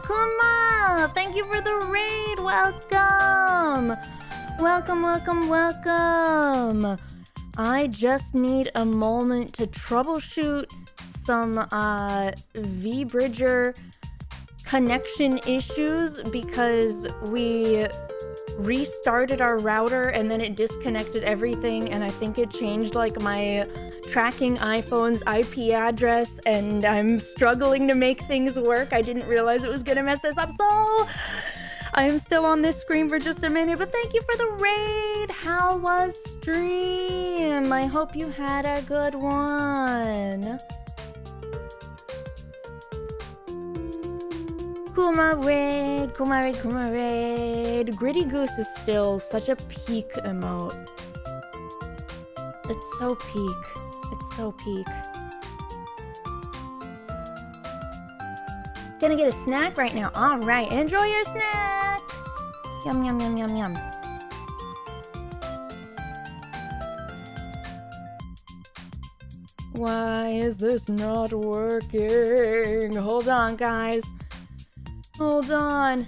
Kuma! Thank you for the raid! Welcome! Welcome, welcome, welcome! I just need a moment to troubleshoot some V-Bridger connection issues because we restarted our router and then it disconnected everything, and I think it changed like my tracking iPhone's IP address, and I'm struggling to make things work. I didn't realize it was gonna mess this up, so I am still on this screen for just a minute, but thank you for the raid. How was stream? I hope you had a good one. Kuma raid, Kuma raid, Kuma raid. Gritty Goose is still such a peak emote. It's so peak. It's so peak. Gonna get a snack right now. All right, enjoy your snack. Yum, yum, yum, yum, yum. Why is this not working? Hold on, guys. Hold on.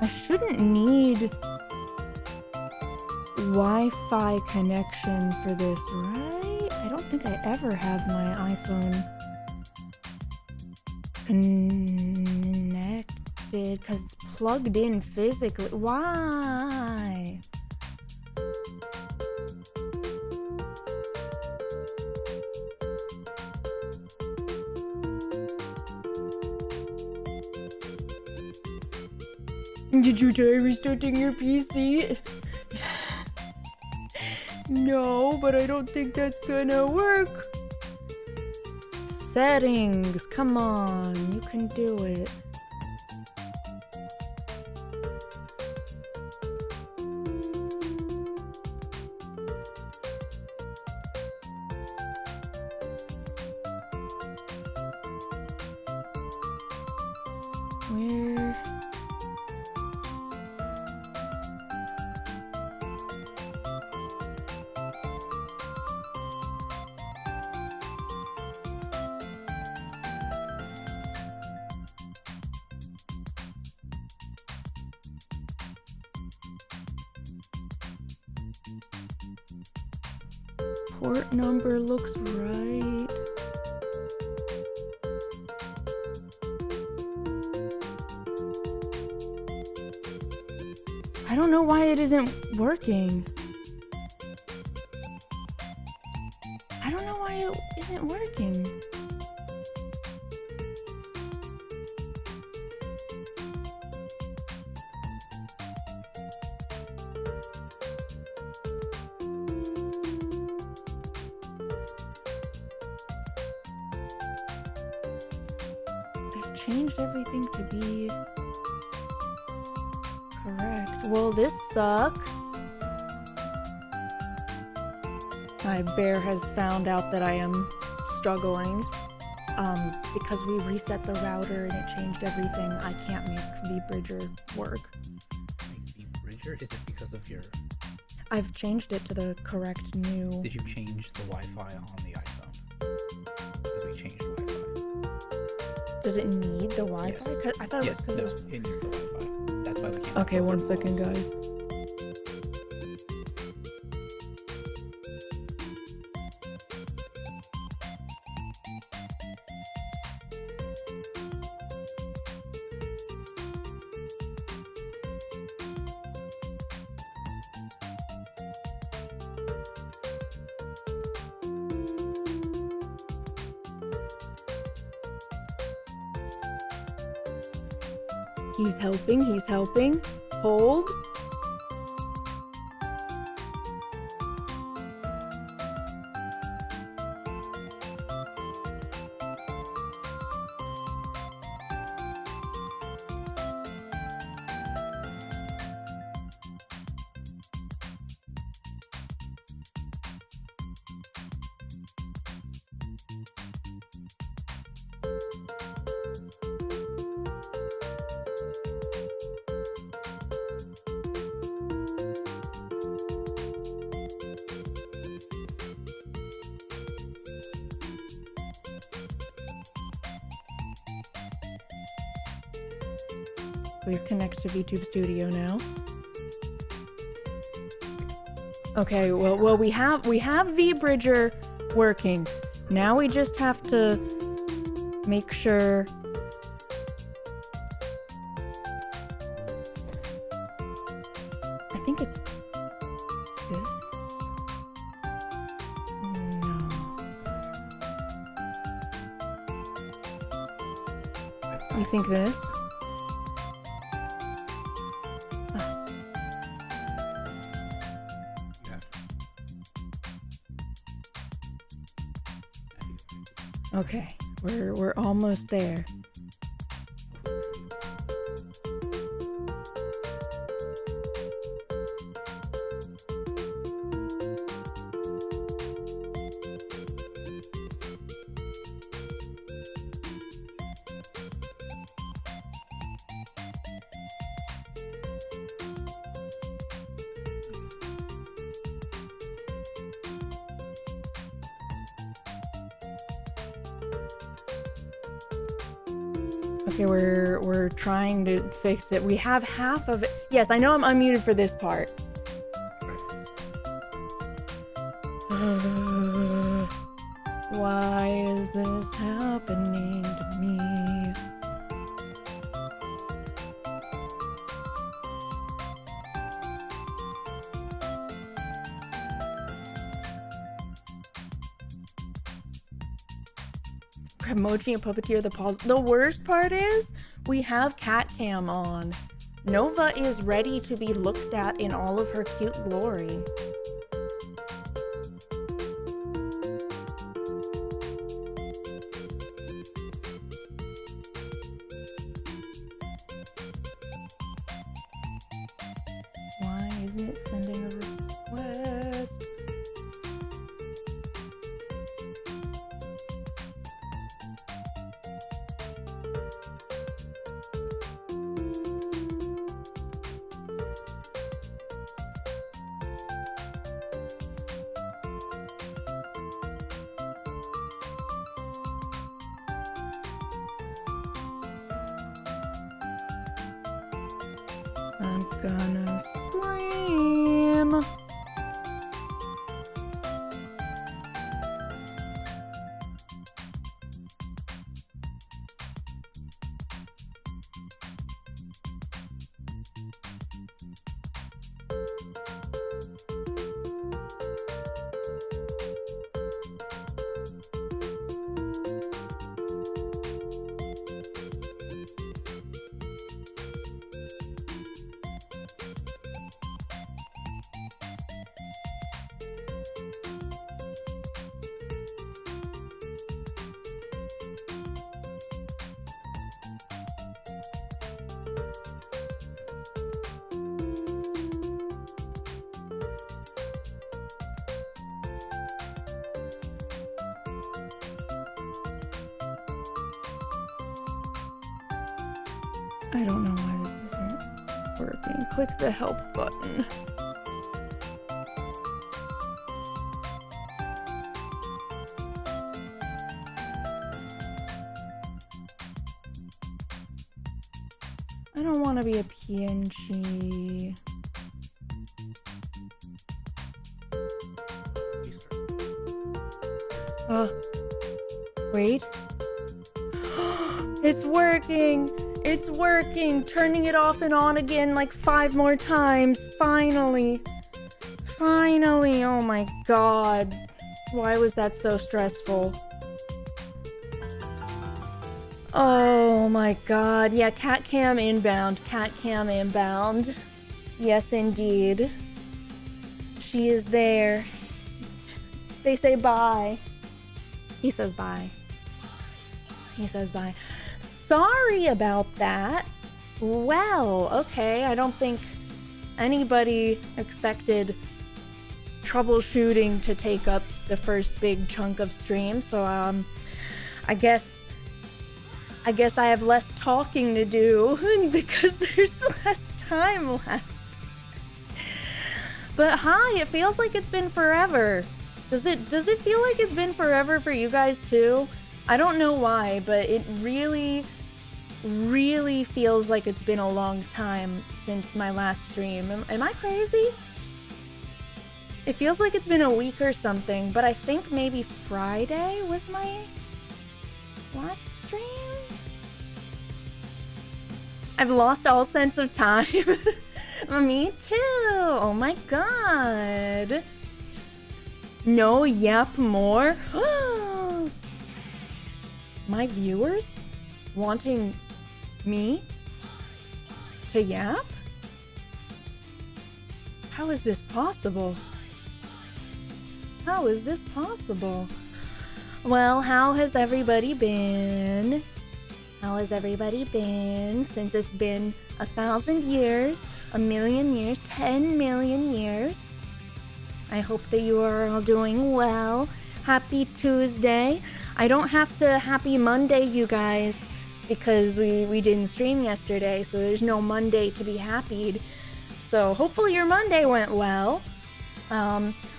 I shouldn't need Wi-Fi connection for this, right? I don't think I ever have my iPhone connected because it's plugged in physically. Why? Did you try restarting your PC? No, but I don't think that's gonna work. Settings, come on, you can do it. Where? Port number looks right. I don't know why it isn't working. I don't know why it isn't working. They've changed everything to be correct. Well, this sucks. My bear has found out that I am struggling. Because we reset the router and it changed everything, I can't make VBridger work. VBridger? Is it because of your... I've changed it to the correct new... Did you change the Wi-Fi on the iPhone? Because we changed Wi-Fi. Does it need the Wi-Fi? Yes. I thought it was... No, it needs the Wi-Fi. That's why we can't... Okay, 1 second, guys. He's helping, he's helping. Hold. Please connect to VTube Studio now. Okay, well we have VBridger working. Now we just have to make sure. I think it's this. No. You think this? Okay, we're almost there. Okay, we're trying to fix it. We have half of it. Yes, I know I'm unmuted for this part. Emoji and Puppeteer the pause. The worst part is we have cat cam on. Nova is ready to be looked at in all of her cute glory. Why isn't it sending a request? I'm gonna scream. I don't know why this isn't working. Click the help button. I don't want to be a PNG. Wait. It's working! It's working! Turning it off and on again like 5 more times. Finally! Finally! Oh my god. Why was that so stressful? Oh my god. Yeah, cat cam inbound. Cat cam inbound. Yes, indeed. She is there. They say bye. He says bye. He says bye. Sorry about that. Well, okay. I don't think anybody expected troubleshooting to take up the first big chunk of stream, so I guess I have less talking to do because there's less time left. But hi, it feels like it's been forever. Does it feel like it's been forever for you guys too? I don't know why, but it really feels like it's been a long time since my last stream. Am I crazy? It feels like it's been a week or something, but I think maybe Friday was my last stream? I've lost all sense of time. Me too. Oh my god. No yap more? My viewers wanting me to yap? How is this possible? How is this possible? Well, how has everybody been? How has everybody been since it's been 1,000 years, 1,000,000 years, 10 million years? I hope that you are all doing well. Happy Tuesday. I don't have to happy Monday you guys because we didn't stream yesterday, so there's no Monday to be happyed. So hopefully your Monday went well.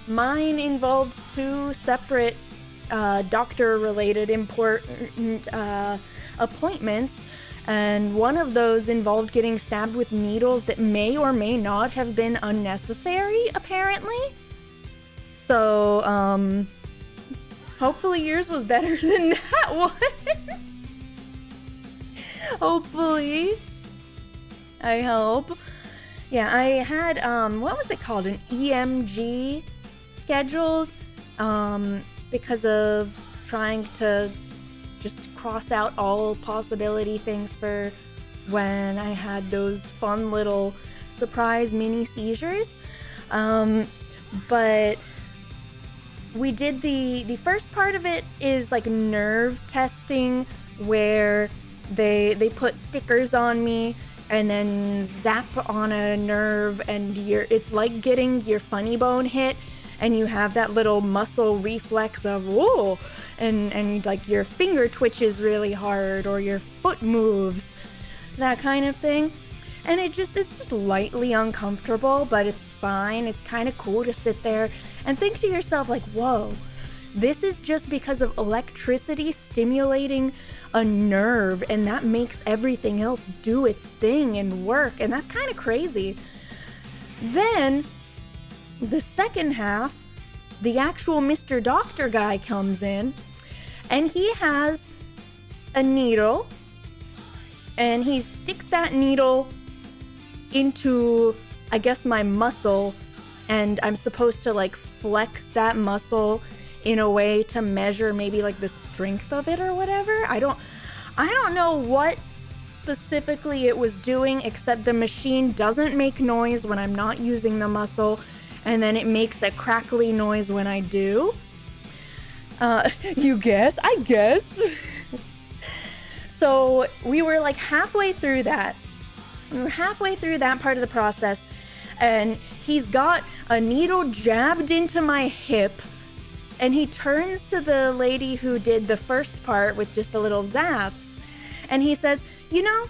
Mine involved 2 separate doctor-related important appointments, and one of those involved getting stabbed with needles that may or may not have been unnecessary, apparently. So, hopefully yours was better than that one. Hopefully. I hope. Yeah, I had, what was it called? An EMG scheduled, because of trying to just cross out all possibility things for when I had those fun little surprise mini seizures. But we did the first part of it is like nerve testing, where they put stickers on me and then zap on a nerve, and it's like getting your funny bone hit, and you have that little muscle reflex of whoa, and like your finger twitches really hard or your foot moves, that kind of thing. And it's just lightly uncomfortable, but it's fine. It's kind of cool to sit there and think to yourself like, whoa, this is just because of electricity stimulating a nerve, and that makes everything else do its thing and work, and that's kind of crazy. Then the second half, the actual Mr. Doctor guy comes in, and he has a needle, and he sticks that needle into, I guess, my muscle, and I'm supposed to like flex that muscle in a way to measure maybe like the strength of it or whatever. I don't know what specifically it was doing, except the machine doesn't make noise when I'm not using the muscle, and then it makes a crackly noise when I do. You guess? I guess. So we were like halfway through that. We were halfway through that part of the process, and he's got a needle jabbed into my hip, and he turns to the lady who did the first part with just the little zaps, and he says, you know,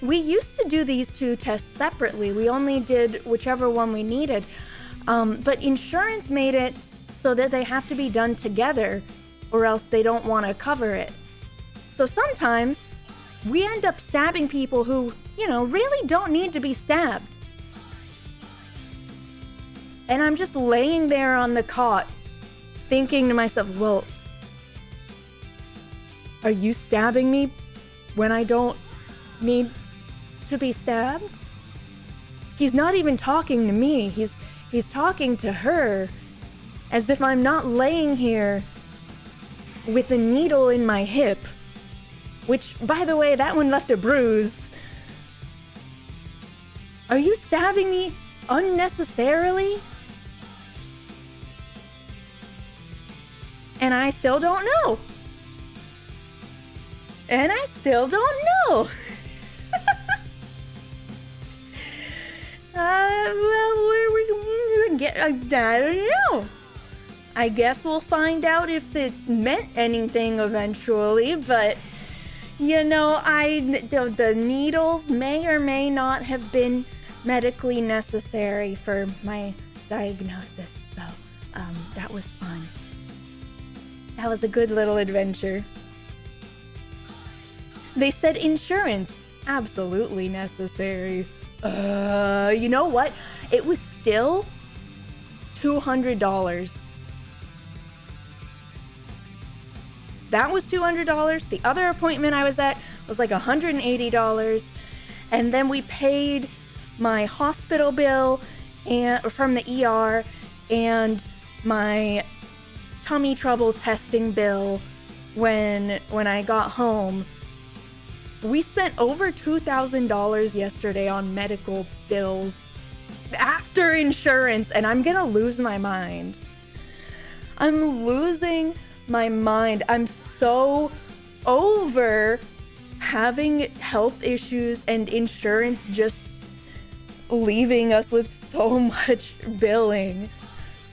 we used to do these two tests separately. We only did whichever one we needed, but insurance made it so that they have to be done together, or else they don't want to cover it. So sometimes we end up stabbing people who, you know, really don't need to be stabbed. And I'm just laying there on the cot thinking to myself, well, are you stabbing me when I don't need to be stabbed? He's not even talking to me. He's talking to her, as if I'm not laying here with a needle in my hip, which, by the way, that one left a bruise. Are you stabbing me unnecessarily? And I still don't know. And I still don't know. I don't know. I guess we'll find out if it meant anything eventually, but you know, the needles may or may not have been medically necessary for my diagnosis, so that was fun. That was a good little adventure. They said insurance, absolutely necessary. You know what? It was still $200. That was $200. The other appointment I was at was like $180. And then we paid my hospital bill and from the ER and my tummy trouble testing bill when I got home. We spent over $2,000 yesterday on medical bills after insurance, and I'm gonna lose my mind. I'm losing my mind. I'm so over having health issues and insurance just leaving us with so much billing.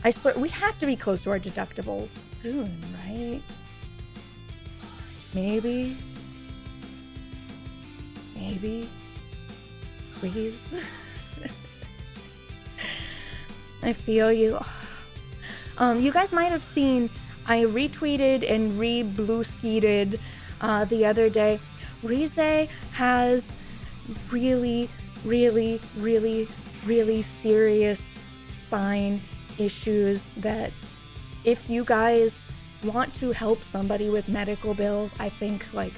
I swear, we have to be close to our deductible soon, right? Maybe. Please. I feel you. You guys might have seen, I retweeted and re-blue-skeeted the other day. Rize has really serious spine issues that if you guys want to help somebody with medical bills, I think, like,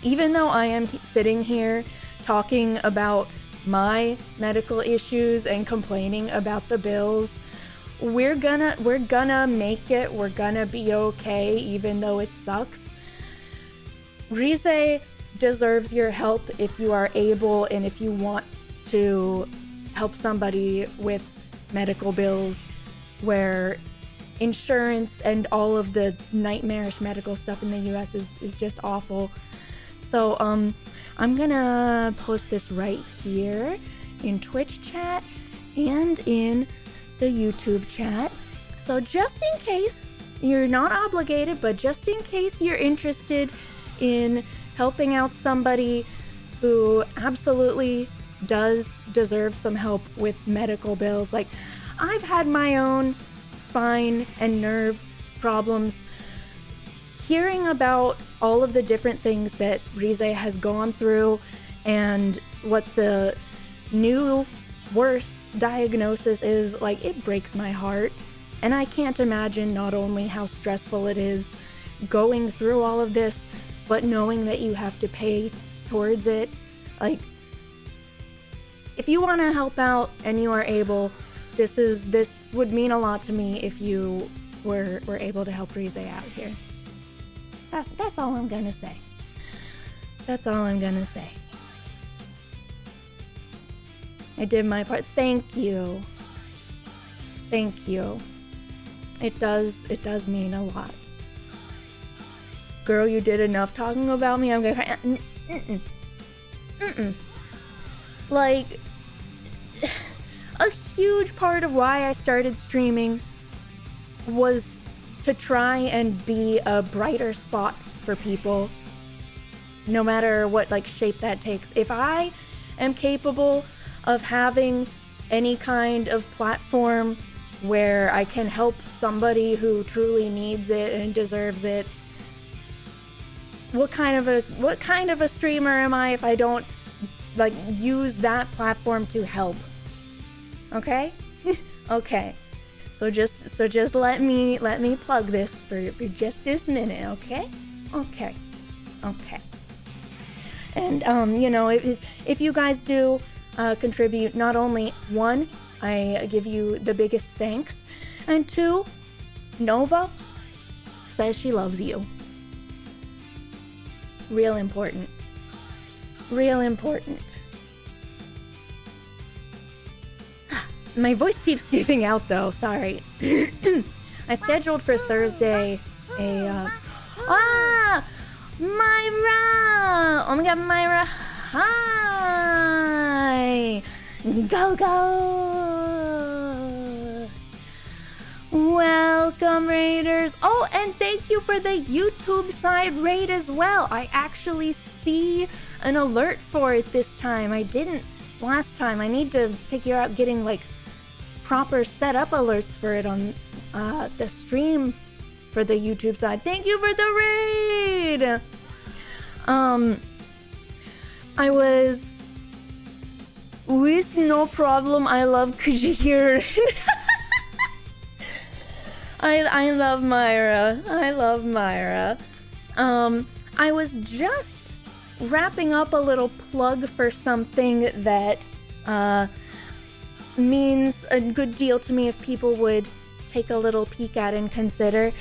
even though I am sitting here talking about my medical issues and complaining about the bills, we're gonna make it. We're gonna be okay, even though it sucks. Rize deserves your help if you are able and if you want to help somebody with medical bills where insurance and all of the nightmarish medical stuff in the US is just awful. So I'm gonna post this right here in Twitch chat and in the YouTube chat. So just in case, you're not obligated, but just in case you're interested in helping out somebody who absolutely does deserve some help with medical bills. Like, I've had my own spine and nerve problems. Hearing about all of the different things that Rize has gone through and what the new worse diagnosis is, like, it breaks my heart. And I can't imagine not only how stressful it is going through all of this, but knowing that you have to pay towards it. Like, if you want to help out and you are able, this would mean a lot to me if you were able to help Rize out here. That's all I'm gonna say. That's all I'm gonna say. I did my part. Thank you. Thank you. It does mean a lot. Girl, you did enough talking about me. I'm gonna cry. Like, a huge part of why I started streaming was to try and be a brighter spot for people, no matter what like shape that takes. If I am capable of having any kind of platform where I can help somebody who truly needs it and deserves it, what kind of a streamer am I if I don't like use that platform to help? Okay? Okay. So just let me plug this for just this minute, okay? Okay. And you know, if you guys do contribute, not only one, I give you the biggest thanks, and two, Nova says she loves you. Real important. Real important. My voice keeps giving out though, sorry. I scheduled for Thursday a Myra! Oh my god, Myra! Hi! Go! Welcome, Raiders! Oh, and thank you for the YouTube side raid as well. I actually see an alert for it this time. I didn't last time. I need to figure out getting like proper setup alerts for it on the stream for the YouTube side. Thank you for the raid! I was with no problem. I love Khiren. I love Myra. I love Myra. I was just wrapping up a little plug for something that means a good deal to me if people would take a little peek at and consider.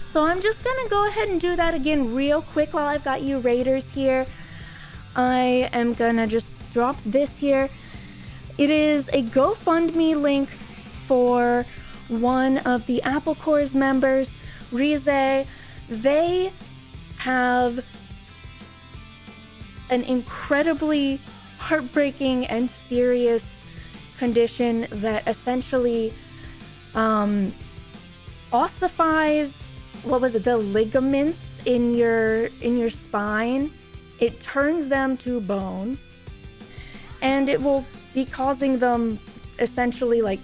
So I'm just gonna go ahead and do that again real quick while I've got you Raiders here. I am gonna just drop this here. It is a GoFundMe link for one of the Apple Corps members, Rize. They have an incredibly heartbreaking and serious condition that essentially ossifies, the ligaments in your spine. It turns them to bone, and it will be causing them essentially like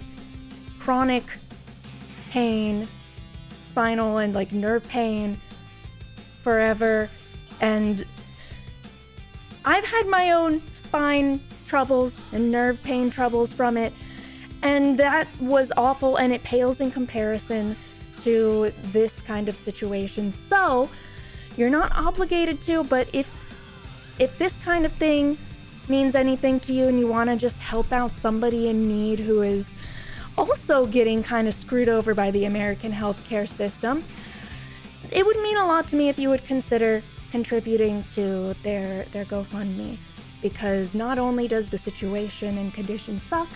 chronic pain, spinal and like nerve pain forever. And I've had my own spine troubles and nerve pain troubles from it, and that was awful, and it pales in comparison to this kind of situation. So you're not obligated to, but if this kind of thing means anything to you and you want to just help out somebody in need who is also getting kind of screwed over by the American healthcare system, it would mean a lot to me if you would consider contributing to their GoFundMe, because not only does the situation and conditions suck,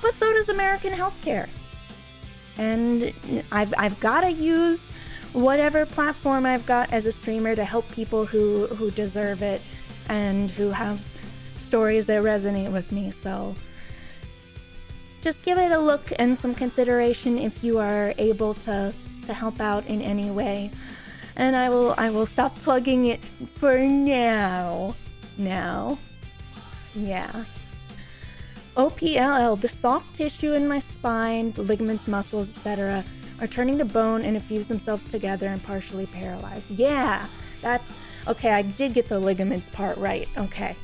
but so does American healthcare. And I've got to use whatever platform I've got as a streamer to help people who deserve it and who have stories that resonate with me. So just give it a look and some consideration if you are able to help out in any way. And I will stop plugging it for now. Yeah. OPLL, the soft tissue in my spine, the ligaments, muscles, etc., are turning to bone and fuse themselves together and partially paralyzed. Yeah, that's okay. I did get the ligaments part right. Okay.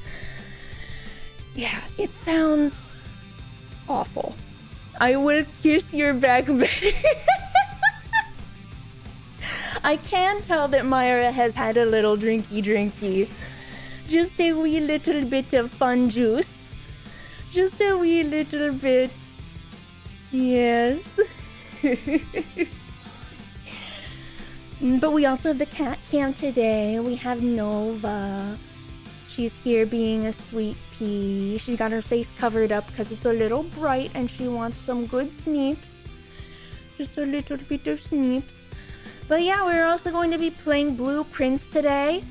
Yeah, it sounds awful. I will kiss your back better. I can tell that Myra has had a little drinky. Just a wee little bit of fun juice. Just a wee little bit. Yes. But we also have the cat cam today. We have Nova. She's here being a sweet pea. She got her face covered up because it's a little bright and she wants some good sneeps. Just a little bit of sneeps. But yeah, we're also going to be playing Blueprints today.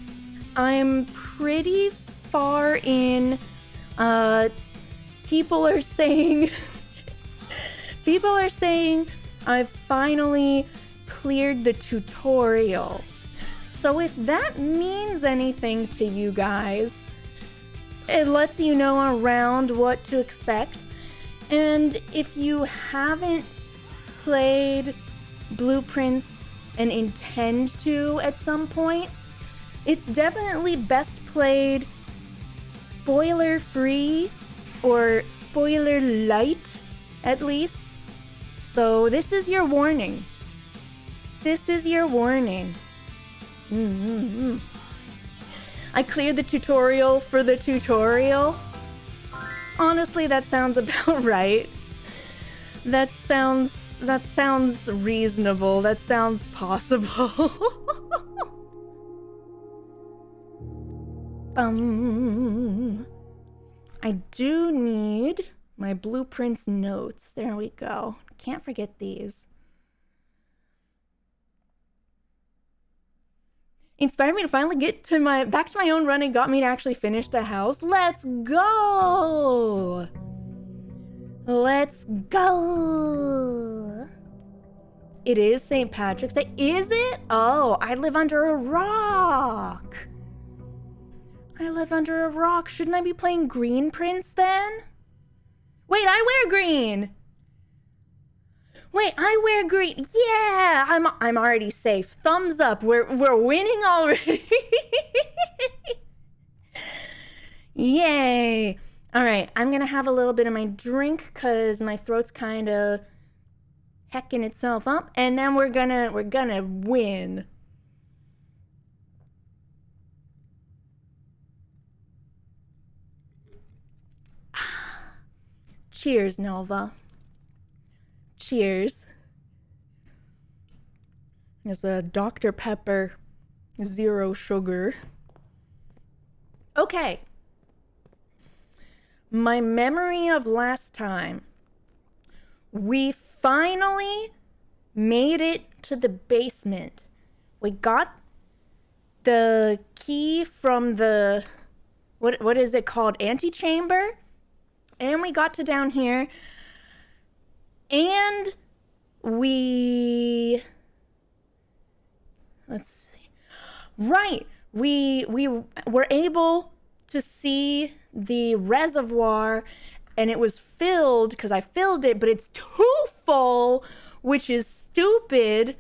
I'm pretty far in. People are saying I've finally cleared the tutorial. So if that means anything to you guys, it lets you know around what to expect. And if you haven't played Blueprints and intend to at some point, it's definitely best played spoiler free or spoiler light at least. So this is your warning. I cleared the tutorial for the tutorial. Honestly, that sounds about right. That sounds reasonable. That sounds possible. I do need my Blueprints notes. There we go. Can't forget these. Inspired me to finally get to back to my own run and got me to actually finish the house. Let's go! Let's go! It is St. Patrick's Day. Is it? Oh, I live under a rock. Shouldn't I be playing Green Prince then? Wait, I wear green. Yeah, I'm already safe. Thumbs up. We're winning already. Yay. All right, I'm going to have a little bit of my drink cuz my throat's kind of hecking itself up, and then we're going to win. Cheers, Nova. Cheers. There's a Dr. Pepper, 0 sugar. Okay. My memory of last time. We finally made it to the basement. We got the key from the, what is it called? Antechamber? And we got to down here. And let's see. Right. We were able to see the reservoir, and it was filled because I filled it, but it's too full, which is stupid.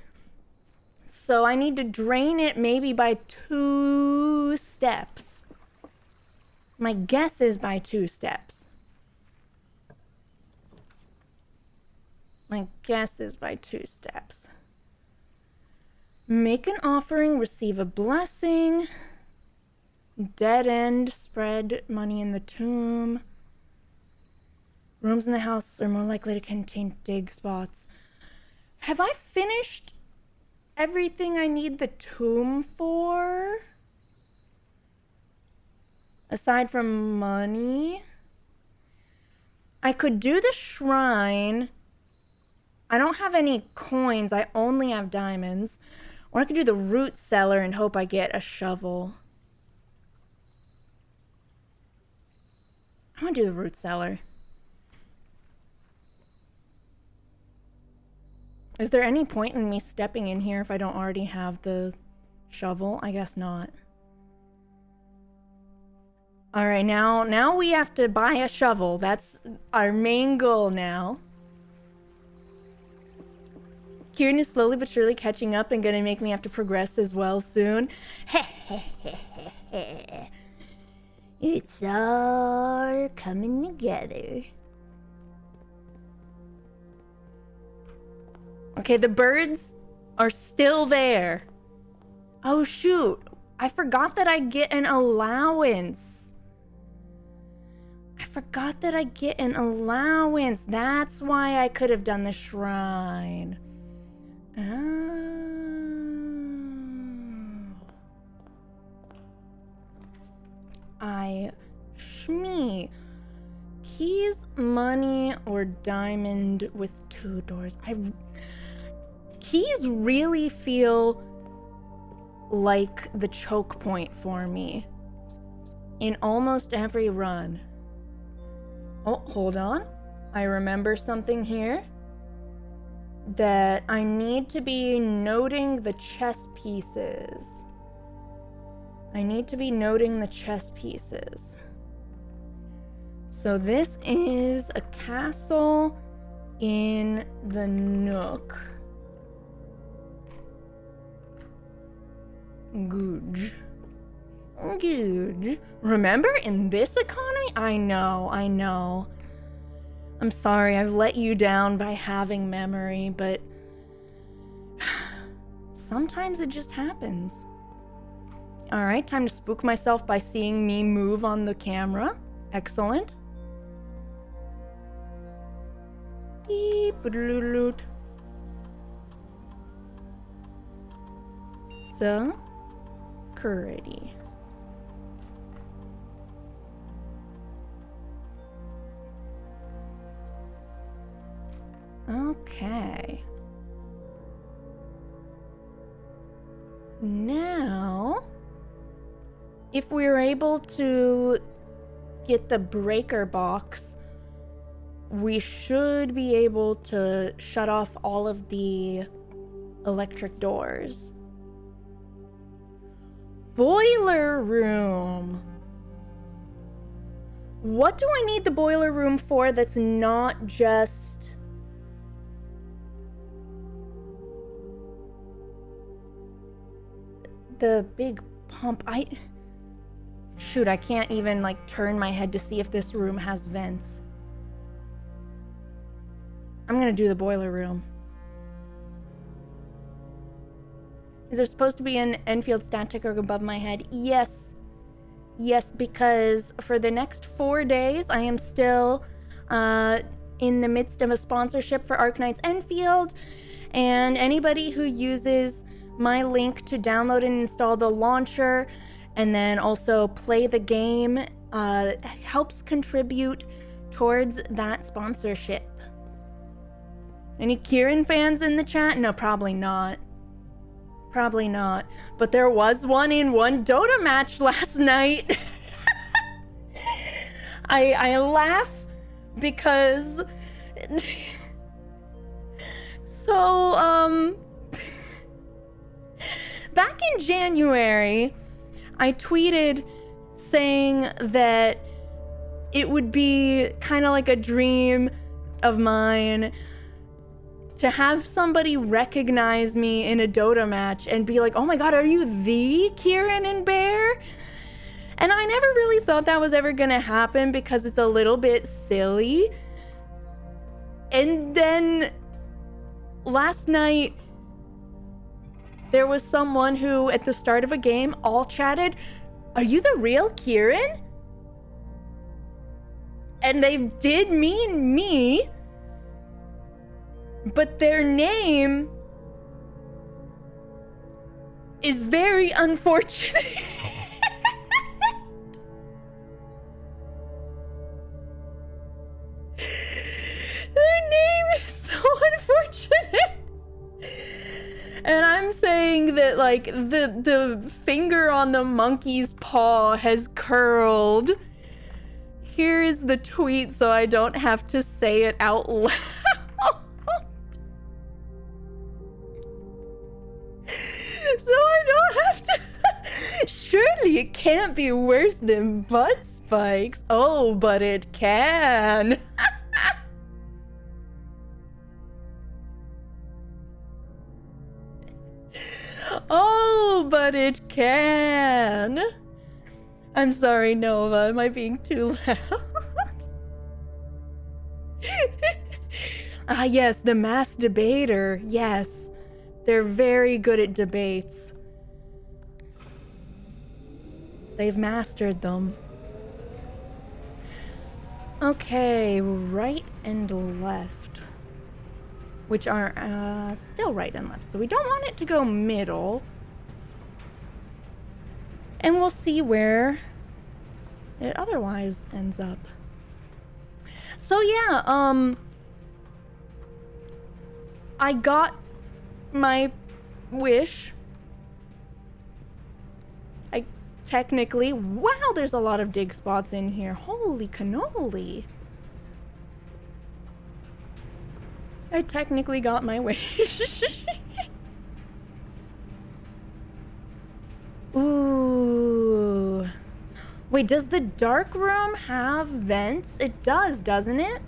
So I need to drain it maybe by 2 steps. My guess is by 2 steps. Make an offering, receive a blessing. Dead end, spread money in the tomb. Rooms in the house are more likely to contain dig spots. Have I finished everything I need the tomb for? Aside from money, I could do the shrine. I don't have any coins. I only have diamonds. Or I could do the root cellar and hope I get a shovel. I'm gonna do the root cellar. Is there any point in me stepping in here if I don't already have the shovel? I guess not. Alright, now we have to buy a shovel. That's our main goal now. Khiren is slowly but surely catching up and gonna make me have to progress as well soon. It's all coming together. Okay, the birds are still there. Oh shoot, I forgot that I get an allowance. That's why I could have done the shrine. Shmee. Keys, money, or diamond with 2 doors. Keys really feel like the choke point for me in almost every run. Oh, hold on. I remember something here. That I need to be noting the chess pieces. So this is a castle in the Nook. Good. Remember, in this economy? I know. I'm sorry, I've let you down by having memory, but sometimes it just happens. Alright, time to spook myself by seeing me move on the camera. Excellent. Beep-a-doot-a-doot. Security. Okay. Now, if we're able to get the breaker box, we should be able to shut off all of the electric doors. Boiler room. What do I need the boiler room for that's not just... the big pump? Shoot, I can't even like turn my head to see if this room has vents. I'm gonna do the boiler room. Is there supposed to be an Enfield stat ticker above my head? Yes. Yes, because for the next 4 days, I am still in the midst of a sponsorship for Arknight's Enfield. And anybody who uses my link to download and install the launcher and then also play the game helps contribute towards that sponsorship. Any Khiren fans in the chat? No, probably not. But there was one in one Dota match last night. I laugh because so back in January, I tweeted saying that it would be kind of like a dream of mine to have somebody recognize me in a Dota match and be like, oh my god, are you the Khiren and Bear? And I never really thought that was ever gonna happen because it's a little bit silly. And then last night, there was someone who, at the start of a game, all chatted, are you the real Khiren? And they did mean me, but their name is very unfortunate. that like the finger on the monkey's paw has curled. Here is the tweet so I don't have to say it out loud. So I don't have to. Surely it can't be worse than butt spikes. Oh, but it can. Oh, but it can. I'm sorry, Nova. Am I being too loud? Ah, yes, the mass debater. Yes. They're very good at debates. They've mastered them. Okay, right and left. Which are still right and left. So we don't want it to go middle. And we'll see where it otherwise ends up. So yeah, I got my wish. I technically, wow, there's a lot of dig spots in here. Holy cannoli. I technically got my wish. Ooh. Wait, does the dark room have vents? It does, doesn't it?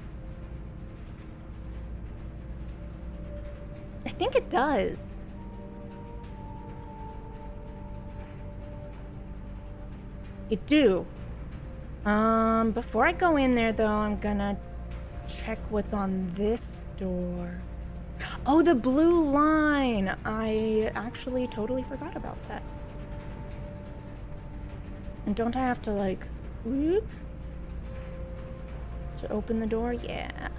I think it does. It do. Before I go in there though, I'm gonna check what's on this door. Oh, the blue line. I actually totally forgot about that. And don't I have to like, whoop, to open the door? Yeah.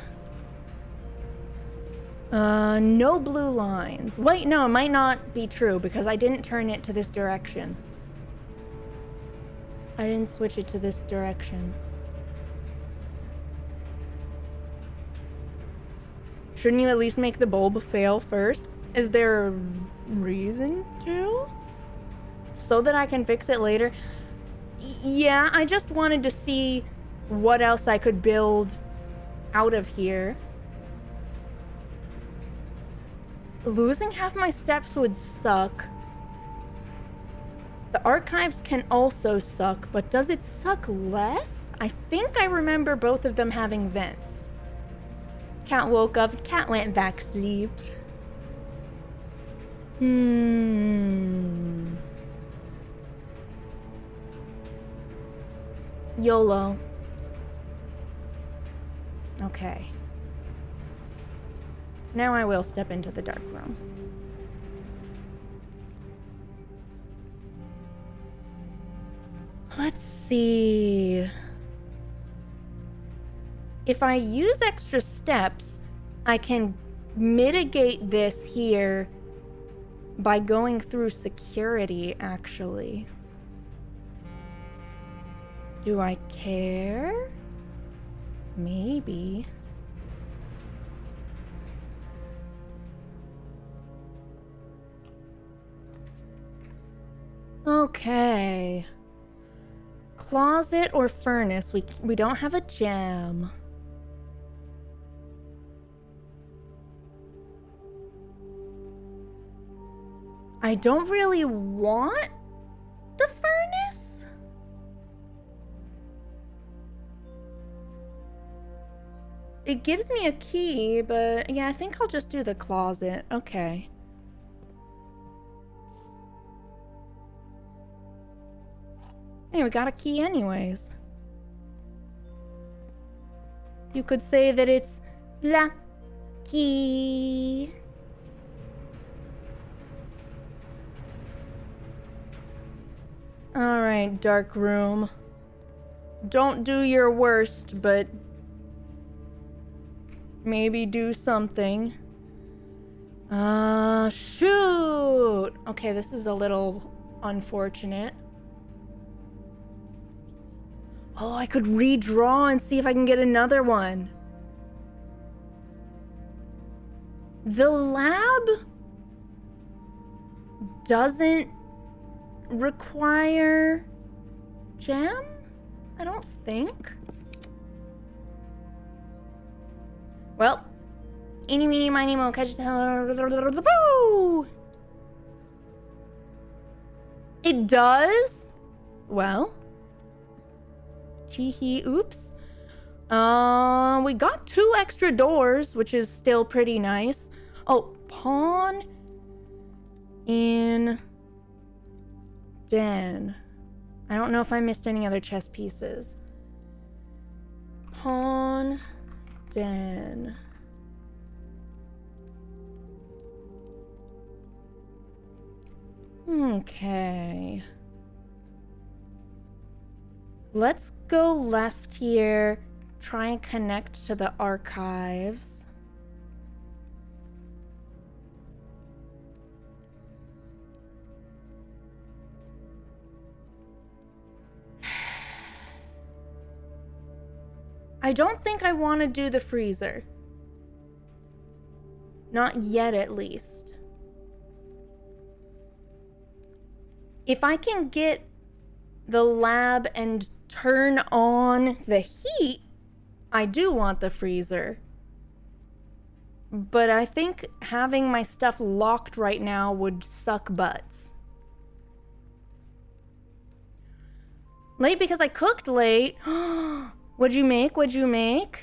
No blue lines. Wait, no, it might not be true because I didn't turn it to this direction. I didn't switch it to this direction. Shouldn't you at least make the bulb fail first? Is there a reason to? So that I can fix it later? Yeah, I just wanted to see what else I could build out of here. Losing half my steps would suck. The archives can also suck, but does it suck less? I think I remember both of them having vents. Cat woke up, cat went back to sleep. YOLO. Okay. Now I will step into the dark room. Let's see. If I use extra steps, I can mitigate this here by going through security, actually. Do I care? Maybe. Okay. Closet or furnace? We don't have a gem. I don't really want the furnace. It gives me a key, but yeah, I think I'll just do the closet. Okay. Hey, we got a key anyways. You could say that it's lucky. Alright, dark room. Don't do your worst, but maybe do something. Shoot! Okay, this is a little unfortunate. Oh, I could redraw and see if I can get another one. The lab doesn't require gem? I don't think. Well, eeny, meeny, miny, mo, catch it. It does? Well. Teehee, oops. We got 2 extra doors, which is still pretty nice. Oh, pawn in den. I don't know if I missed any other chess pieces. Pawn den. Okay. Let's go left here. Try and connect to the archives. I don't think I want to do the freezer. Not yet, at least. If I can get the lab and turn on the heat, I do want the freezer. But I think having my stuff locked right now would suck butts. Late because I cooked late. What'd you make? What'd you make?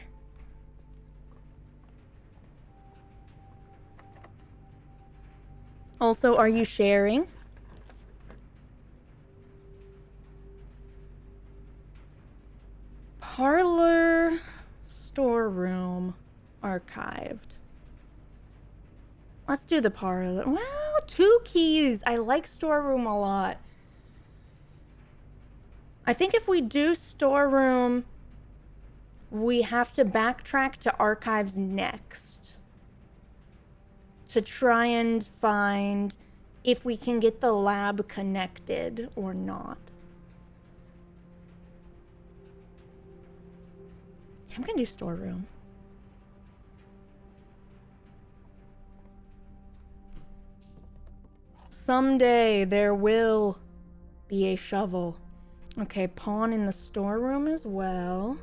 Also, are you sharing? Parlor, storeroom, archived. Let's do the parlor. Well, 2 keys. I like storeroom a lot. I think if we do storeroom, we have to backtrack to archives next to try and find if we can get the lab connected or not. I'm gonna do storeroom. Someday there will be a shovel. Okay, pawn in the storeroom as well.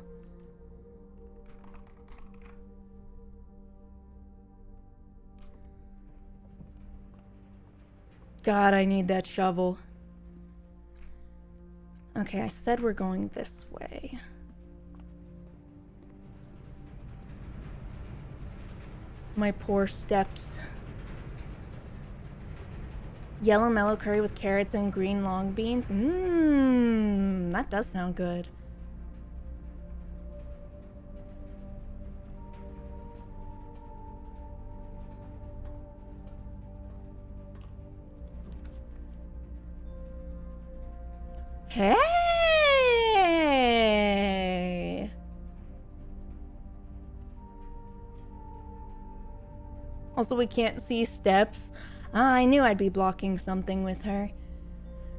God, I need that shovel. Okay, I said we're going this way. My poor steps. Yellow mellow curry with carrots and green long beans. Mmm, that does sound good. Hey! Also, we can't see steps. Ah, I knew I'd be blocking something with her.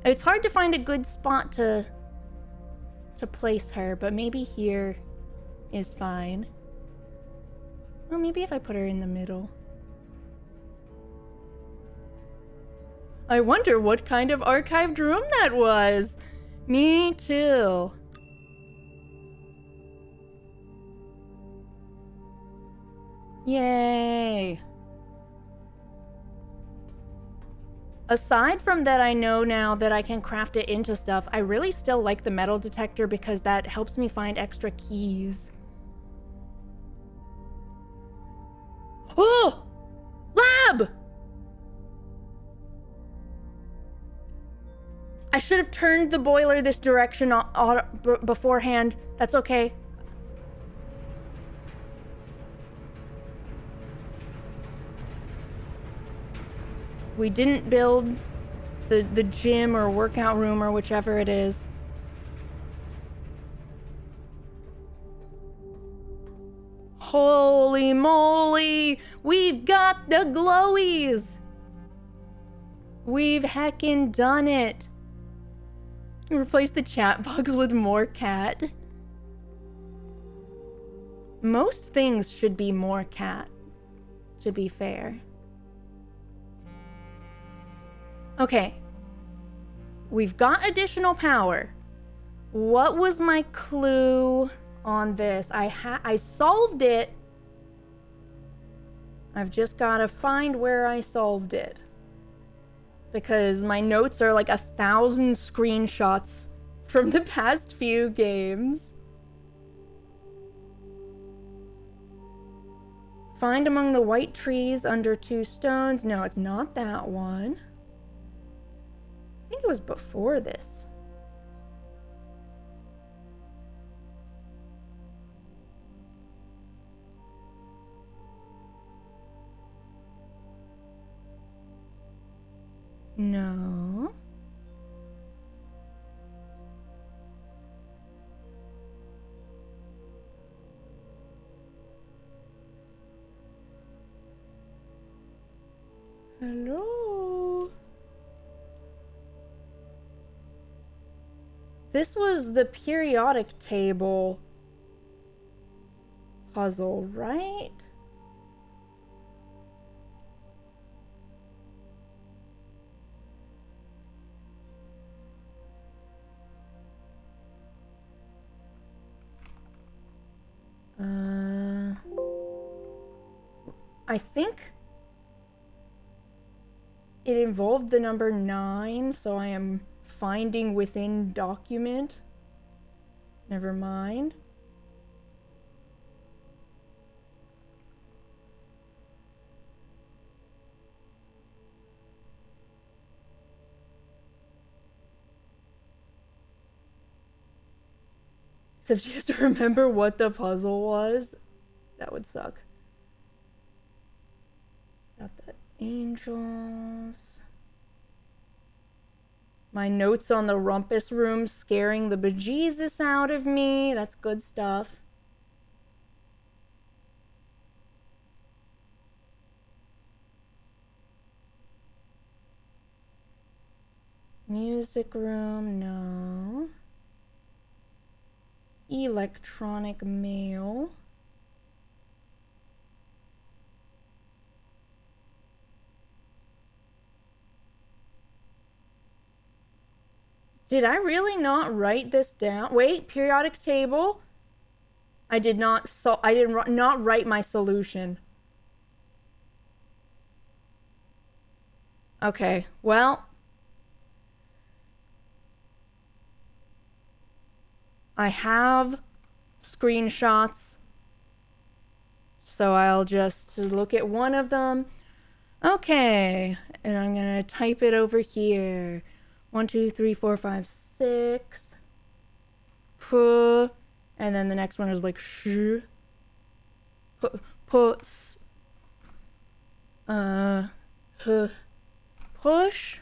It's hard to find a good spot to place her, but maybe here is fine. Well, maybe if I put her in the middle. I wonder what kind of archived room that was. Me too. Yay. Aside from that, I know now that I can craft it into stuff. I really still like the metal detector because that helps me find extra keys. Oh! Lab! I should have turned the boiler this direction beforehand. That's okay. We didn't build the gym or workout room or whichever it is. Holy moly! We've got the glowies! We've heckin' done it. Replace the chat box with more cat. Most things should be more cat, to be fair. Okay. We've got additional power. What was my clue on this? I solved it. I've just got to find where I solved it. Because my notes are like 1,000 screenshots from the past few games. Find among the white trees under 2 stones. No, it's not that one. I think it was before this. No. Hello? This was the periodic table puzzle, right? I think it involved the number 9, so I am finding within document. Never mind. Except she has to remember what the puzzle was. That would suck. Got the angels. My notes on the rumpus room scaring the bejesus out of me. That's good stuff. Music room, no. Electronic mail. Did I really not write this down? Wait, periodic table. I did not not write my solution. Okay, well, I have screenshots, so I'll just look at one of them. Okay, and I'm gonna type it over here. 1, 2, 3, 4, 5, 6. Puh. And then the next one is like sh. Puts. Push.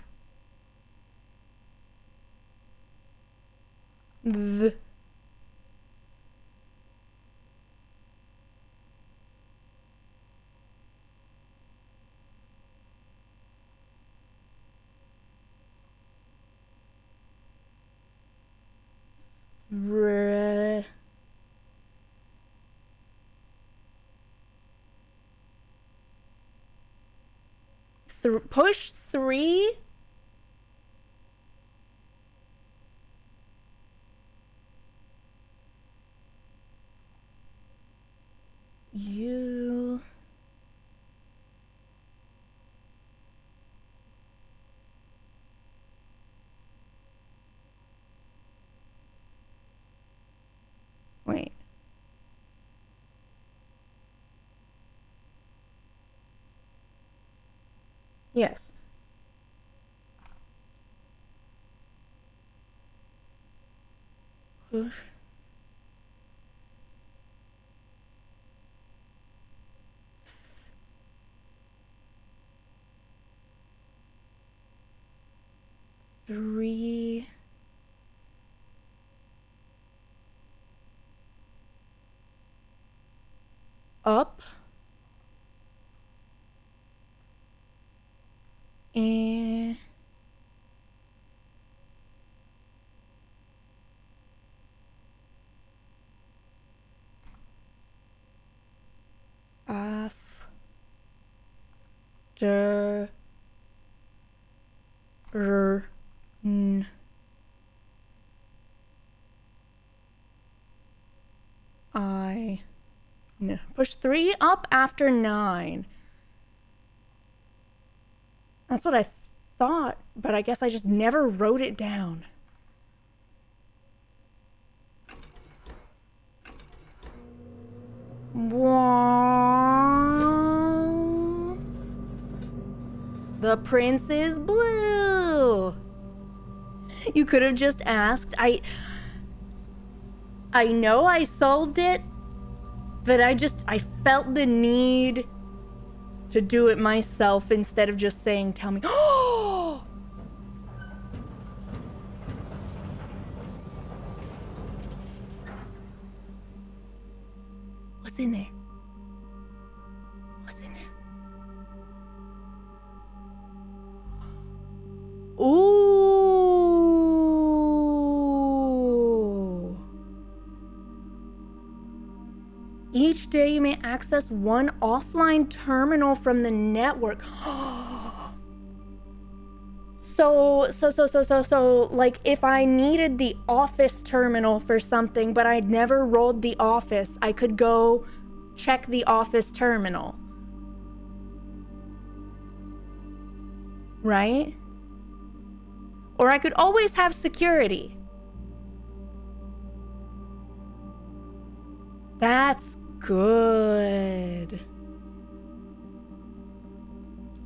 The. Push 3. You. Wait. Yes. Push. Three. Up. And. After Push 3 up after 9. That's what I thought, but I guess I just never wrote it down. Whoa. The prince is blue. You could have just asked. I know I solved it, but I felt the need to do it myself instead of just saying, tell me. Oh! What's in there? What's in there? Ooh. Each day you may access one offline terminal from the network. So, like if I needed the office terminal for something, but I'd never rolled the office, I could go check the office terminal. Right? Or I could always have security. That's good.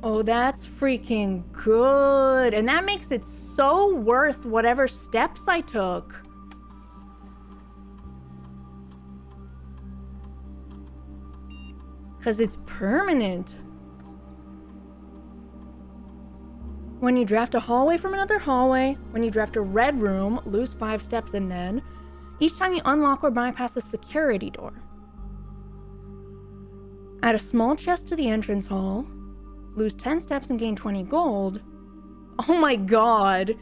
Oh, that's freaking good. And that makes it so worth whatever steps I took. Because it's permanent. When you draft a hallway from another hallway, when you draft a red room, lose 5 steps, and then each time you unlock or bypass a security door. Add a small chest to the entrance hall, lose 10 steps and gain 20 gold. Oh my god.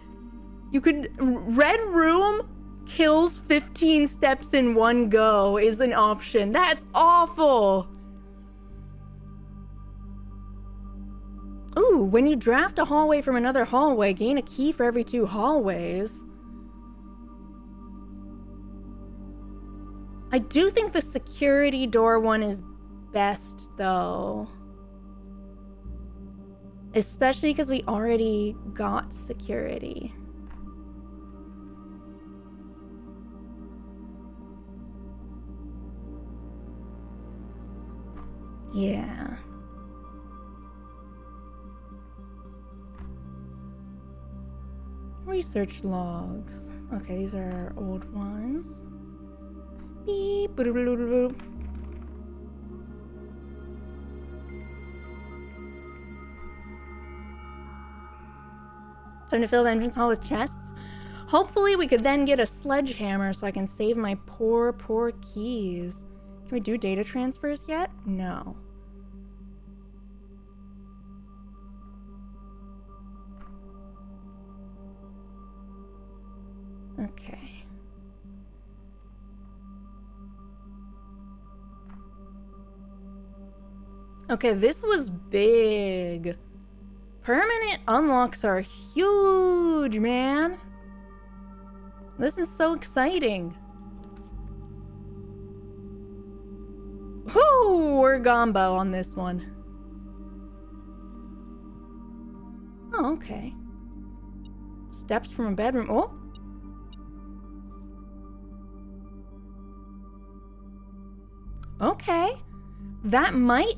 You could... Red room kills 15 steps in one go is an option. That's awful. Ooh, when you draft a hallway from another hallway, gain a key for every 2 hallways. I do think the security door one is best, though. Especially because we already got security. Yeah. Research logs. Okay, these are our old ones. Beep, boop, boop, boop, boop. Time to fill the entrance hall with chests. Hopefully we could then get a sledgehammer so I can save my poor keys. Can we do data transfers yet? No. Okay. Okay, this was big. Permanent unlocks are huge, man. This is so exciting. Whoo, we're gombo on this one. Oh, okay. Steps from a bedroom. Oh. Okay. That might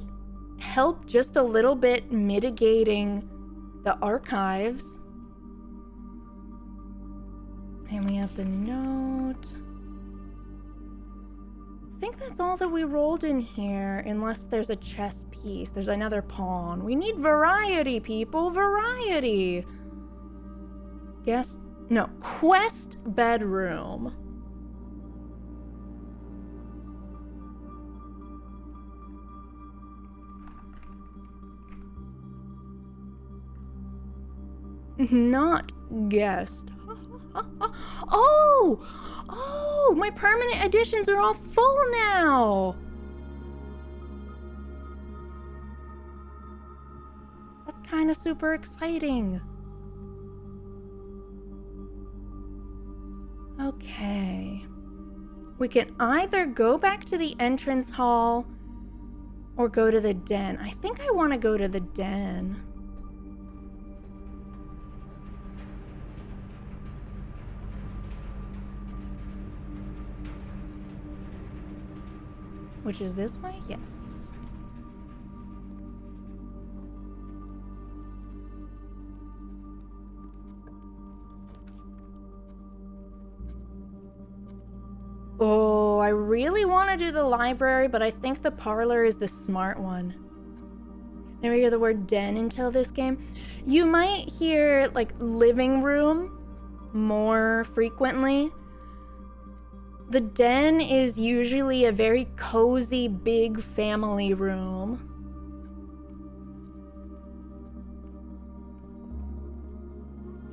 help just a little bit mitigating the archives. And we have the note. I think that's all that we rolled in here, unless there's a chess piece. There's another pawn. We need variety, people. Variety. Quest bedroom. Not guest. Oh, my permanent editions are all full now. That's kind of super exciting. Okay. We can either go back to the entrance hall or go to the den. I think I want to go to the den. Which is this way? Yes. Oh, I really want to do the library, but I think the parlor is the smart one. Never hear the word den until this game. You might hear, like, living room more frequently. The den is usually a very cozy, big family room.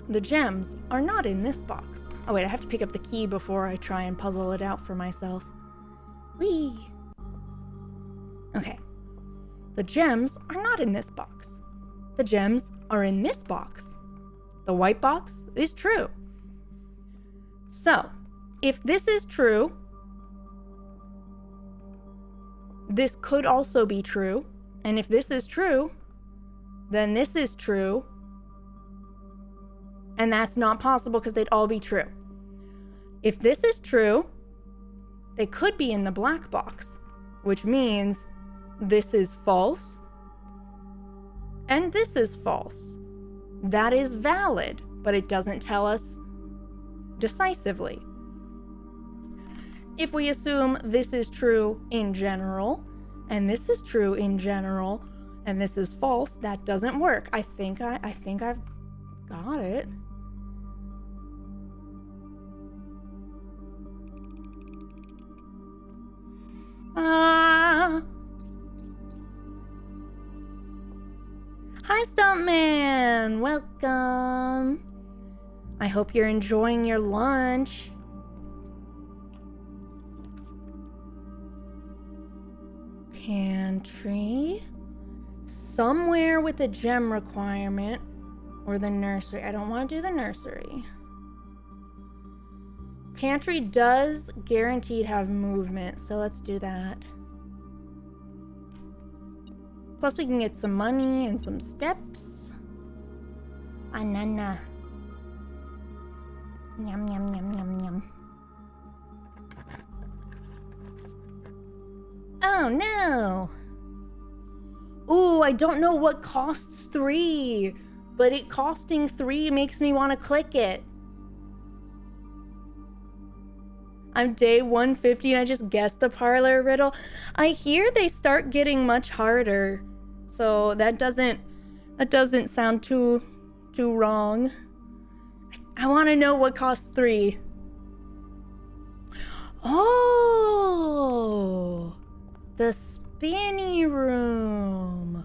The gems are not in this box. Oh wait, I have to pick up the key before I try and puzzle it out for myself. Whee! Okay. The gems are not in this box. The gems are in this box. The white box is true. So, if this is true, this could also be true. And if this is true, then this is true. And that's not possible because they'd all be true. If this is true, they could be in the black box, which means this is false and this is false. That is valid, but it doesn't tell us decisively. If we assume this is true in general, and this is true in general, and this is false, that doesn't work. I think I've got it. Hi, Stuntman! Welcome! I hope you're enjoying your lunch. Pantry. Somewhere with a gem requirement. Or the nursery. I don't want to do the nursery. Pantry does guaranteed have movement, so let's do that. Plus we can get some money and some steps. Anana. Yum, yum, yum, yum, yum. Oh no! Ooh, I don't know what costs 3, but it costing 3 makes me want to click it. I'm day 150 and I just guessed the parlor riddle. I hear they start getting much harder. So that doesn't sound too wrong. I want to know what costs 3. Oh, the spinny room.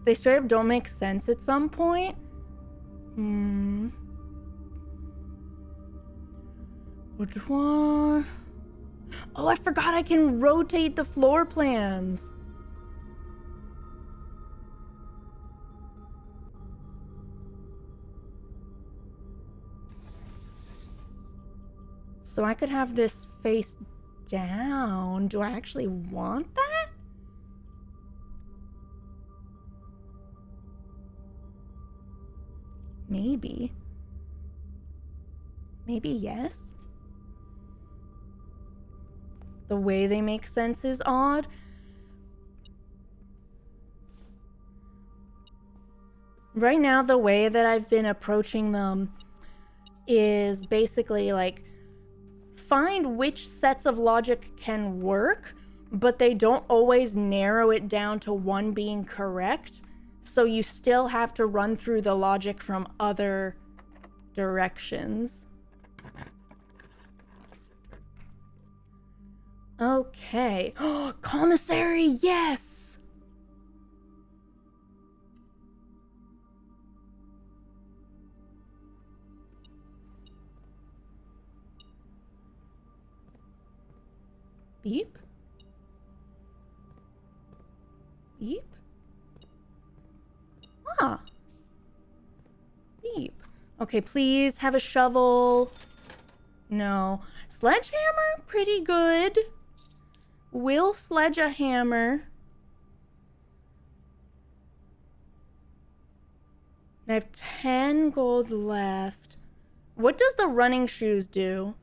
They straight up don't make sense at some point. Which one? Oh, I forgot I can rotate the floor plans. So I could have this face down. Do I actually want that? Maybe. Maybe yes. The way they make sense is odd. Right now, the way that I've been approaching them is basically like find which sets of logic can work, but they don't always narrow it down to one being correct. So you still have to run through the logic from other directions. Okay. Commissary, yes! Beep? Beep? Ah. Beep. Okay, please have a shovel. No. Sledgehammer? Pretty good. Will sledge a hammer. I have 10 gold left. What does the running shoes do?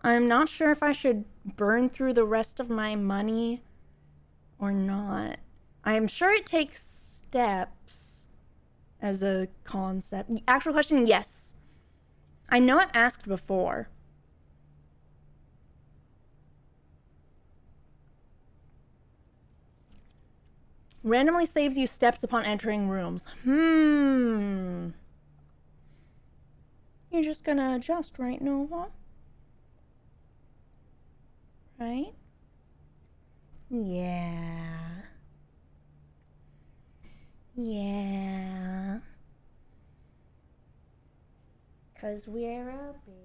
I'm not sure if I should burn through the rest of my money or not. I'm sure it takes steps as a concept. Actual question, yes. I know I've asked before. Randomly saves you steps upon entering rooms. You're just gonna adjust, right, Nova? Right? Yeah. Yeah. 'Cause we're a baby.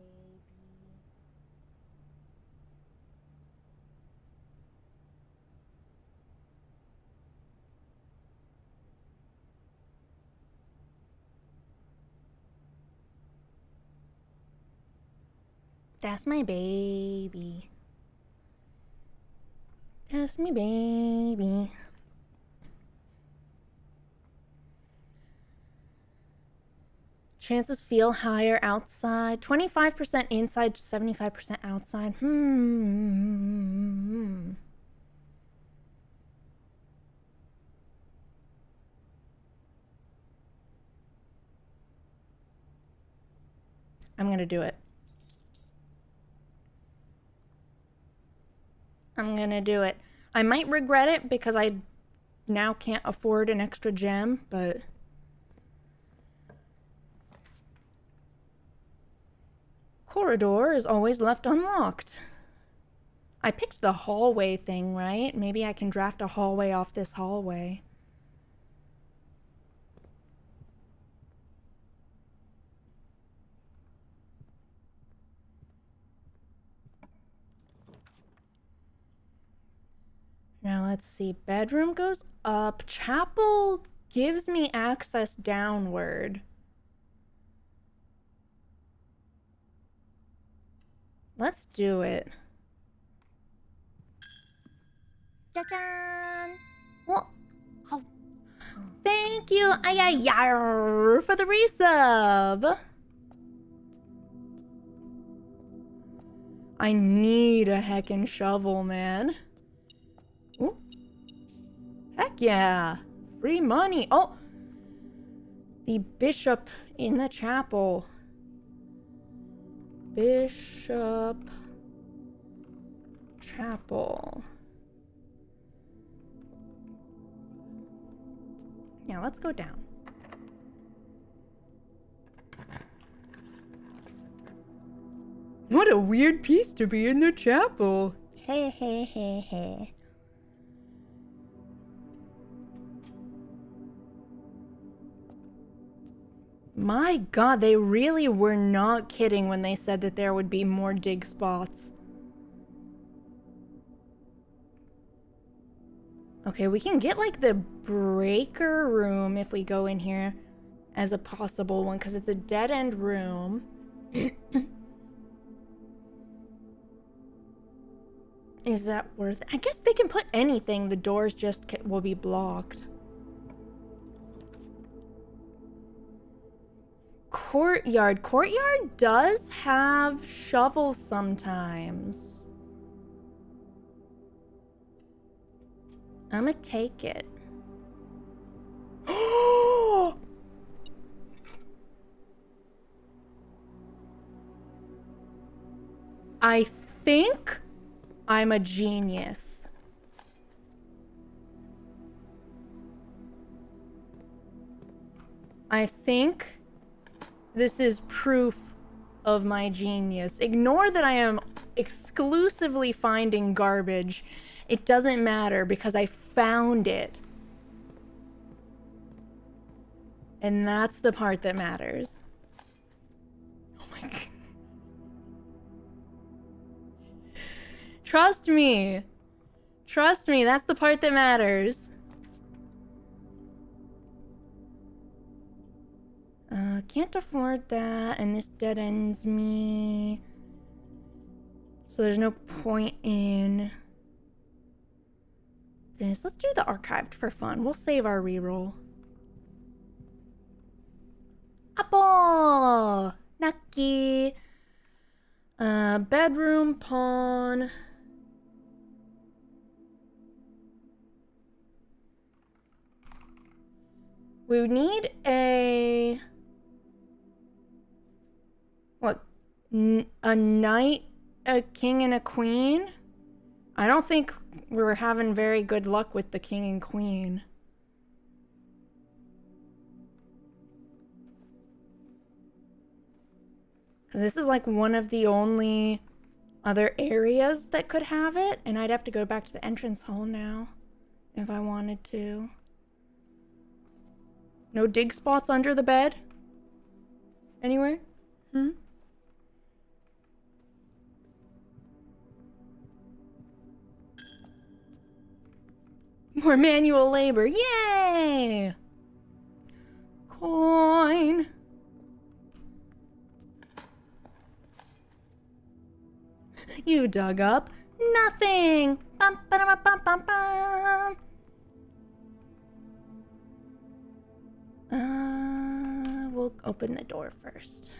That's my baby. That's me baby. Chances feel higher outside. 25% inside, 75% outside. I'm gonna do it. I'm gonna do it. I might regret it because I now can't afford an extra gem, but... Corridor is always left unlocked. I picked the hallway thing, right? Maybe I can draft a hallway off this hallway. Now let's see. Bedroom goes up. Chapel gives me access downward. Let's do it. Cha-chan! Well, oh, thank you, for the resub. I need a heckin' shovel, man. Ooh. Heck yeah. Free money. Oh! The bishop in the chapel. Bishop Chapel. Yeah, let's go down. What a weird piece to be in the chapel. Hey, hey, hey, hey. My god, they really were not kidding when they said that there would be more dig spots. Okay, we can get like the breaker room if we go in here as a possible one, because it's a dead-end room. Is that worth it? I guess they can put anything. The doors just will be blocked. Courtyard. Courtyard does have shovels sometimes. I'm gonna take it. I think I'm a genius. I think this is proof of my genius. Ignore that I am exclusively finding garbage. It doesn't matter because I found it. And that's the part that matters. Oh my god. Trust me. Trust me, that's the part that matters. Can't afford that, and this dead ends me. So there's no point in this. Let's do the archived for fun. We'll save our reroll. Apple! Nucky! Bedroom, pawn. We need a... What? A knight, a king, and a queen? I don't think we were having very good luck with the king and queen. Because this is like one of the only other areas that could have it, and I'd have to go back to the entrance hall now if I wanted to. No dig spots under the bed? Anywhere? More manual labor. Yay! Coin. You dug up nothing. Bum, ba-dum, bum, bum, bum. We'll open the door first.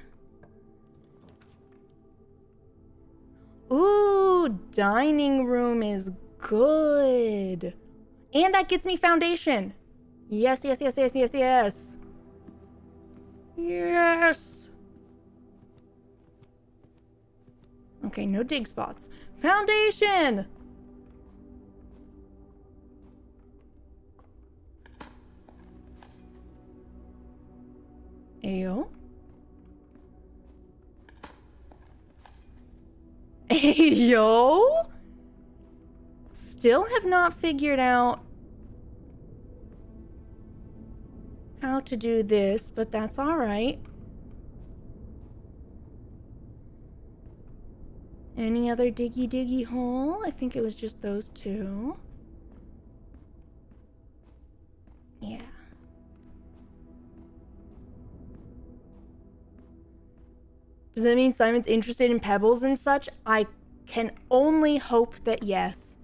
Ooh, dining room is good. And that gets me foundation. Yes, yes, yes, yes, yes, yes. Yes. Okay, no dig spots. Foundation! Ayo. Ayo? Still have not figured out how to do this, but that's all right. Any other diggy hole? I think it was just those two. Yeah. Does that mean Simon's interested in pebbles and such? I can only hope that yes.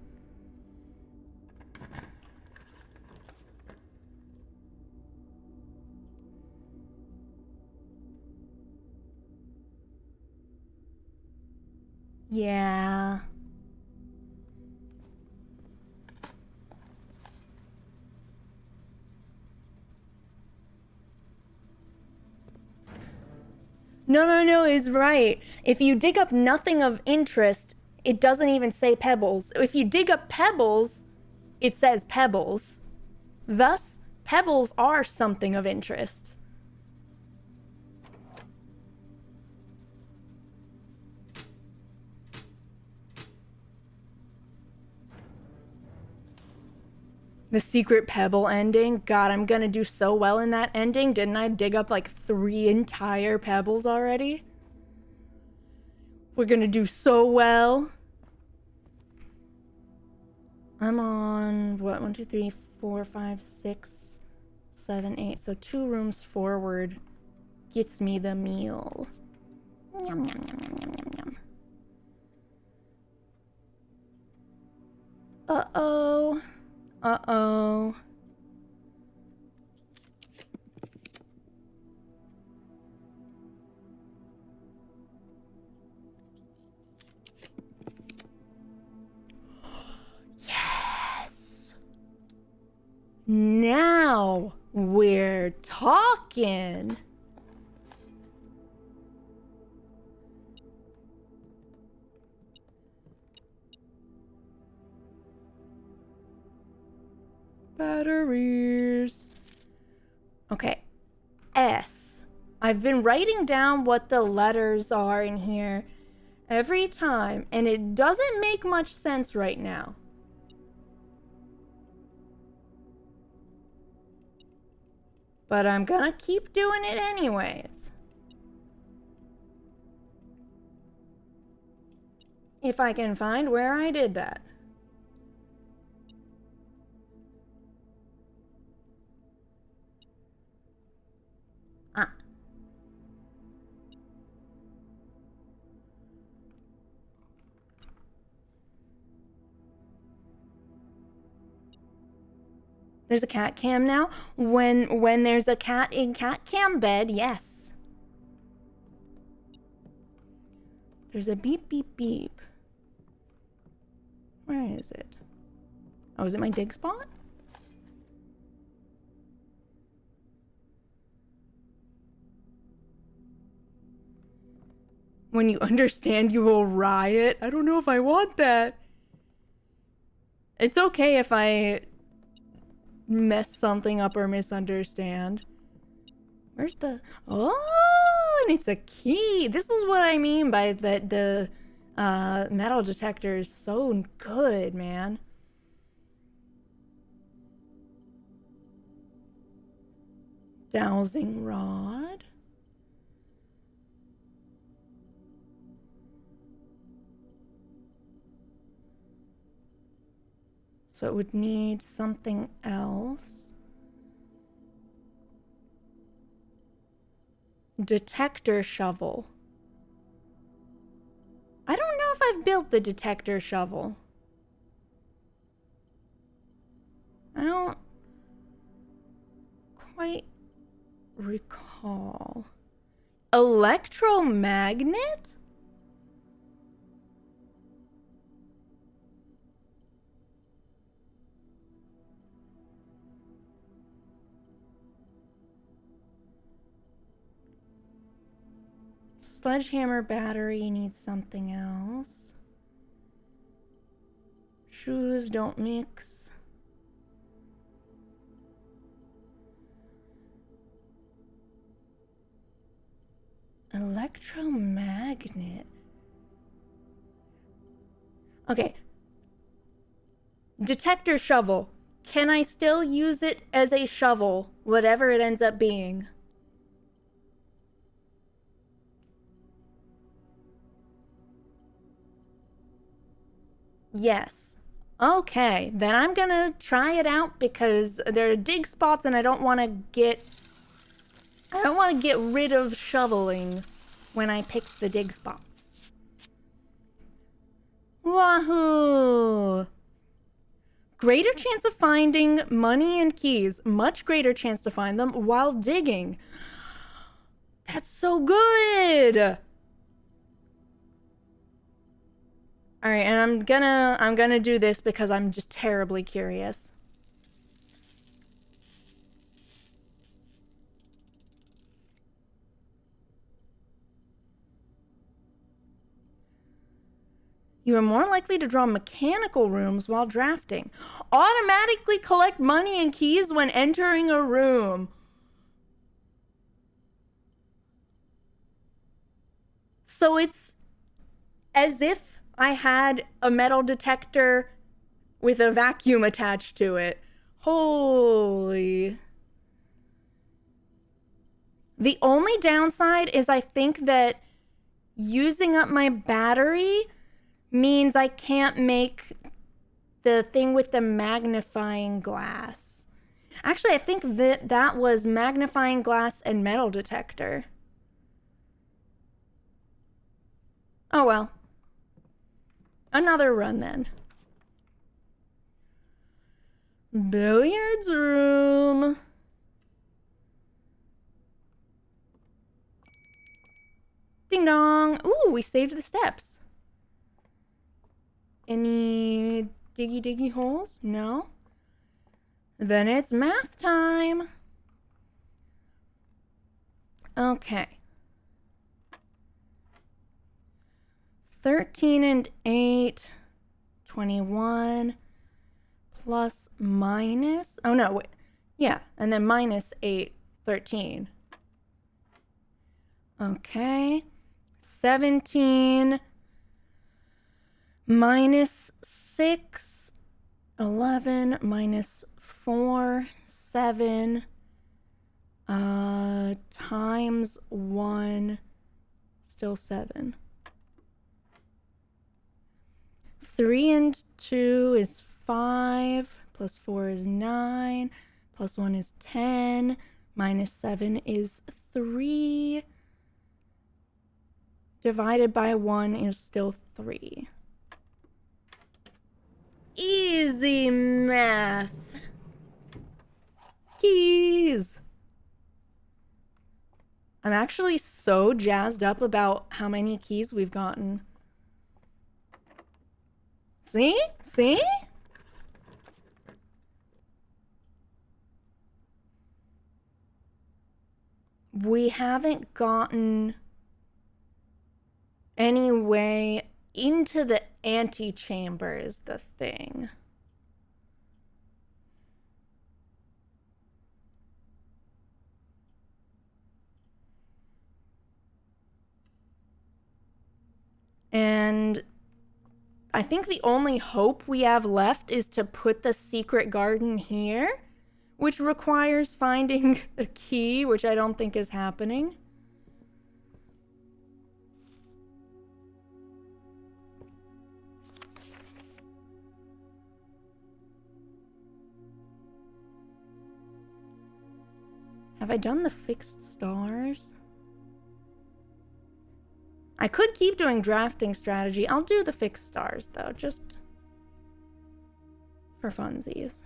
Yeah. No, is right. If you dig up nothing of interest, it doesn't even say pebbles. If you dig up pebbles, it says pebbles. Thus, pebbles are something of interest. The secret pebble ending. God, I'm gonna do so well in that ending. Didn't I dig up like 3 entire pebbles already? We're gonna do so well. I'm on, what, 1, 2, 3, 4, 5, 6, 7, 8. So 2 rooms forward gets me the meal. Yum, yum, yum, yum, yum, yum, yum. Uh-oh. Uh-oh. Yes! Now we're talking. Batteries. Okay. S. I've been writing down what the letters are in here every time, and it doesn't make much sense right now. But I'm gonna keep doing it anyways. If I can find where I did that. Ah. There's a cat cam now. When there's a cat in cat cam bed, yes. There's a beep beep beep. Where is it? Oh, is it my dig spot? When you understand, you will riot. I don't know if I want that. It's okay if I mess something up or misunderstand. Where's the... Oh, and it's a key. This is what I mean by that the metal detector is so good, man. Dowsing rod. So it would need something else. Detector shovel. I don't know if I've built the detector shovel. I don't quite recall. Electromagnet? Sledgehammer battery needs something else. Shoes don't mix. Electromagnet. Okay. Detector shovel. Can I still use it as a shovel, whatever it ends up being? Yes. Okay, then I'm gonna try it out because there are dig spots and I don't want to get rid of shoveling when I picked the dig spots. Wahoo! Greater chance of finding money and keys. Much greater chance to find them while digging. That's so good! All right, and I'm gonna do this because I'm just terribly curious. You are more likely to draw mechanical rooms while drafting. Automatically collect money and keys when entering a room. So it's as if I had a metal detector with a vacuum attached to it. Holy. The only downside is I think that using up my battery means I can't make the thing with the magnifying glass. Actually, I think that was magnifying glass and metal detector. Oh well. Another run then. Billiards room. Ding dong. Ooh, we saved the steps. Any diggy holes? No? Then it's math time. Okay. 13 and 8, 21, plus minus. Oh no, wait. Yeah, and then minus 8, 13. Okay. 17 minus 6, 11 minus 4, 7 times 1, still 7. 3 and 2 is 5, plus 4 is 9, plus 1 is 10, minus 7 is 3, divided by 1 is still 3. Easy math. Keys. I'm actually so jazzed up about how many keys we've gotten. See? See? We haven't gotten any way into the antechamber is the thing. And I think the only hope we have left is to put the secret garden here, which requires finding a key, which I don't think is happening. Have I done the fixed stars? I could keep doing drafting strategy. I'll do the fixed stars, though, just for funsies.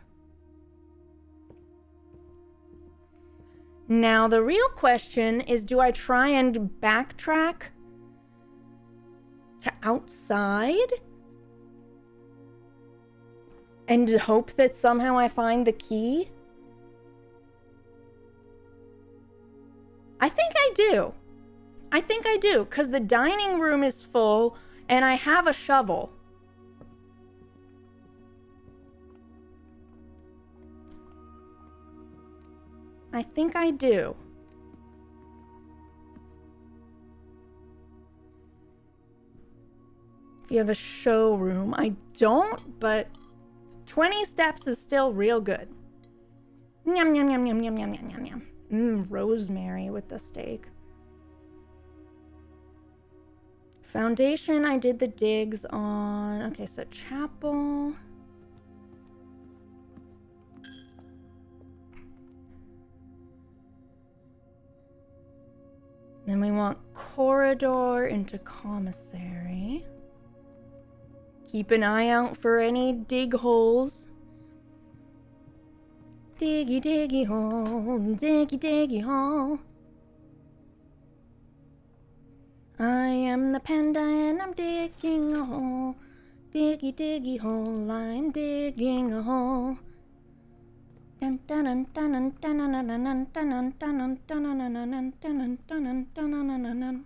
Now, the real question is, do I try and backtrack to outside and hope that somehow I find the key? I think I do. I think I do, because the dining room is full and I have a shovel. I think I do. If you have a showroom, I don't, but 20 steps is still real good. Yum, yum, yum, yum, yum, yum, yum, yum, yum. Rosemary with the steak. Foundation, I did the digs on. Okay, so chapel. Then we want corridor into commissary. Keep an eye out for any dig holes. Diggy, diggy hole, diggy, diggy hole. I am the panda and I'm digging a hole. Diggy, diggy hole, I'm digging a hole. Dun dun dun dun dun dun dun dun dun dun dun dun dun dun dun dun dun.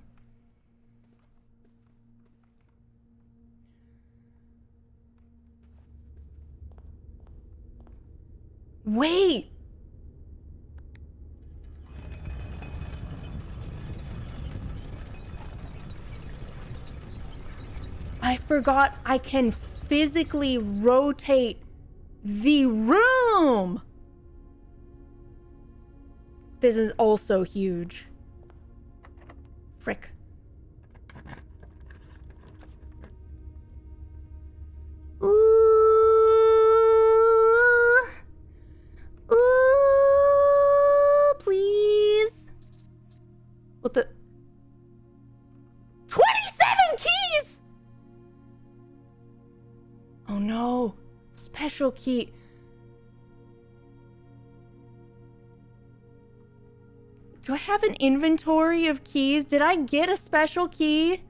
Wait! I forgot I can physically rotate the room! This is also huge. Frick. Ooh. Ooh, please. What the? 27 keys! Oh no. Special key. Do I have an inventory of keys? Did I get a special key?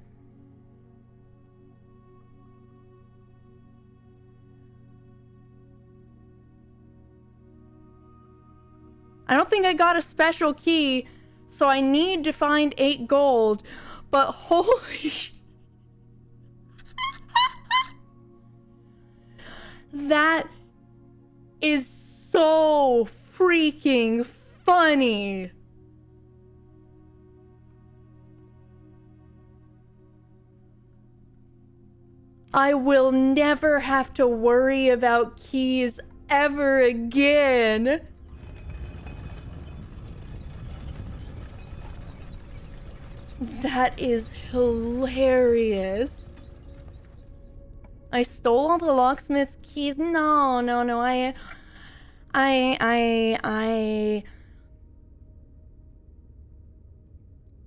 I don't think I got a special key, so I need to find 8 gold. But holy... That is so freaking funny. I will never have to worry about keys ever again. That is hilarious. I stole all the locksmith's keys. No, no, no. I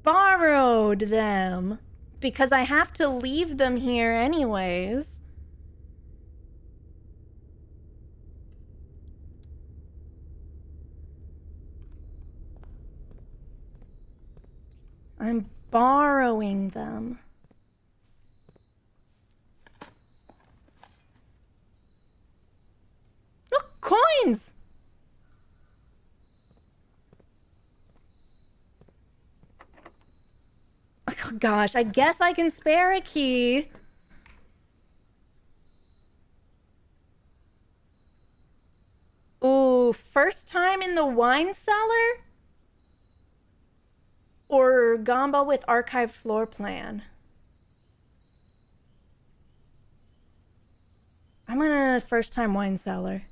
borrowed them because I have to leave them here anyways. I'm borrowing them. Look, coins! Oh, gosh, I guess I can spare a key. Ooh, first time in the wine cellar? Or Gamba with archived floor plan? I'm gonna first time wine cellar.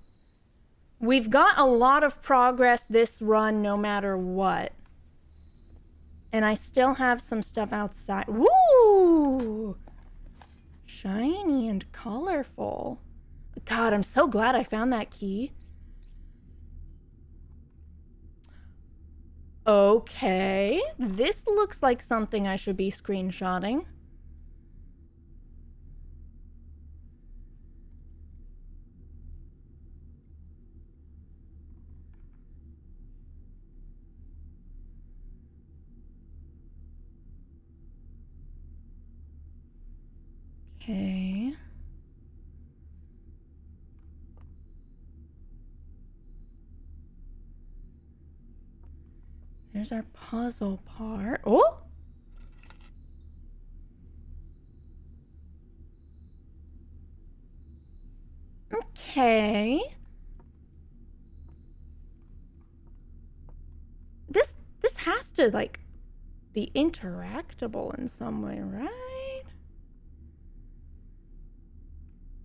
We've got a lot of progress this run no matter what. And I still have some stuff outside. Woo! Shiny and colorful. God, I'm so glad I found that key. Okay, this looks like something I should be screenshotting. Okay. There's our puzzle part. Oh! Okay. This has to, like, be interactable in some way, right?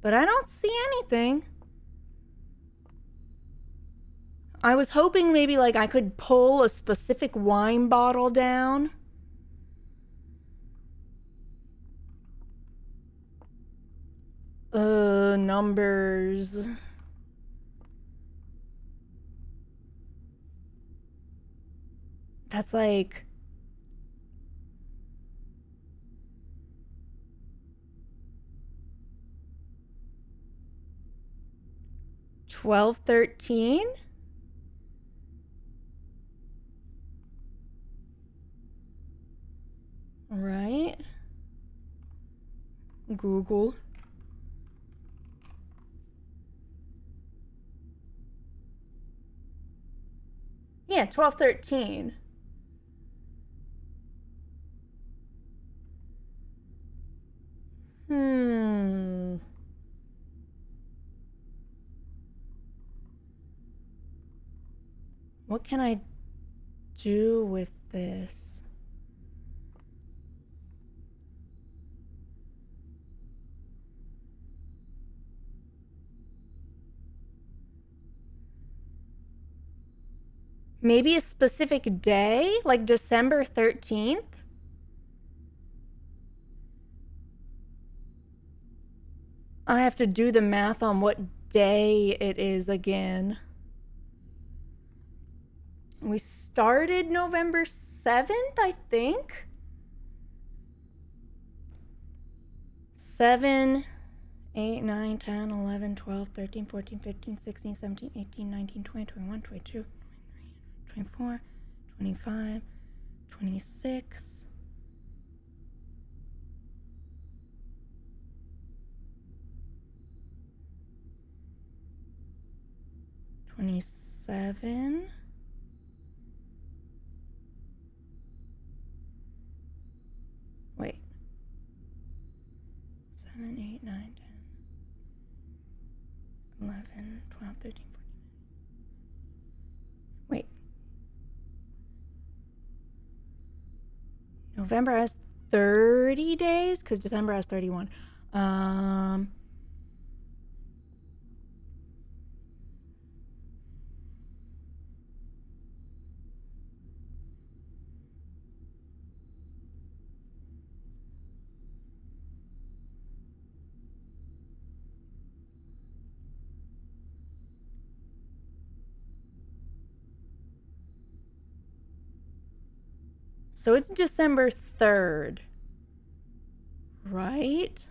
But I don't see anything. I was hoping maybe, like, I could pull a specific wine bottle down. Numbers. That's like... $12, $13? Right? Google. Yeah, 12, 13. What can I do with this? Maybe a specific day, like December 13th? I have to do the math on what day it is again. We started November 7th, I think. 7, 8, 9, 10, 11, 12, 13, 14, 15, 16, 17, 18, 19, 20, 21, 22, 23, 24, 25, 26. $27. Wait. 7, 8, 9, 10, 11, 12, 13, 14. Wait. November has 30 days? Because December has 31. So it's December 3rd. Right?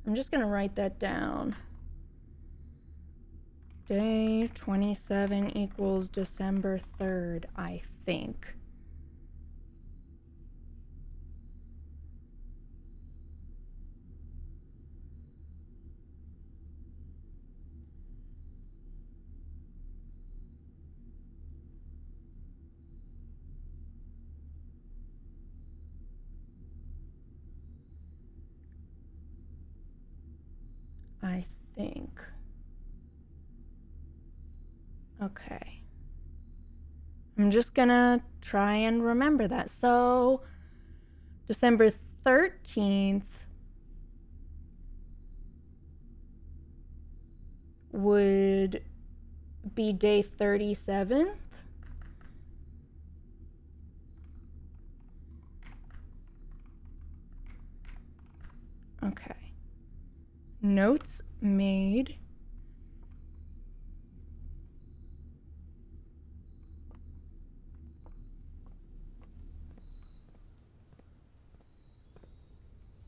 I'm just gonna write that down. Day 27 equals December 3rd, I think. I think. Okay. I'm just gonna try and remember that. So, December 13th would be day 37th. Okay. Notes made.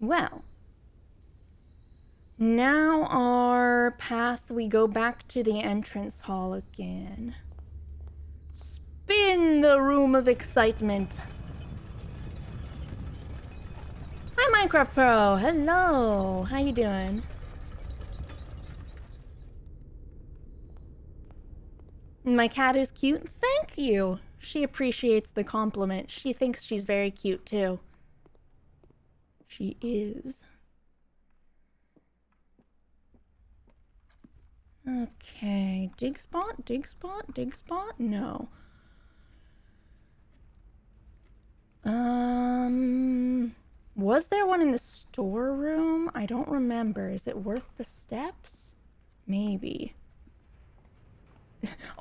Well, now our path, we go back to the entrance hall again. Spin the room of excitement. Hi, Minecraft Pro. Hello. How you doing? My cat is cute. Thank you. She appreciates the compliment. She thinks she's very cute too. She is. Okay, dig spot, dig spot, dig spot? No. Was there one in the storeroom? I don't remember. Is it worth the steps? Maybe.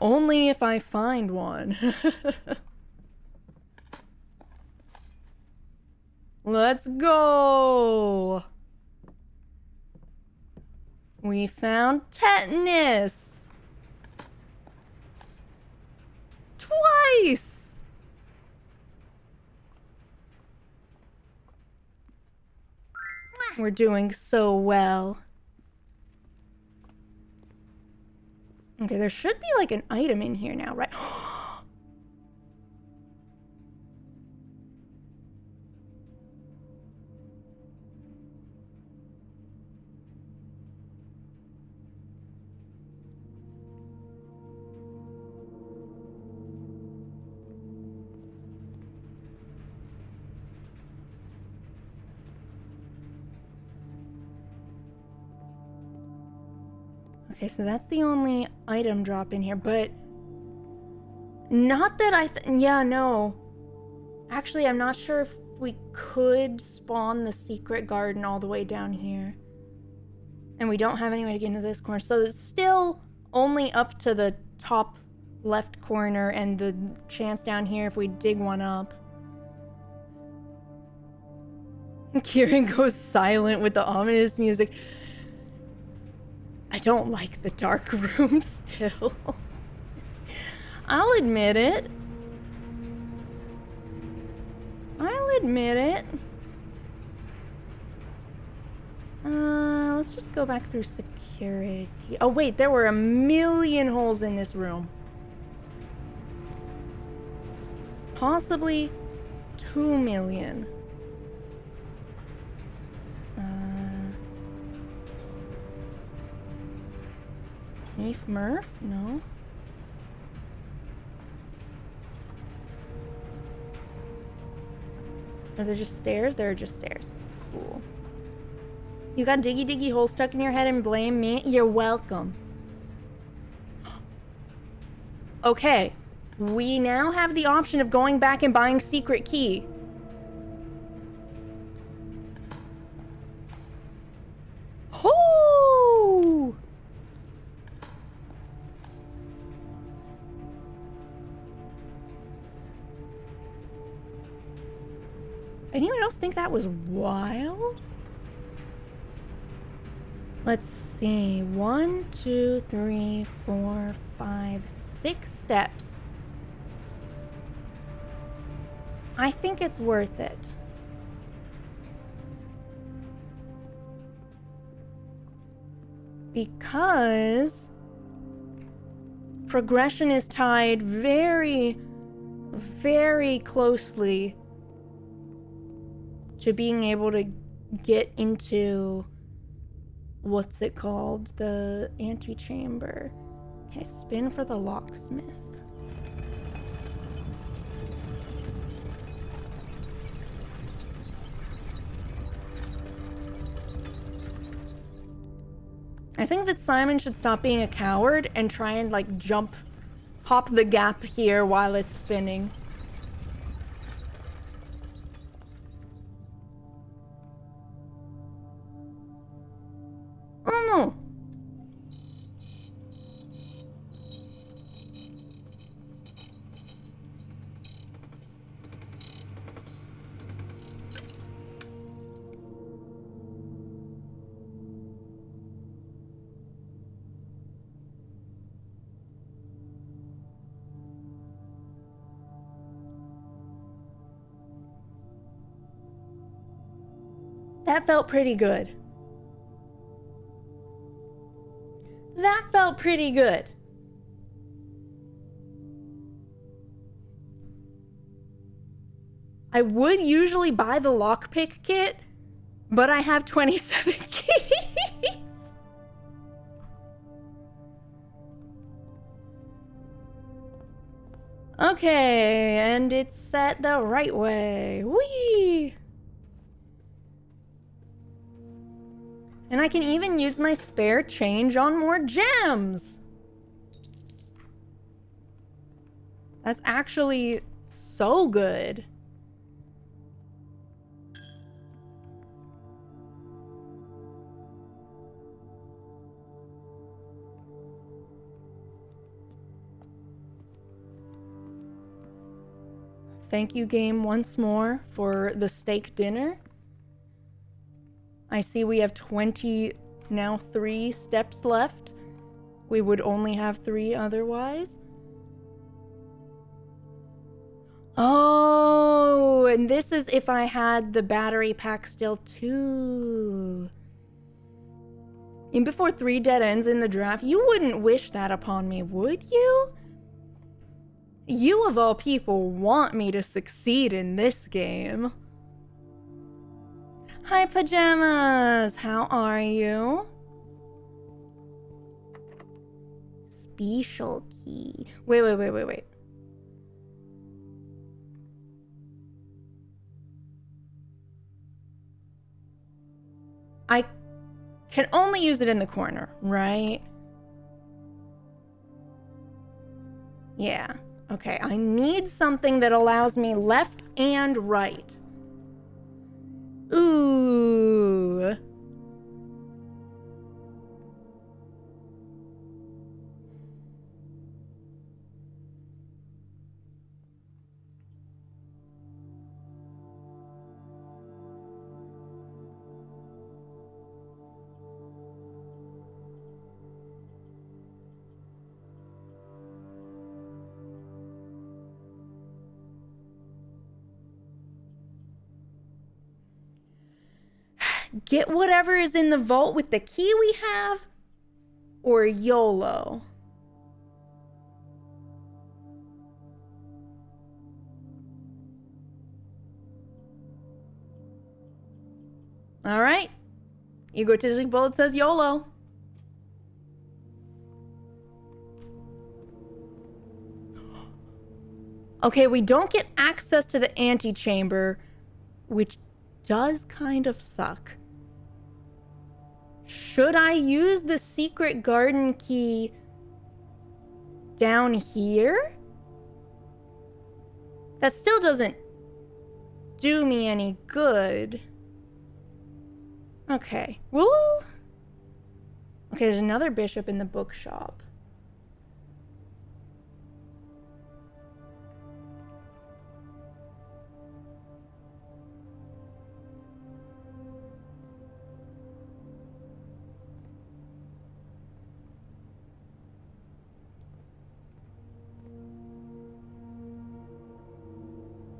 Only if I find one. Let's go! We found tetanus! Twice! We're doing so well. Okay, there should be like an item in here now, right? Okay, so that's the only item drop in here, but not that yeah, no. Actually, I'm not sure if we could spawn the secret garden all the way down here. And we don't have any way to get into this corner, so it's still only up to the top left corner and the chance down here if we dig one up. Khiren goes silent with the ominous music. I don't like the dark room still. I'll admit it. I'll admit it. Let's just go back through security. Oh wait, there were a million holes in this room. Possibly 2 million. Neef Murph? No. Are there just stairs? There are just stairs. Cool. You got diggy diggy hole stuck in your head and blame me? You're welcome. Okay. We now have the option of going back and buying secret key. Oh! Anyone else think that was wild? Let's see. 1, 2, 3, 4, 5, 6 steps. I think it's worth it. Because progression is tied very, very closely to being able to get into, what's it called? The antechamber. Okay, spin for the locksmith. I think that Simon should stop being a coward and try and like hop the gap here while it's spinning. Oh no! That felt pretty good. That felt pretty good. I would usually buy the lockpick kit, but I have 27 keys. Okay, and it's set the right way. Whee! And I can even use my spare change on more gems. That's actually so good. Thank you, game, once more for the steak dinner. I see we have 3 steps left. We would only have 3 otherwise. Oh, and this is if I had the battery pack still too. And before 3 dead ends in the draft, you wouldn't wish that upon me, would you? You of all people want me to succeed in this game. Hi, Pajamas! How are you? Special key. Wait. I can only use it in the corner, right? Yeah. Okay, I need something that allows me left and right. Ooh. Get whatever is in the vault with the key we have, or YOLO. All right. Egotistic Bullet says YOLO. Okay, we don't get access to the antechamber, which does kind of suck. Should I use the secret garden key down here? That still doesn't do me any good. Okay, well... Okay, there's another bishop in the bookshop.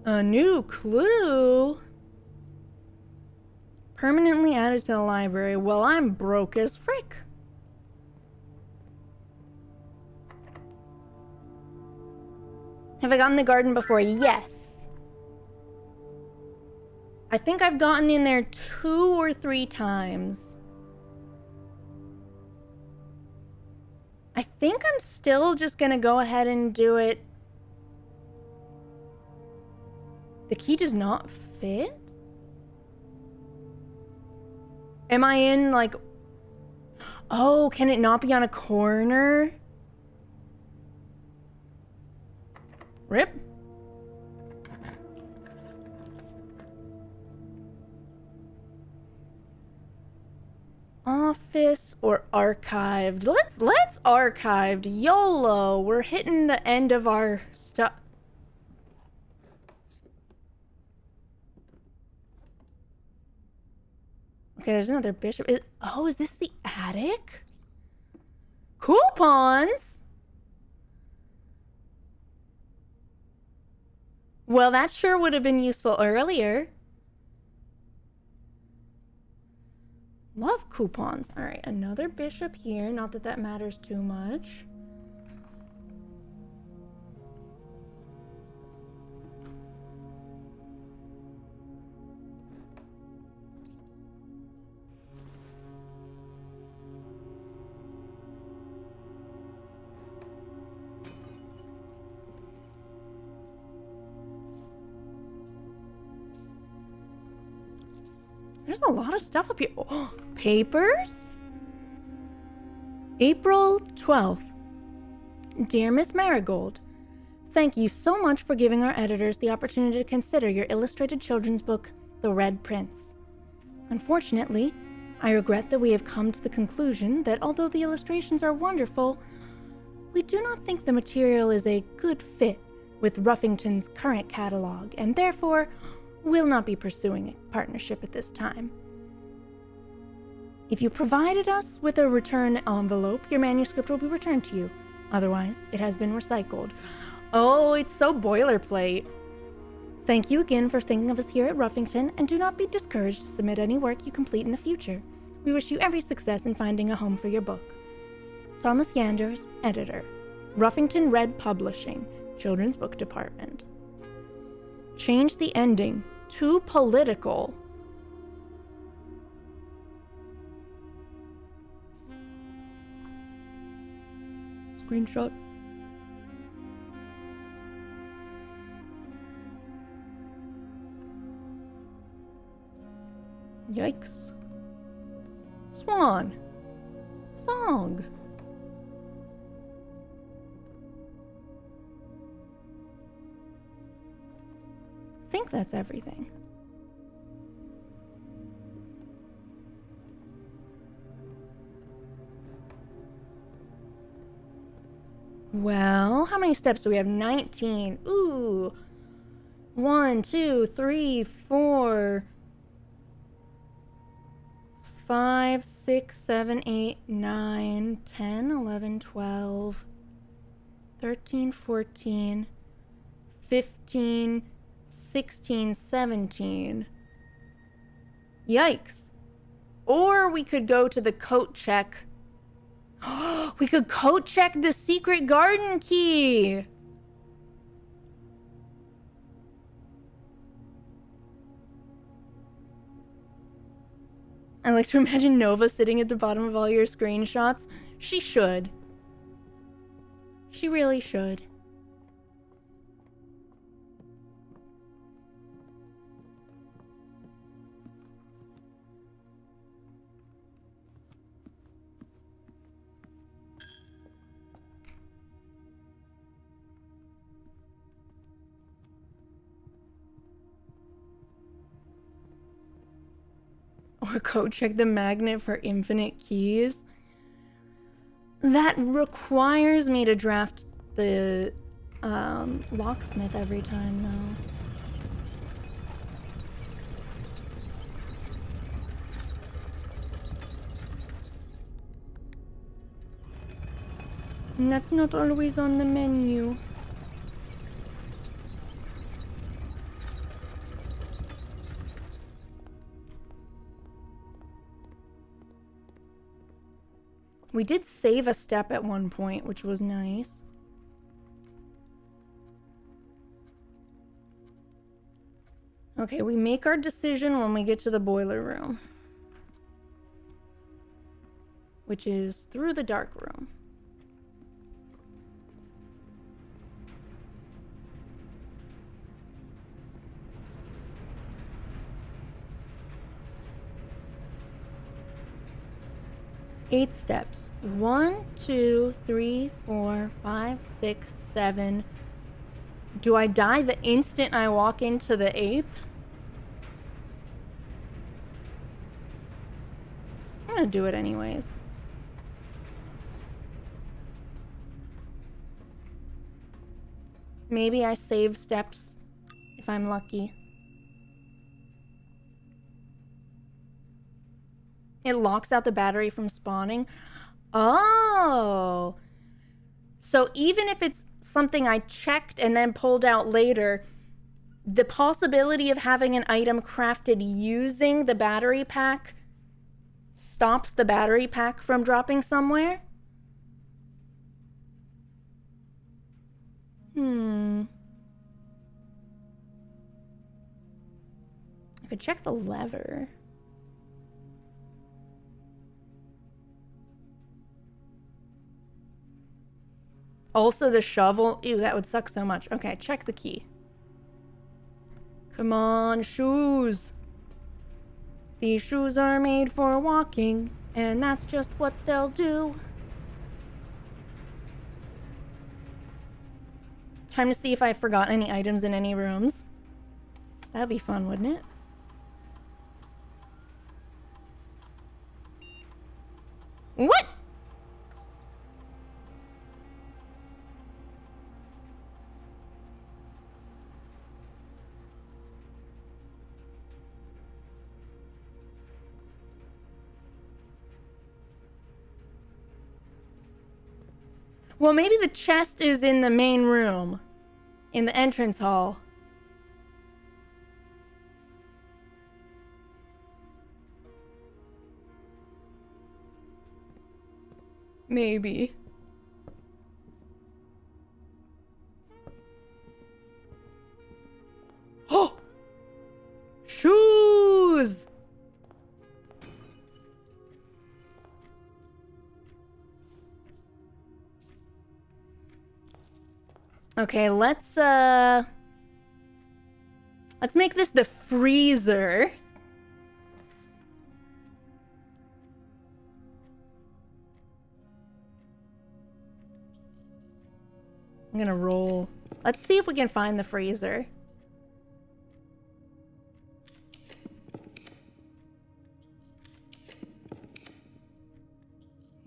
A new clue? Permanently added to the library. Well, I'm broke as frick. Have I gotten the garden before? Yes. I think I've gotten in there 2 or 3 times. I think I'm still just gonna go ahead and do it. The key does not fit? Am I in, like... Oh, can it not be on a corner? Rip. Office or archived? Let's archived. YOLO. We're hitting the end of our stuff. Okay, there's another bishop. Oh, is this the attic? Coupons? Well, that sure would have been useful earlier. Love coupons. All right, another bishop here. Not that that matters too much. There's a lot of stuff up here. Oh, papers? April 12th. Dear Miss Marigold, thank you so much for giving our editors the opportunity to consider your illustrated children's book, The Red Prince. Unfortunately, I regret that we have come to the conclusion that although the illustrations are wonderful, we do not think the material is a good fit with Ruffington's current catalog, and therefore will not be pursuing a partnership at this time. If you provided us with a return envelope, your manuscript will be returned to you. Otherwise, it has been recycled. Oh, it's so boilerplate. Thank you again for thinking of us here at Ruffington, and do not be discouraged to submit any work you complete in the future. We wish you every success in finding a home for your book. Thomas Yanders, Editor. Ruffington Red Publishing, Children's Book Department. Change the ending. Too political. Screenshot. Yikes. Swan. Song. I think that's everything. Well, how many steps do we have? 19. Ooh. 1, 2, 3, 4, 5, 6, 7, 8, 9, 10, 11, 12, 13, 14, 15, 16, 17. Yikes. Or we could go to the coat check. We could coat check the secret garden key. I like to imagine Nova sitting at the bottom of all your screenshots. She should. She really should. Or code check the magnet for infinite keys. That requires me to draft the locksmith every time, though. And that's not always on the menu. We did save a step at one point, which was nice. Okay, we make our decision when we get to the boiler room, which is through the dark room. Eight steps. 1, 2, 3, 4, 5, 6, 7. Do I die the instant I walk into the 8th? I'm gonna do it anyways. Maybe I save steps if I'm lucky. It locks out the battery from spawning. Oh. So even if it's something I checked and then pulled out later, the possibility of having an item crafted using the battery pack stops the battery pack from dropping somewhere? I could check the lever. Also the shovel. Ew, that would suck so much. Okay, check the key. Come on, shoes. These shoes are made for walking, and that's just what they'll do. Time to see if I forgot any items in any rooms. That'd be fun, wouldn't it? What? Well, maybe the chest is in the main room, in the entrance hall. Maybe. Oh! Shoes! Okay, let's make this the freezer. I'm gonna roll. Let's see if we can find the freezer.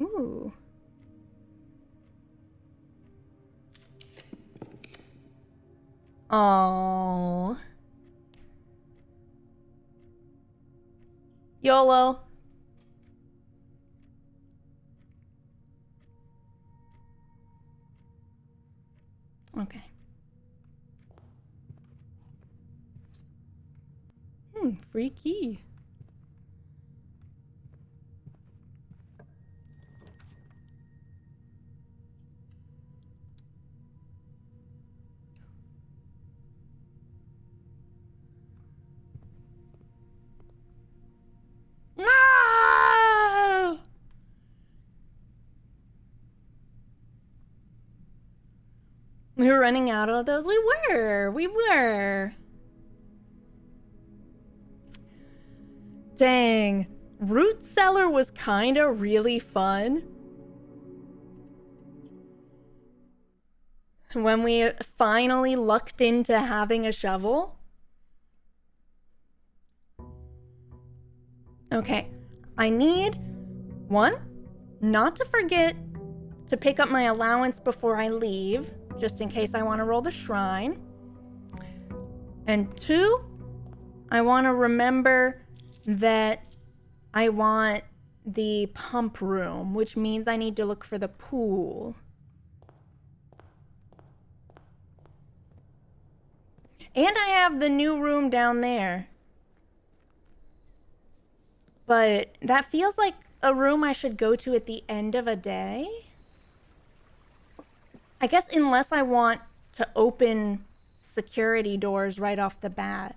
Ooh. Oh. YOLO. Okay. Free key. No! We were running out of those. We were. Dang. Root cellar was kinda really fun. When we finally lucked into having a shovel. Okay. I need, one, not to forget to pick up my allowance before I leave, just in case I want to roll the shrine. And two, I want to remember that I want the pump room, which means I need to look for the pool. And I have the new room down there. But that feels like a room I should go to at the end of a day? I guess unless I want to open security doors right off the bat.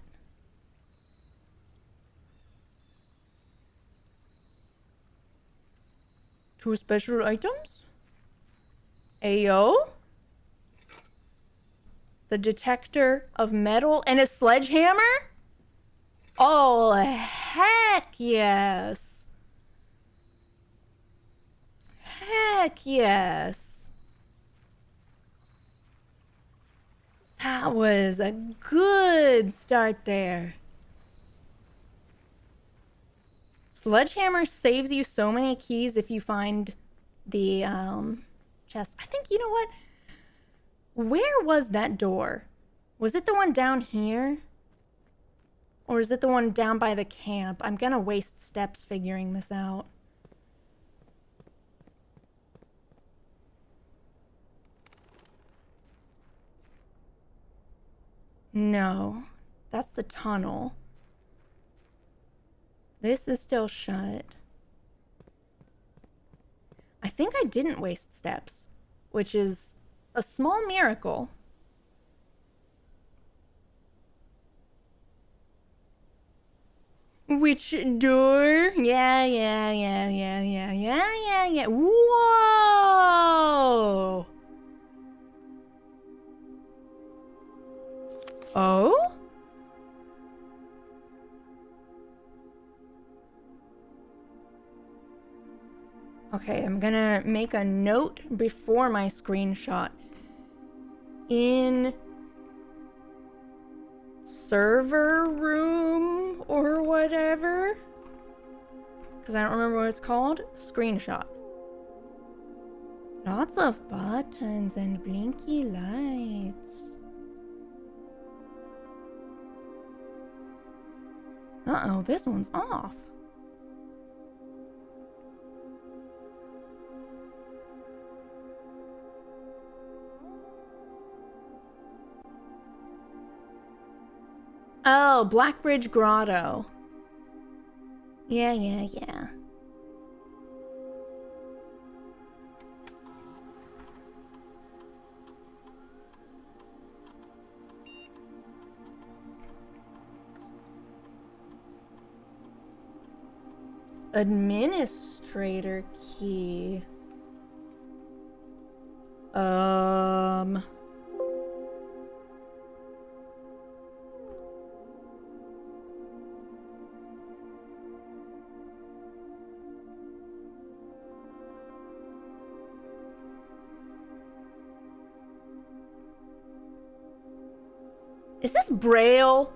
Two special items? Ayo? The detector of metal and a sledgehammer? Oh, heck yes. Heck yes. That was a good start there. Sledgehammer saves you so many keys if you find the chest. I think, you know what? Where was that door? Was it the one down here? Or is it the one down by the camp? I'm gonna waste steps figuring this out. No, that's the tunnel. This is still shut. I think I didn't waste steps, which is a small miracle. Which door? Yeah. Whoa! Oh? Okay, I'm gonna make a note before my screenshot. In server room or whatever, because I don't remember what it's called. Screenshot. Lots of buttons and blinky lights. Uh-oh, this one's off. Oh, Blackbridge Grotto. Yeah. 'Administrator key. Is this Braille?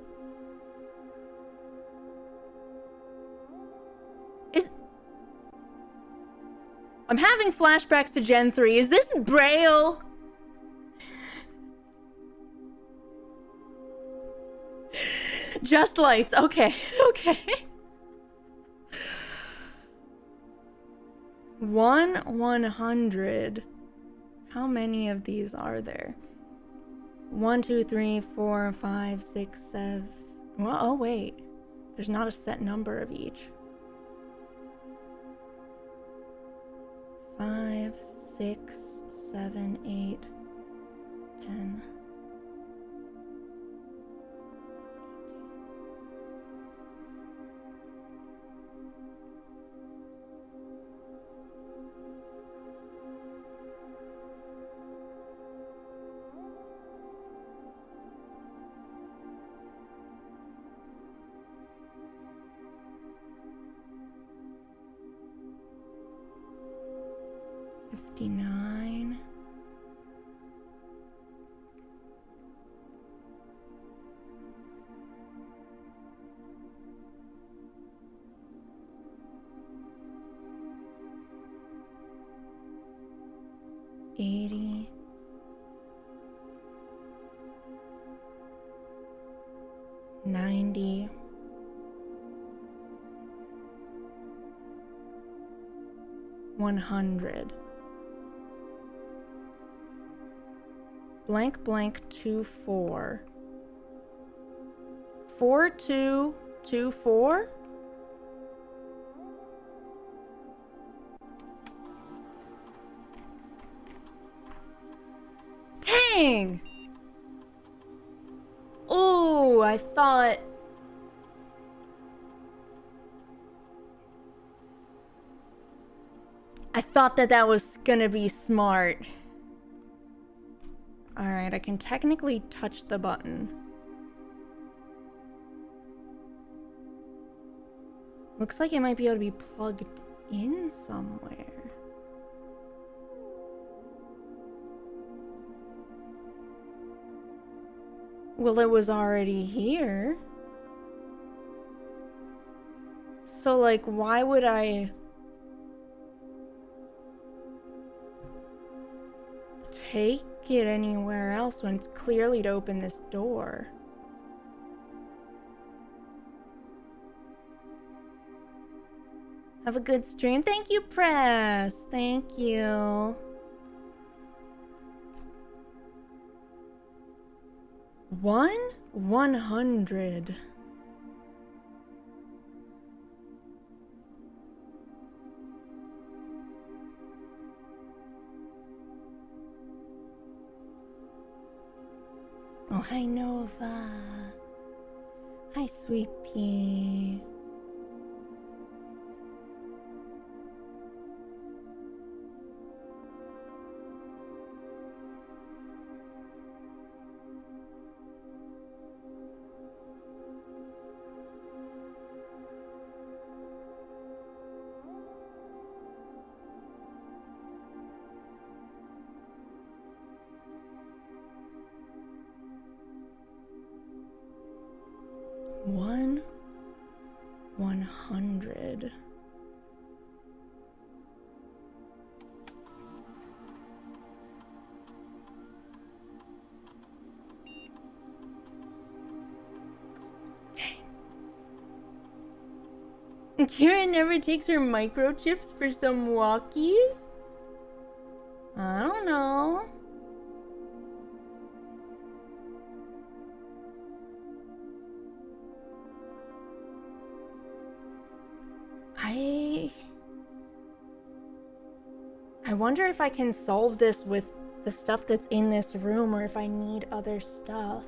I'm having flashbacks to Gen 3. Is this Braille? Just lights. Okay. 100. How many of these are there? 1, 2, 3, 4, 5, 6, 7. Well, oh wait. There's not a set number of each. 5, 6, 7, 8, 10. $59. $80. 90. 100. Blank 24. 4224? Dang! Oh, I thought that was gonna be smart. Alright, I can technically touch the button. Looks like it might be able to be plugged in somewhere. Well, it was already here. So, like, why would I take it anywhere else when it's clearly to open this door? Have a good stream. Thank you, Press. Thank you. $100. Oh, hi, Nova. Hi, Sweet Pea. $100. Dang. Khiren never takes her microchips for some walkies? I don't know. I wonder if I can solve this with the stuff that's in this room or if I need other stuff.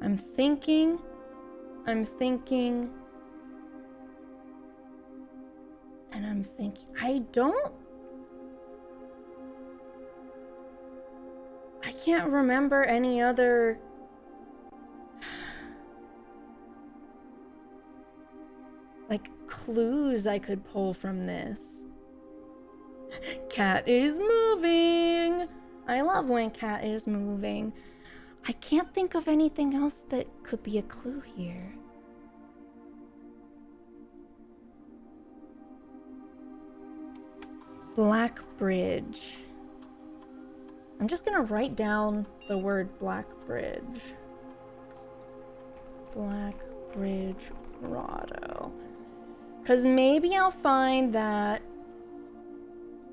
I'm thinking, and I'm thinking, I can't remember any other like clues I could pull from this. Cat is moving. I love when cat is moving. I can't think of anything else that could be a clue here. Black Bridge. I'm just gonna write down the word Black Bridge. Black Bridge Grotto. Because maybe I'll find that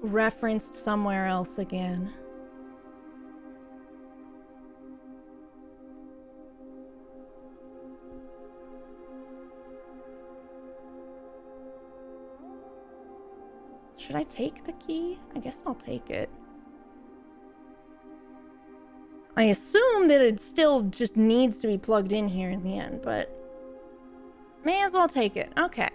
referenced somewhere else again. Should I take the key? I guess I'll take it. I assume that it still just needs to be plugged in here in the end, but may as well take it. Okay.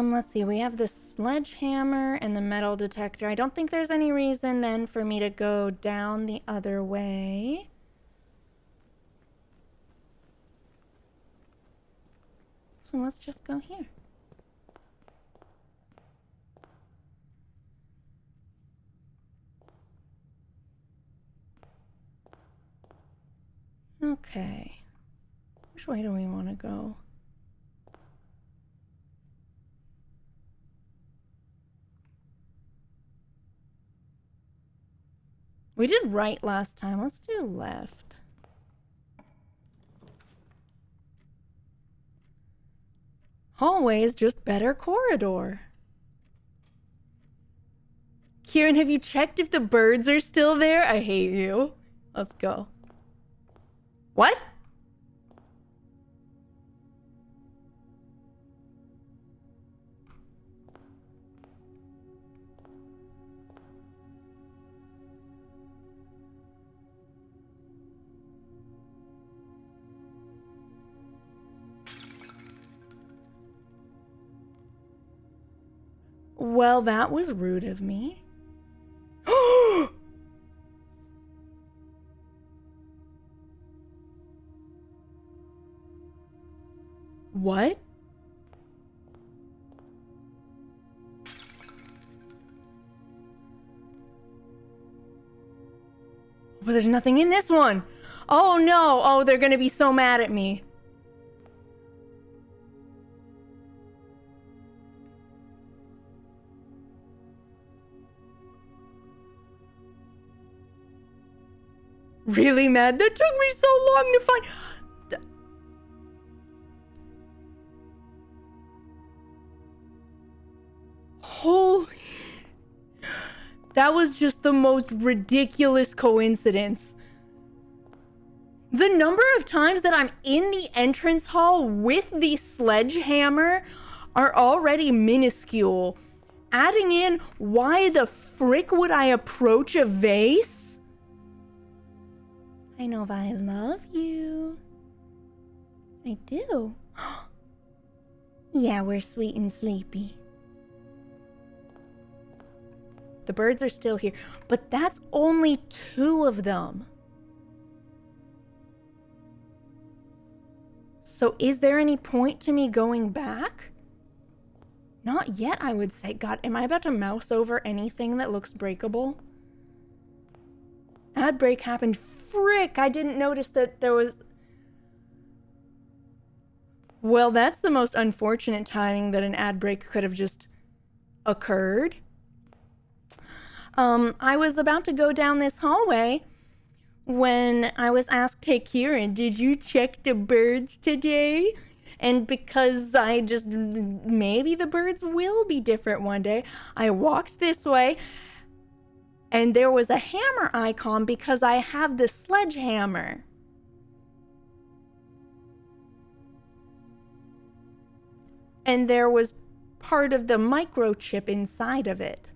Let's see. We have the sledgehammer and the metal detector. I don't think there's any reason then for me to go down the other way. So let's just go here. Okay. Which way do we want to go? We did right last time. Let's do left. Hallway is just better corridor. Khiren, have you checked if the birds are still there? I hate you. Let's go. What? Well, that was rude of me. What? But there's nothing in this one. Oh no. Oh, they're gonna be so mad at me. Really mad? That took me so long to find. Holy. That was just the most ridiculous coincidence. The number of times that I'm in the entrance hall with the sledgehammer are already minuscule. Adding in, why the frick would I approach a vase? I know I love you. I do. Yeah, we're sweet and sleepy. The birds are still here, but that's only 2 of them. So is there any point to me going back? Not yet, I would say. God, am I about to mouse over anything that looks breakable? Ad break happened. Frick, I didn't notice that there was... Well, that's the most unfortunate timing that an ad break could have just occurred. I was about to go down this hallway when I was asked, hey, Khiren, did you check the birds today? And because I just, maybe the birds will be different one day, I walked this way and there was a hammer icon because I have the sledgehammer. And there was part of the microchip inside of it.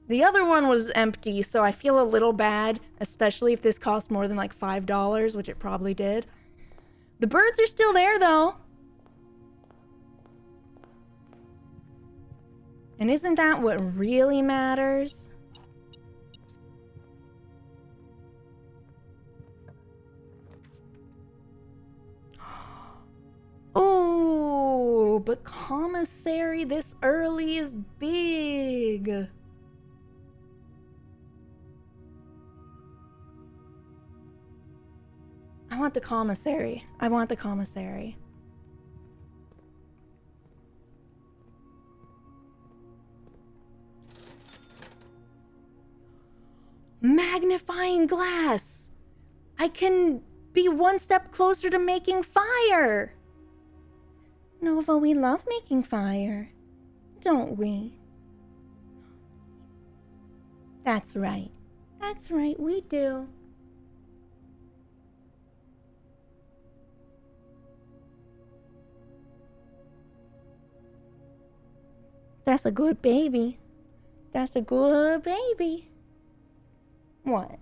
The other one was empty, so I feel a little bad, especially if this cost more than like $5, which it probably did. The birds are still there, though. And isn't that what really matters? Oh, but commissary this early is big. I want the commissary. I want the commissary. Magnifying glass! I can be one step closer to making fire! Nova, we love making fire, don't we? That's right. That's right, we do. That's a good baby. That's a good baby. What?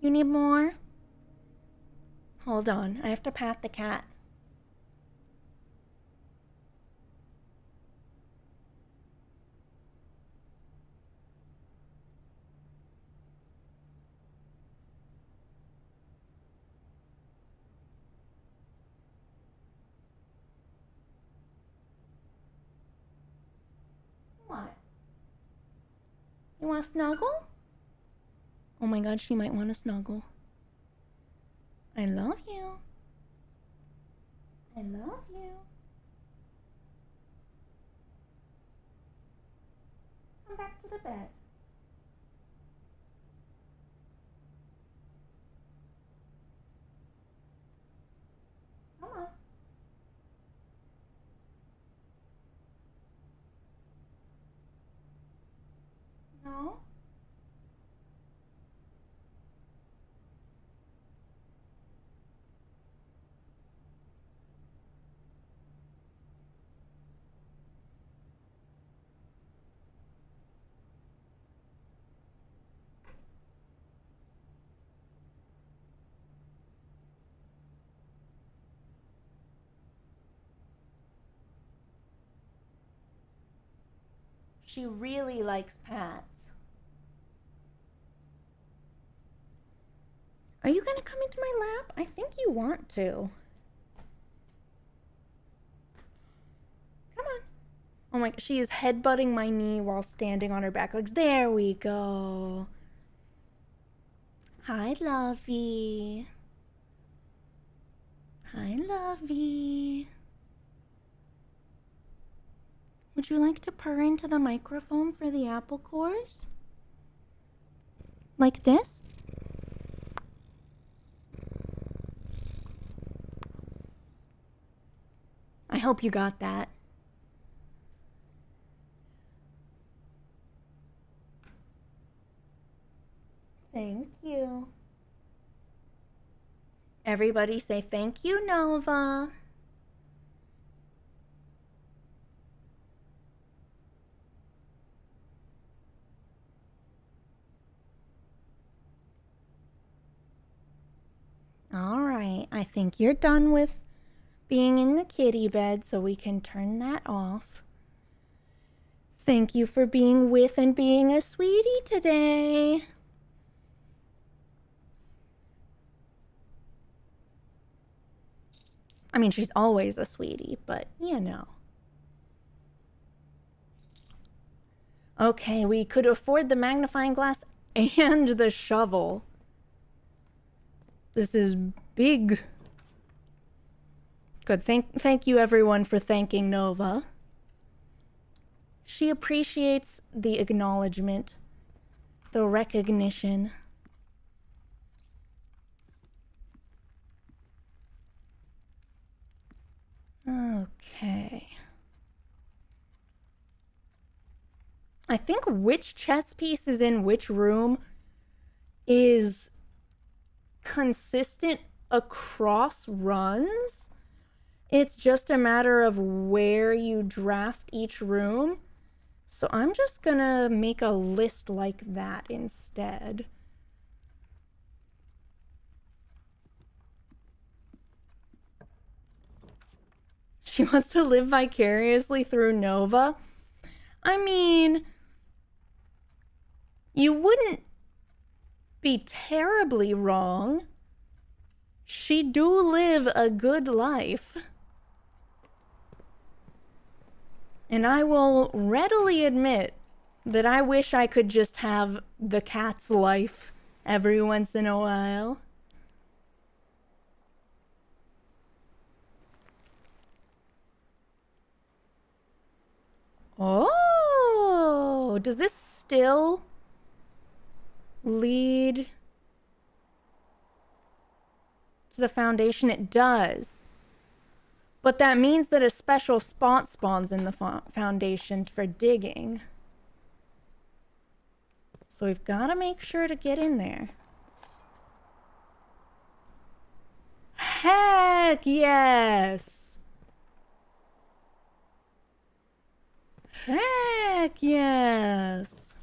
You need more? Hold on, I have to pat the cat. What? You want to snuggle? Oh my god, she might want to snuggle. I love you. I love you. Come back to the bed. Come on. No? She really likes pats. Are you gonna come into my lap? I think you want to. Come on. Oh my, she is headbutting my knee while standing on her back legs. There we go. Hi, Lovey. Hi, Lovey. Would you like to purr into the microphone for the apple cores? Like this? I hope you got that. Thank you. Everybody say thank you, Nova. All right, I think you're done with being in the kitty bed, so we can turn that off. Thank you for being with and being a sweetie today. I mean, she's always a sweetie, but you know. Okay, we could afford the magnifying glass and the shovel. This is big. Good. Thank you everyone for thanking Nova. She appreciates the acknowledgement, the recognition. Okay. I think which chess piece is in which room is consistent across runs. It's just a matter of where you draft each room. So I'm just gonna make a list like that instead. She wants to live vicariously through Nova. I mean, you wouldn't be terribly wrong. She do live a good life. And I will readily admit that I wish I could just have the cat's life every once in a while. Oh, does this still lead to the foundation? It does. But that means that a special spot spawns in the foundation for digging. So we've got to make sure to get in there. Heck yes! Heck yes!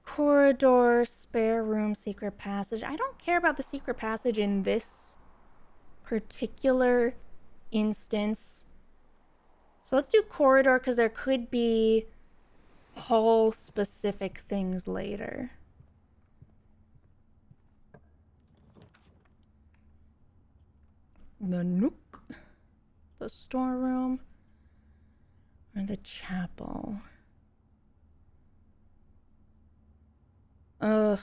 Corridor, spare room, secret passage. I don't care about the secret passage in this particular instance. So let's do corridor because there could be hall specific things later. The nook, the storeroom, or the chapel. Ugh.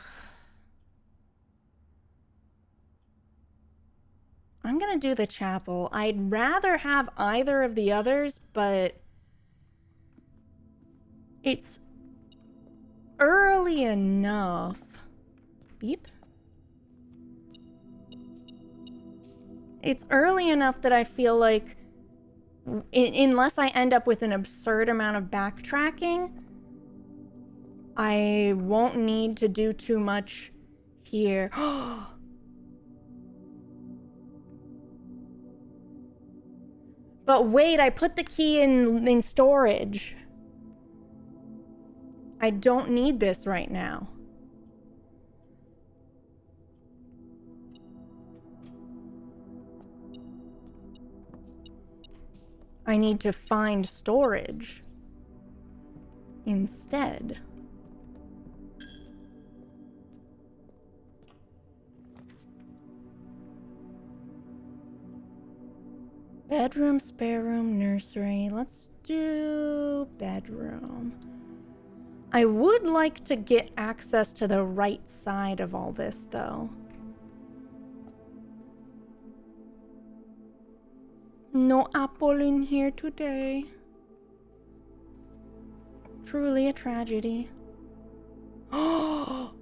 I'm gonna do the chapel. I'd rather have either of the others, but it's early enough. Beep. It's early enough that I feel like unless I end up with an absurd amount of backtracking, I won't need to do too much here. But wait, I put the key in storage. I don't need this right now. I need to find storage instead. Bedroom, spare room, nursery. Let's do bedroom. I would like to get access to the right side of all this, though. No apple in here today. Truly a tragedy. Oh!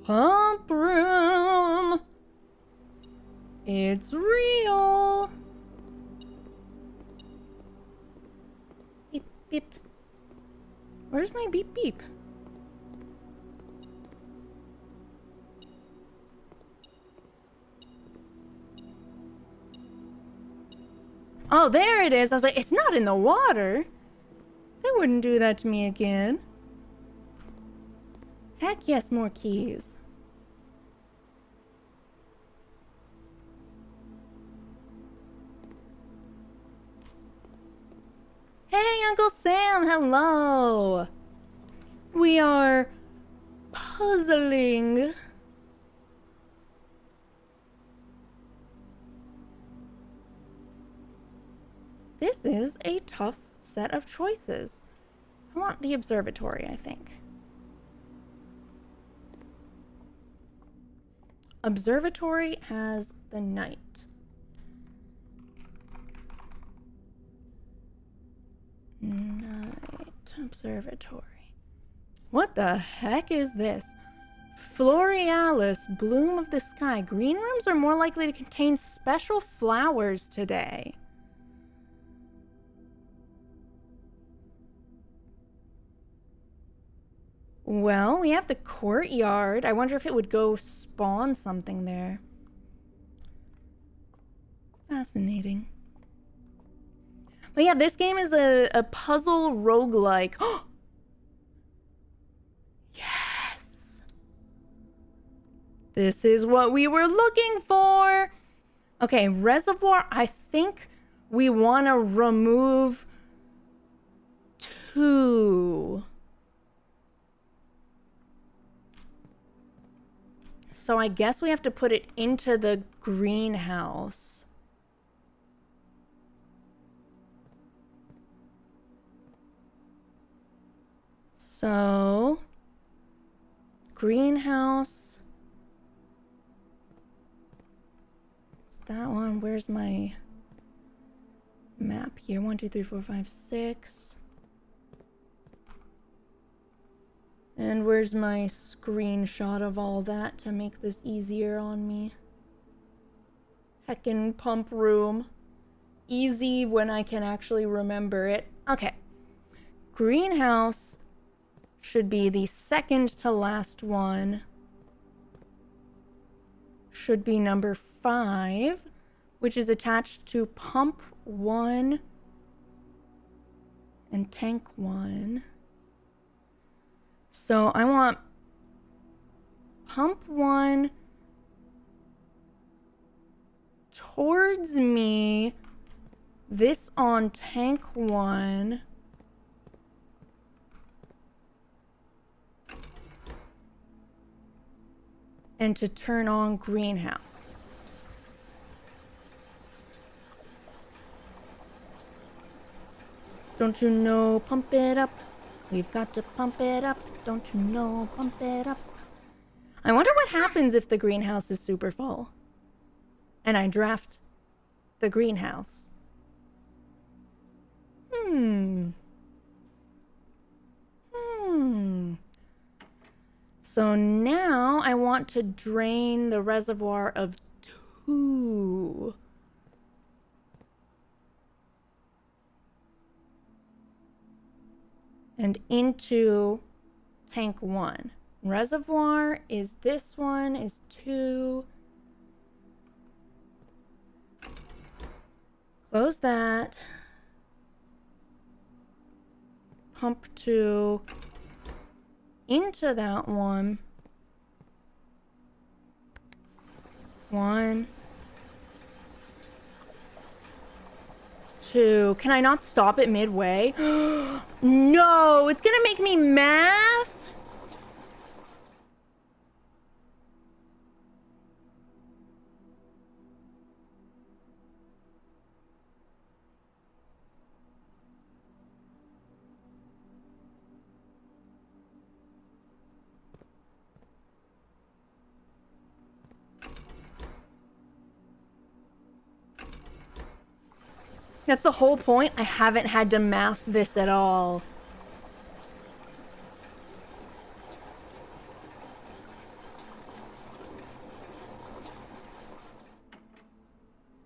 Pump room! It's real! Beep, beep. Where's my beep, beep? Oh, there it is. I was like, it's not in the water. They wouldn't do that to me again. Heck yes, more keys. Hey, Uncle Sam, hello. We are puzzling. This is a tough set of choices. I want the observatory, I think. Observatory has the night. Night observatory. What the heck is this? Florealis, bloom of the sky. Green rooms are more likely to contain special flowers today. Well, we have the courtyard. I wonder if it would go spawn something there. Fascinating. But yeah, this game is a puzzle roguelike. Yes! This is what we were looking for! Okay, reservoir. I think we want to remove 2. So I guess we have to put it into the greenhouse. So, greenhouse. It's that one. Where's my map here? 1, 2, 3, 4, 5, 6. And where's my screenshot of all that to make this easier on me? Heckin' pump room. Easy when I can actually remember it. Okay. Greenhouse should be the second to last one. Should be number 5, which is attached to pump 1 and tank 1. So I want pump 1 towards me, this on tank 1. And to turn on greenhouse. Don't you know, pump it up. We've got to pump it up. Don't you know, pump it up. I wonder what happens if the greenhouse is super full. And I draft the greenhouse. So now I want to drain the reservoir of 2. And into tank 1. Reservoir is this one, is 2. Close that. Pump 2 into that one. 1, 2. Can I not stop it midway? No, it's gonna make me math. That's the whole point. I haven't had to math this at all.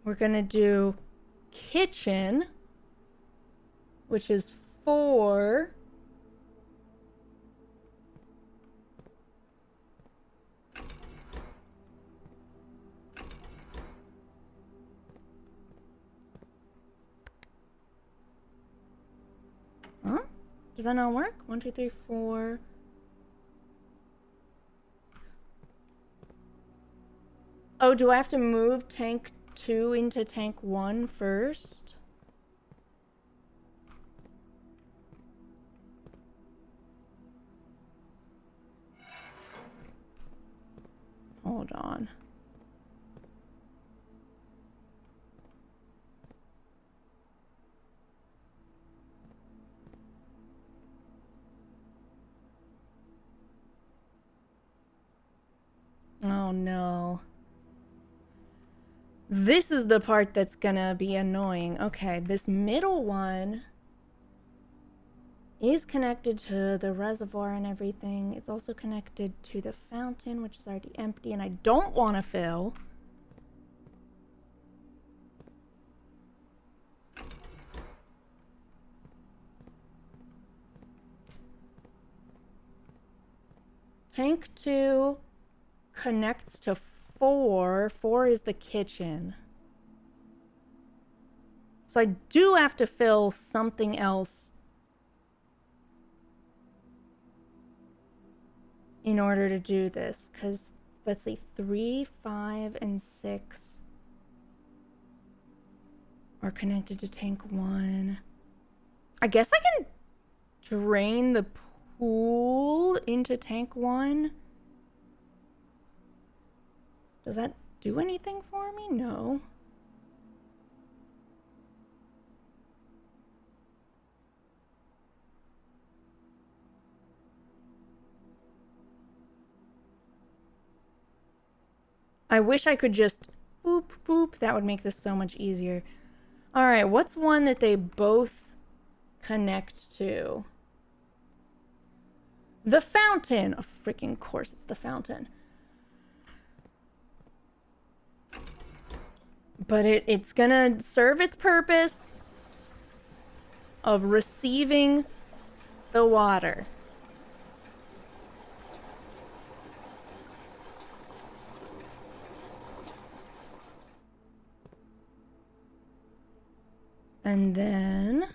We're gonna do kitchen, which is 4. Huh? Does that not work? 1, 2, 3, 4. Oh, do I have to move tank 2 into tank 1 first? Hold on. Oh no. This is the part that's gonna be annoying. Okay, this middle one is connected to the reservoir and everything. It's also connected to the fountain, which is already empty, and I don't want to fill. Tank 2 connects to 4. 4 is the kitchen. So I do have to fill something else in order to do this, because let's see, 3, 5, and 6 are connected to tank 1. I guess I can drain the pool into tank 1. Does that do anything for me? No. I wish I could just boop, boop. That would make this so much easier. All right, what's one that they both connect to? The fountain. Oh, freaking course, it's the fountain. But it's gonna serve its purpose of receiving the water. And then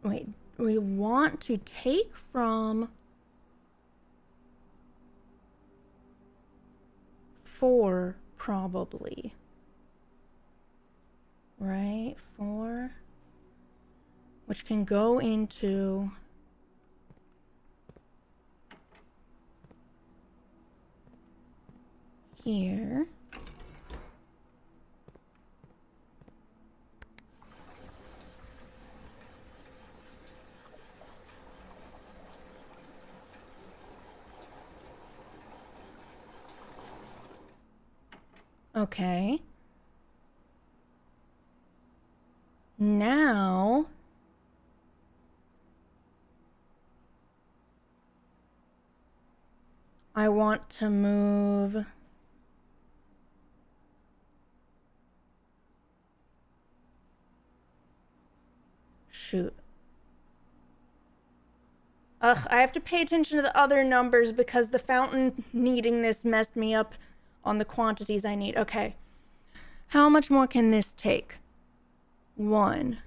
wait, we want to take from 4, probably. Right? 4. Which can go into here. Okay. Now I want to move shoot. Ugh, I have to pay attention to the other numbers because the fountain needing this messed me up on the quantities I need. Okay. How much more can this take? 1.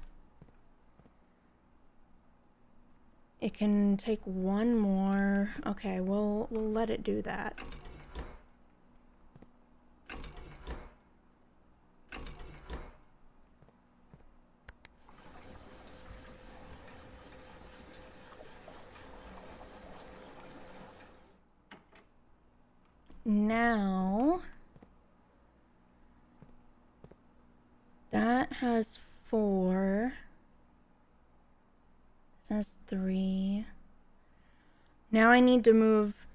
It can take 1 more. Okay, we'll let it do that. Now that has 4. This has 3. Now I need to move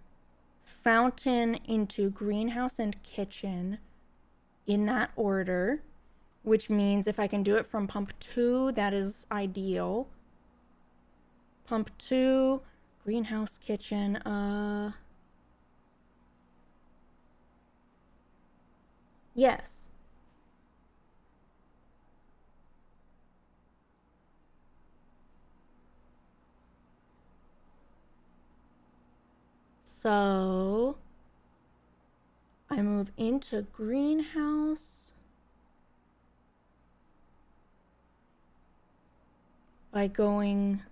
fountain into greenhouse and kitchen in that order, which means if I can do it from pump 2, that is ideal. Pump 2, greenhouse, kitchen, yes. So I move into greenhouse by going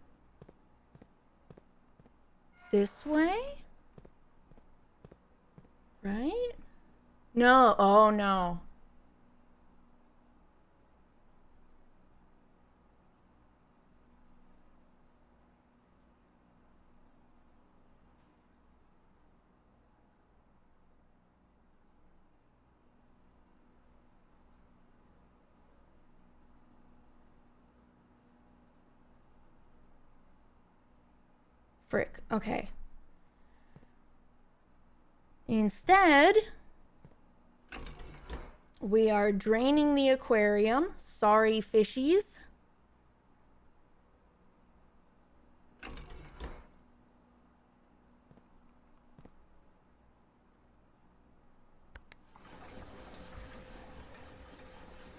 this way, right? No, oh no. Frick, okay. Instead, we are draining the aquarium. Sorry, fishies.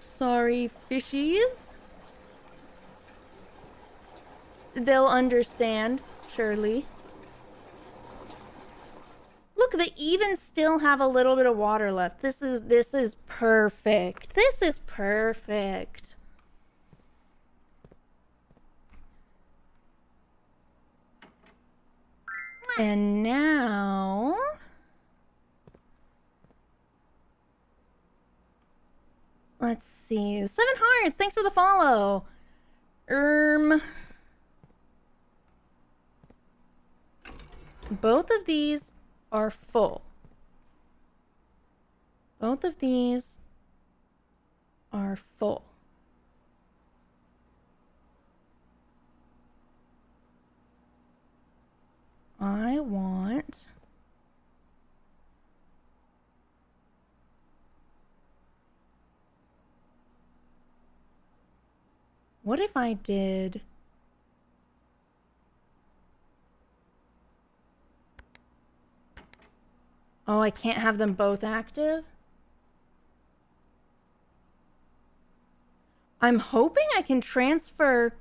Sorry, fishies. They'll understand, surely. Look, they even still have a little bit of water left. This is perfect. This is perfect. And now let's see. 7 hearts. Thanks for the follow. Both of these are full. Both of these are full. I want what if I did oh, I can't have them both active? I'm hoping I can transfer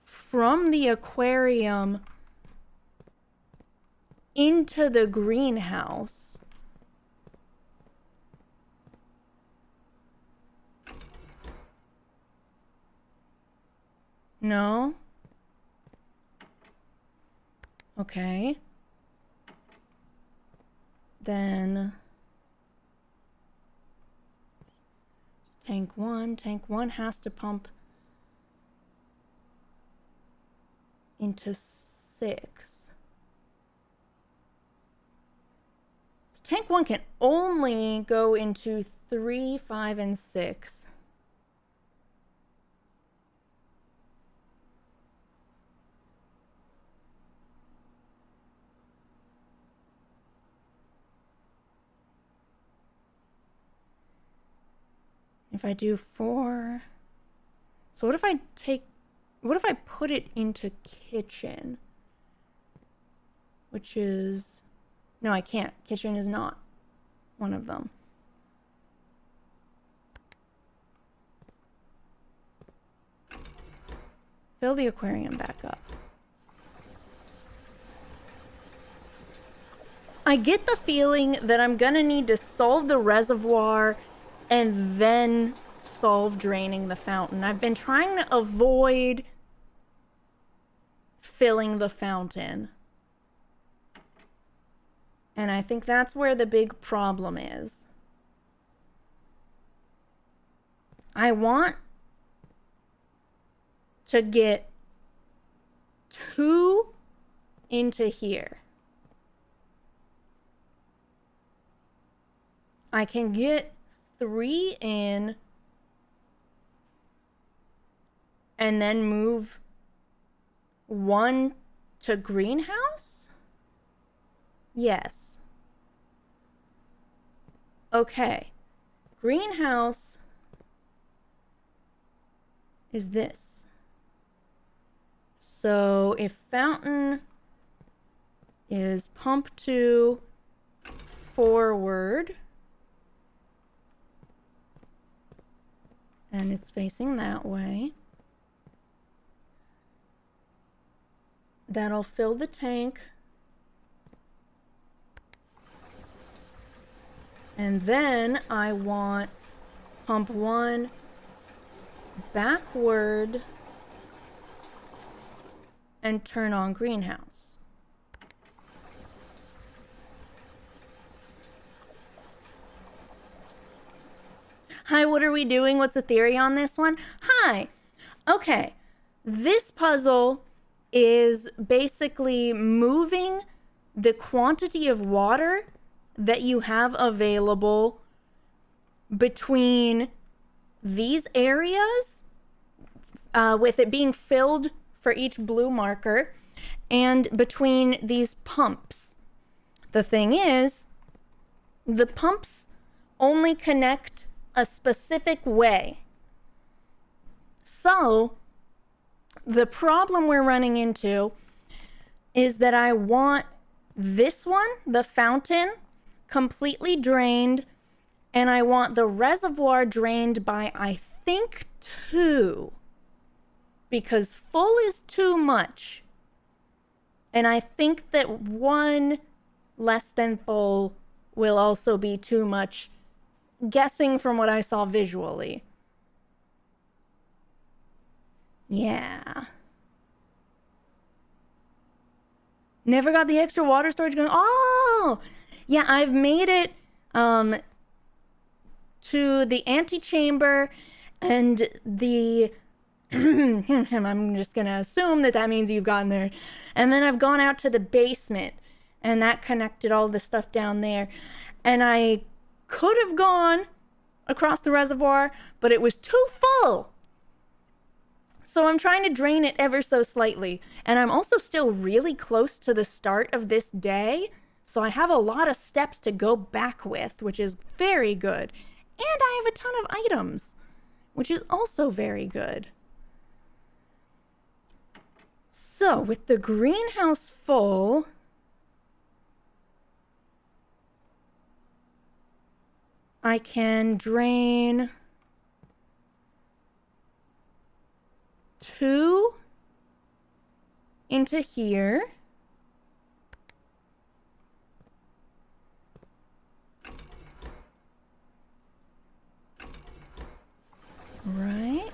from the aquarium into the greenhouse. No? Okay. Then tank one has to pump into 6. So tank 1 can only go into 3, 5, and 6. If I do 4... So what if I put it into kitchen? Which is... No, I can't. Kitchen is not one of them. Fill the aquarium back up. I get the feeling that I'm gonna need to solve the reservoir and then solve draining the fountain. I've been trying to avoid filling the fountain. And I think that's where the big problem is. I want to get 2 into here. I can get 3 in and then move 1 to greenhouse? Yes. Okay. Greenhouse is this. So if fountain is pump 2 forward, and it's facing that way, that'll fill the tank. And then I want pump 1 backward and turn on greenhouse. Hi, what are we doing? What's the theory on this one? Hi. Okay. This puzzle is basically moving the quantity of water that you have available between these areas, with it being filled for each blue marker, and between these pumps. The thing is, the pumps only connect a specific way. So, the problem we're running into is that I want this one, the fountain, completely drained, and I want the reservoir drained by, I think, 2. Because full is too much. And I think that 1 less than full will also be too much, guessing from what I saw visually. Yeah. Never got the extra water storage going. Oh! Yeah, I've made it to the antechamber and the... I'm just gonna assume that that means you've gotten there. And then I've gone out to the basement, and that connected all the stuff down there. And I could have gone across the reservoir, but it was too full. So I'm trying to drain it ever so slightly. And I'm also still really close to the start of this day, so I have a lot of steps to go back with, which is very good. And I have a ton of items, which is also very good. So with the greenhouse full, I can drain 2 into here. Right.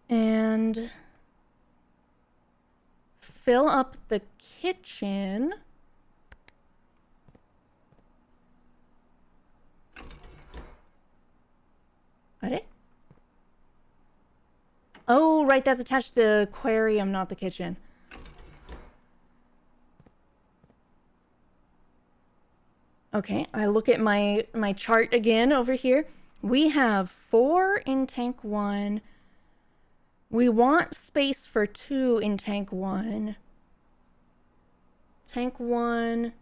And fill up the kitchen. Got it? Oh, right, that's attached to the aquarium, not the kitchen. Okay, I look at my chart again over here. We have 4 in tank 1, We want space for 2 in tank 1. Tank 1.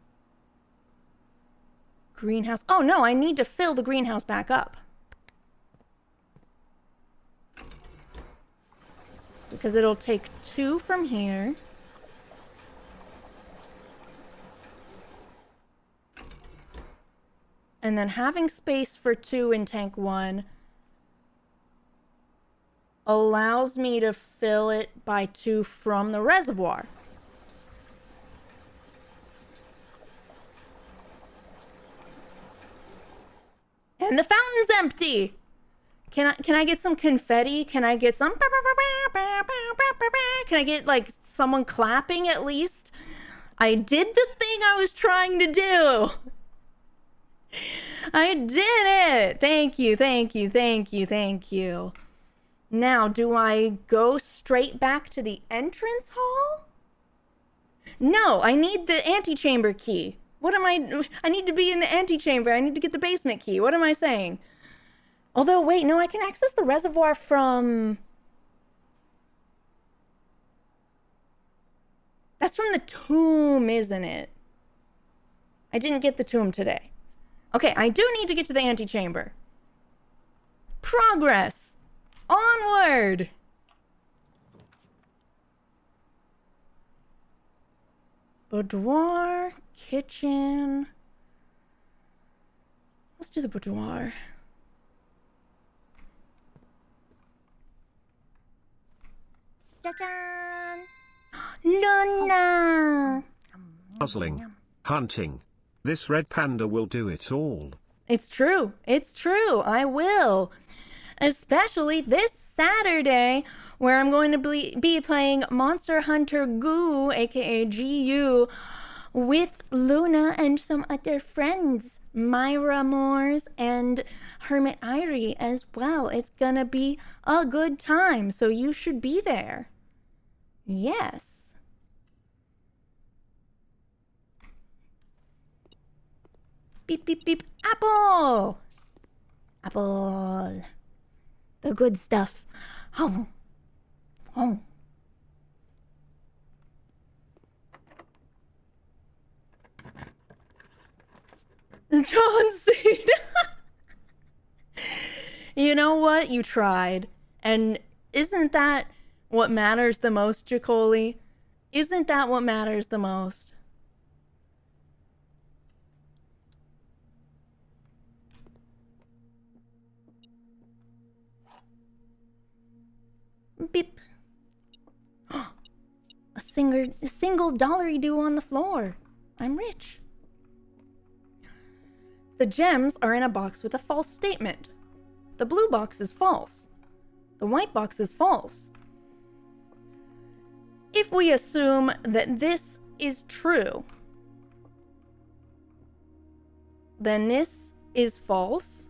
Greenhouse. Oh no, I need to fill the greenhouse back up. Because it'll take 2 from here. And then having space for 2 in tank 1 allows me to fill it by 2 from the reservoir. And the fountain's empty. Can I get some confetti? Can I get some? Can I get like someone clapping at least? I did the thing I was trying to do. I did it. Thank you, thank you, thank you, thank you. Now, do I go straight back to the entrance hall? No, I need the antechamber key. What am I need to be in the antechamber. I need to get the basement key. What am I saying? Although, wait, no, I can access the reservoir from... That's from the tomb, isn't it? I didn't get the tomb today. Okay, I do need to get to the antechamber. Progress! Onward! Boudoir, kitchen... Let's do the boudoir. Luna! Puzzling. Hunting. This red panda will do it all. It's true. It's true. I will. Especially this Saturday, where I'm going to be playing Monster Hunter Goo, aka GU, with Luna and some other friends. Myra Moores and Hermit Irie as well. It's gonna be a good time, so you should be there. Yes. Beep, beep, beep. Apple! Apple. The good stuff. Hum. Hum. John Cena. You know what? You tried. And isn't that what matters the most, Jacoli? Isn't that what matters the most? Beep. A single dollary-doo on the floor. I'm rich. The gems are in a box with a false statement. The blue box is false. The white box is false. If we assume that this is true, then this is false,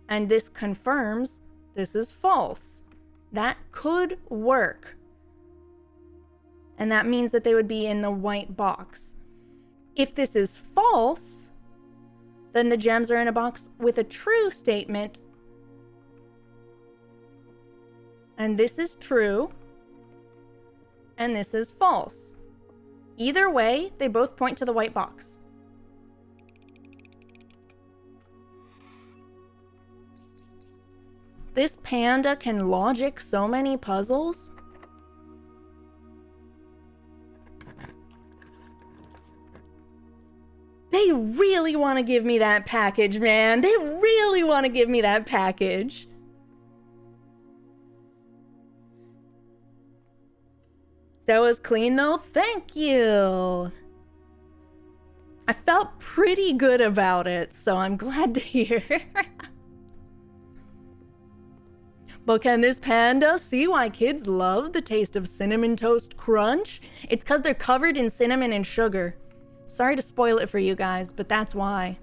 and this confirms this is false. That could work. And that means that they would be in the white box. If this is false, then the gems are in a box with a true statement. And this is true. And this is false. Either way, they both point to the white box. This panda can logic so many puzzles. They really want to give me that package, man. They really want to give me that package. That was clean though. Thank you. I felt pretty good about it, so I'm glad to hear. But can this panda see why kids love the taste of Cinnamon Toast Crunch? It's because they're covered in cinnamon and sugar. Sorry to spoil it for you guys, but that's why.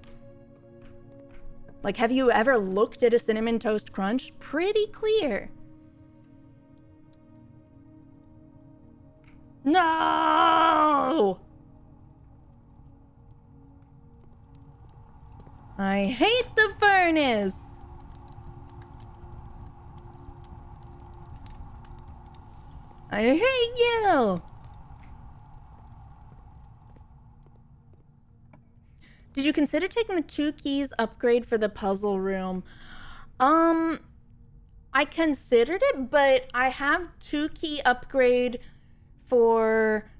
Like, have you ever looked at a Cinnamon Toast Crunch? Pretty clear. No! I hate the furnace! I hate you! Did you consider taking the 2 keys upgrade for the puzzle room? I considered it, but I have 2 key upgrade for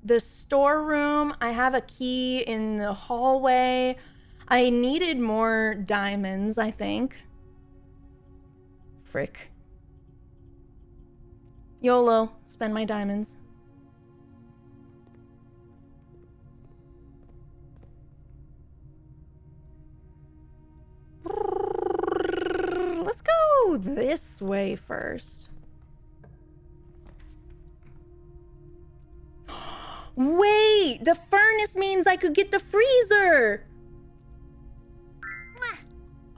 the storeroom. I have a key in the hallway. I needed more diamonds, I think. Frick. YOLO, spend my diamonds. Let's go this way first. Wait, the furnace means I could get the freezer.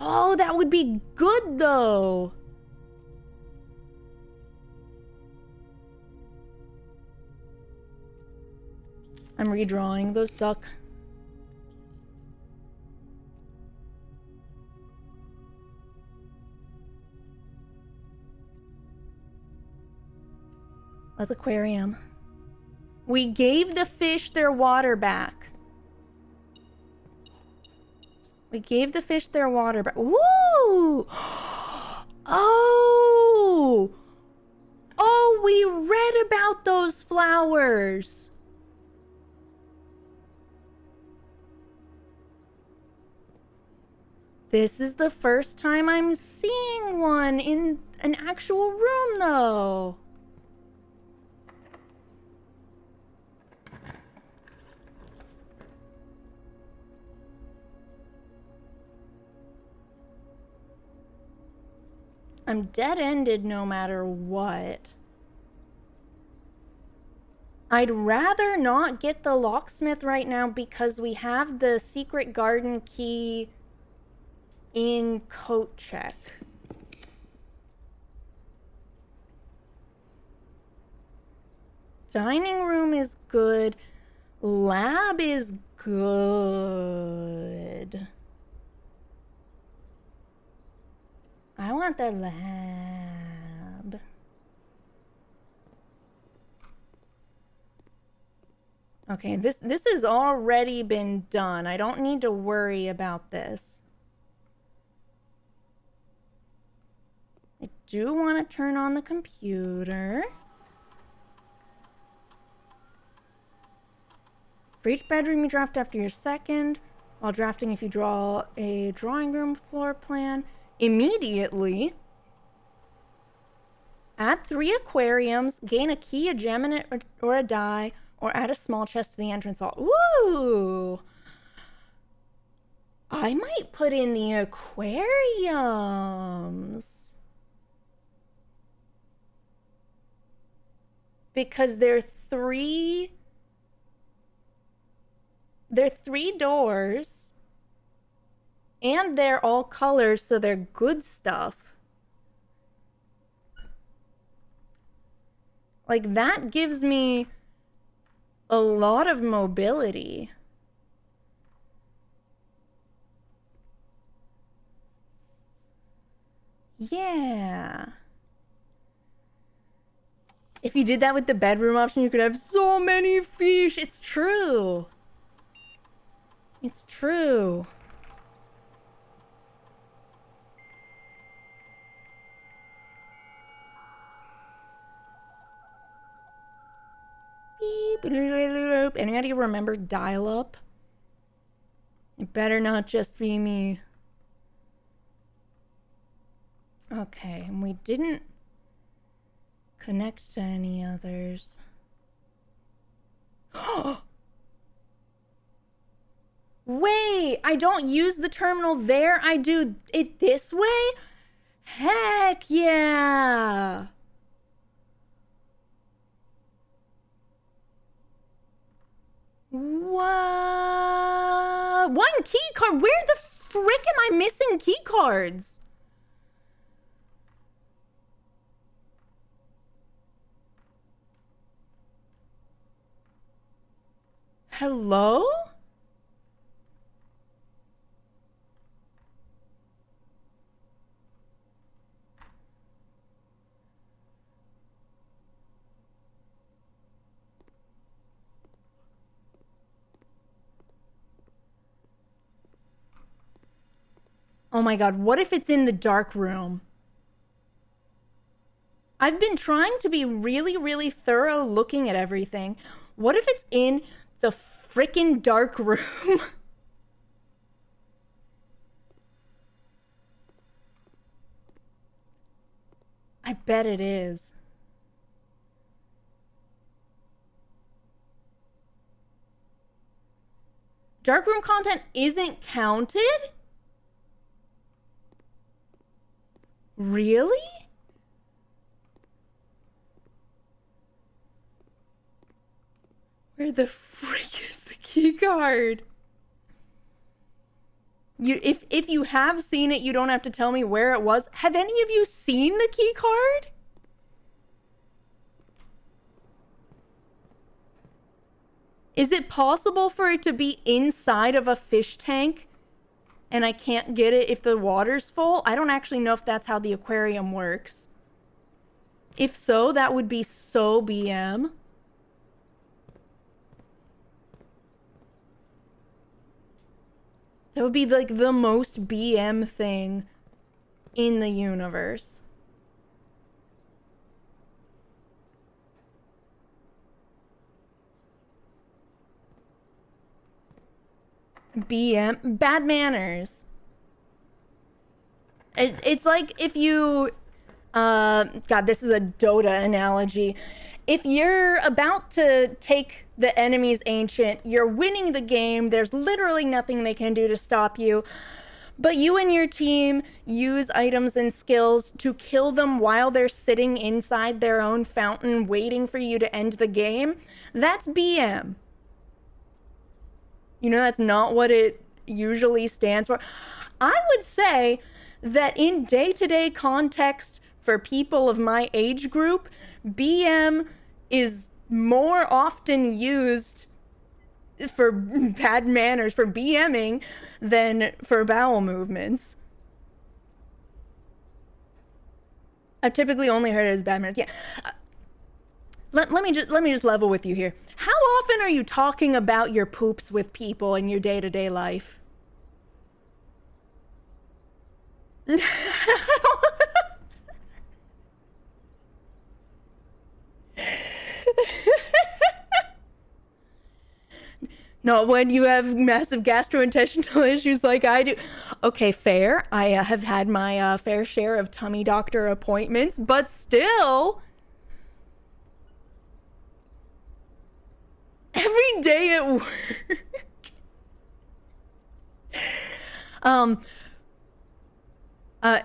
Oh, that would be good though. I'm redrawing. Those suck. Let's aquarium. We gave the fish their water back. We gave the fish their water back. Woo! Oh! Oh, we read about those flowers. This is the first time I'm seeing one in an actual room, though. I'm dead-ended no matter what. I'd rather not get the locksmith right now because we have the secret garden key in coat check. Dining room is good. Lab is good. I want the lab. Okay, this has already been done. I don't need to worry about this. I do want to turn on the computer. For each bedroom you draft after your second, while drafting if you draw a drawing room floor plan, immediately add 3 aquariums, gain a key, a gem, or a die, or add a small chest to the entrance hall. Ooh! I might put in the aquariums. Because they're 3 doors. And they're all colors, so they're good stuff. Like, that gives me a lot of mobility. Yeah. If you did that with the bedroom option, you could have so many fish. It's true. It's true. Anybody remember dial-up? It better not just be me. Okay, and we didn't connect to any others. Wait, I don't use the terminal there. I do it this way? Heck yeah! What? 1 key card? Where the frick am I missing key cards? Hello? Oh my god, what if it's in the dark room? I've been trying to be really, really thorough looking at everything. What if it's in the frickin' dark room? I bet it is. Darkroom content isn't counted? Really? Where the frick is the key card? If you have seen it, you don't have to tell me where it was. Have any of you seen the key card? Is it possible for it to be inside of a fish tank and I can't get it if the water's full? I don't actually know if that's how the aquarium works. If so, that would be so BM. That would be like the most BM thing in the universe. BM, bad manners. It's like if you, God, this is a Dota analogy. If you're about to take the enemy's ancient, you're winning the game, there's literally nothing they can do to stop you, but you and your team use items and skills to kill them while they're sitting inside their own fountain waiting for you to end the game, that's BM. You know, that's not what it usually stands for. I would say that in day-to-day context for people of my age group, BM is more often used for bad manners, for BMing, than for bowel movements. I've typically only heard it as bad manners. Yeah. Let me just level with you here. How often are you talking about your poops with people in your day-to-day life? Not when you have massive gastrointestinal issues like I do. Okay, fair. I have had my fair share of tummy doctor appointments, but still, every day at work.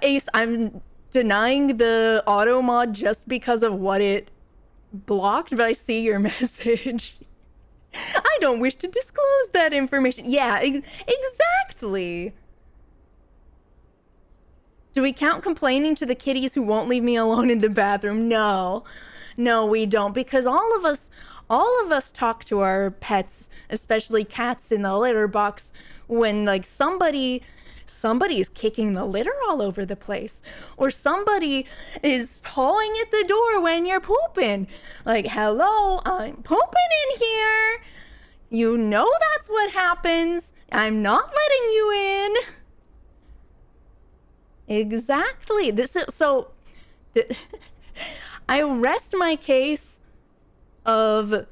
Ace, I'm denying the auto mod just because of what it blocked, but I see your message. I don't wish to disclose that information. Yeah, exactly. Do we count complaining to the kitties who won't leave me alone in the bathroom? No, we don't, because all of us talk to our pets, especially cats, in the litter box when like somebody is kicking the litter all over the place, or somebody is pawing at the door when you're pooping. Like, hello, I'm pooping in here. You know that's what happens. I'm not letting you in. Exactly. This is so. I rest my case of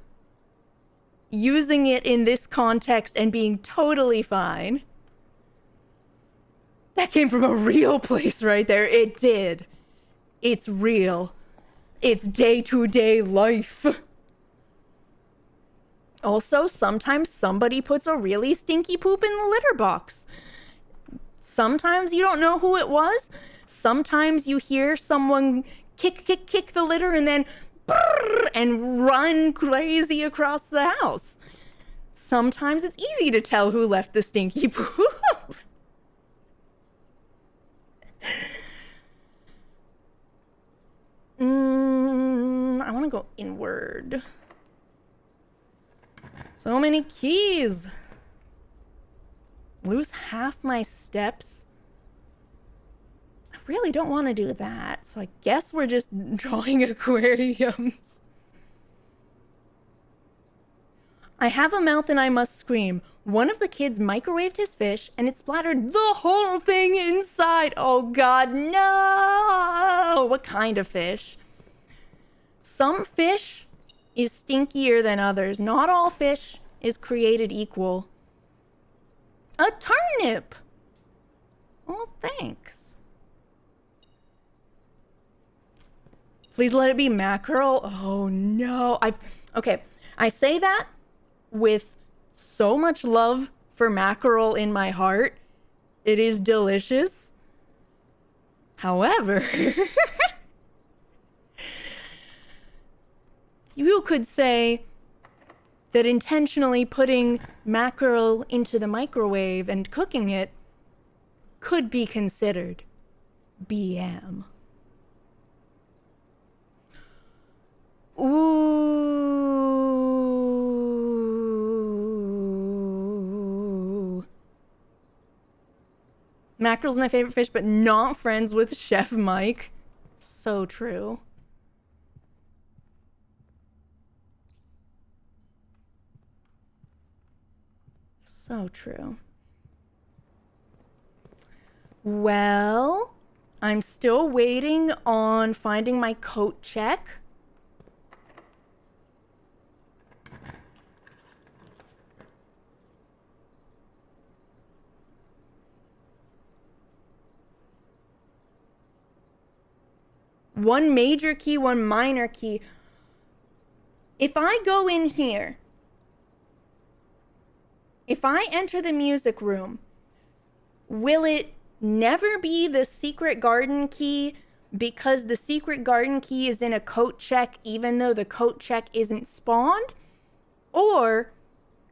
using it in this context and being totally fine. That came from a real place right there. It did. It's real. It's day-to-day life. Also, sometimes somebody puts a really stinky poop in the litter box. Sometimes you don't know who it was. Sometimes you hear someone kick the litter and then brrr, and run crazy across the house. Sometimes it's easy to tell who left the stinky poop. I want to go inward. So many keys. Lose half my steps. I really don't want to do that, so I guess we're just drawing aquariums. I have a mouth and I must scream. One of the kids microwaved his fish and it splattered the whole thing inside. Oh God, no! What kind of fish? Some fish is stinkier than others. Not all fish is created equal. A turnip! Oh, thanks. Please let it be mackerel. Oh no. Okay, I say that with so much love for mackerel in my heart. It is delicious. However, you could say that intentionally putting mackerel into the microwave and cooking it could be considered BM. Ooh. Mackerel's my favorite fish, but not friends with Chef Mike. So true. So true. Well, I'm still waiting on finding my coat check. One major key, one minor key. If I go in here, if I enter the music room, will it never be the secret garden key because the secret garden key is in a coat check even though the coat check isn't spawned? Or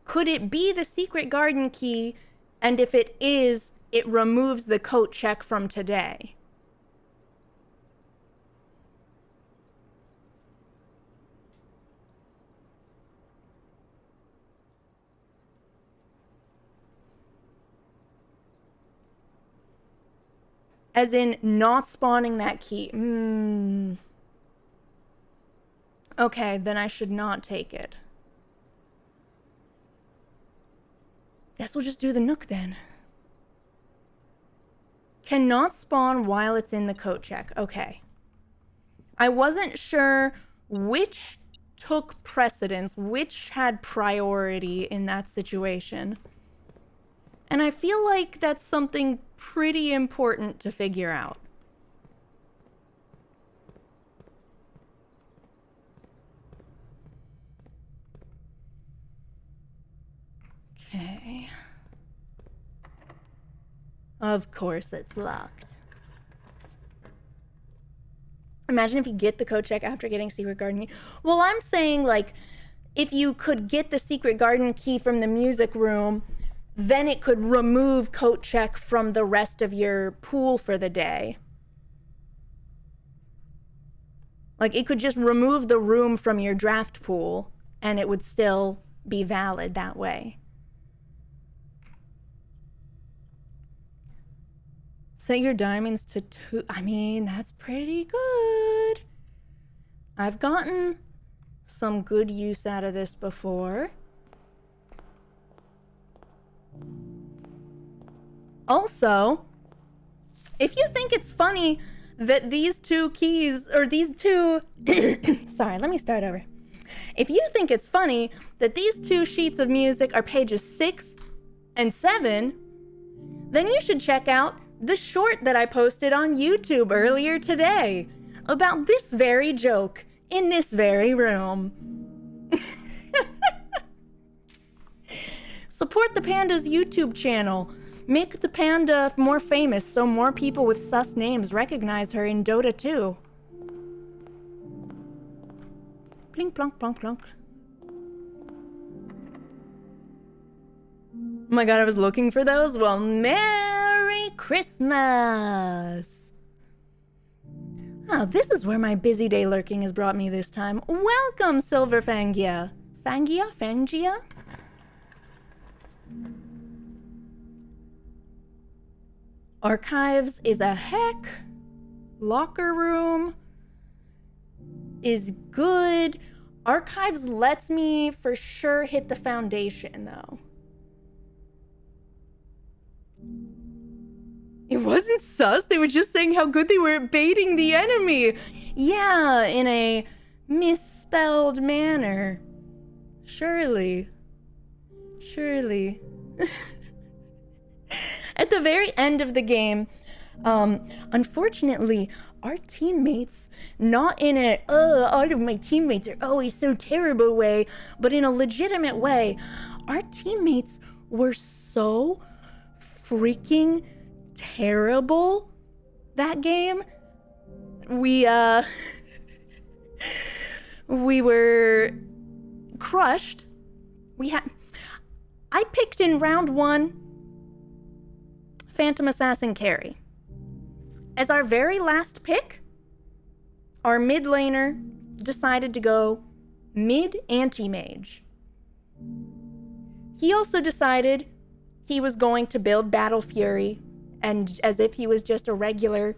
could it be the secret garden key and if it is, it removes the coat check from today? As in not spawning that key. Okay, then I should not take it. Guess we'll just do the Nook then. Cannot spawn while it's in the coat check. Okay. I wasn't sure which took precedence, which had priority in that situation. And I feel like that's something pretty important to figure out. Okay. Of course it's locked. Imagine if you get the code check after getting secret garden key. Well, I'm saying like if you could get the secret garden key from the music room, then it could remove coat check from the rest of your pool for the day. Like it could just remove the room from your draft pool and it would still be valid that way. Set your diamonds to 2. I mean, that's pretty good. I've gotten some good use out of this before. Also, if you think it's funny that these two keys, or these two, sorry, let me start over. If you think it's funny that these two sheets of music are pages 6 and 7, then you should check out the short that I posted on YouTube earlier today about this very joke in this very room. Support the Panda's YouTube channel. Make the Panda more famous so more people with sus names recognize her in Dota 2. Blink, plonk, plonk, plonk. Oh my god, I was looking for those? Well, Merry Christmas! Oh, this is where my busy day lurking has brought me this time. Welcome, Silver Fangia. Fangia? Archives is a heck. Locker room is good. Archives lets me for sure hit the foundation, though. It wasn't sus. They were just saying how good they were at baiting the enemy. Yeah, in a misspelled manner. Surely. Surely. At the very end of the game, unfortunately, our teammates, not in a, all of my teammates are always so terrible way, but in a legitimate way, our teammates were so freaking terrible that game. We were crushed. I picked in round 1 Phantom Assassin carry. As our very last pick, our mid laner decided to go mid anti-mage. He also decided he was going to build Battle Fury, and as if he was just a regular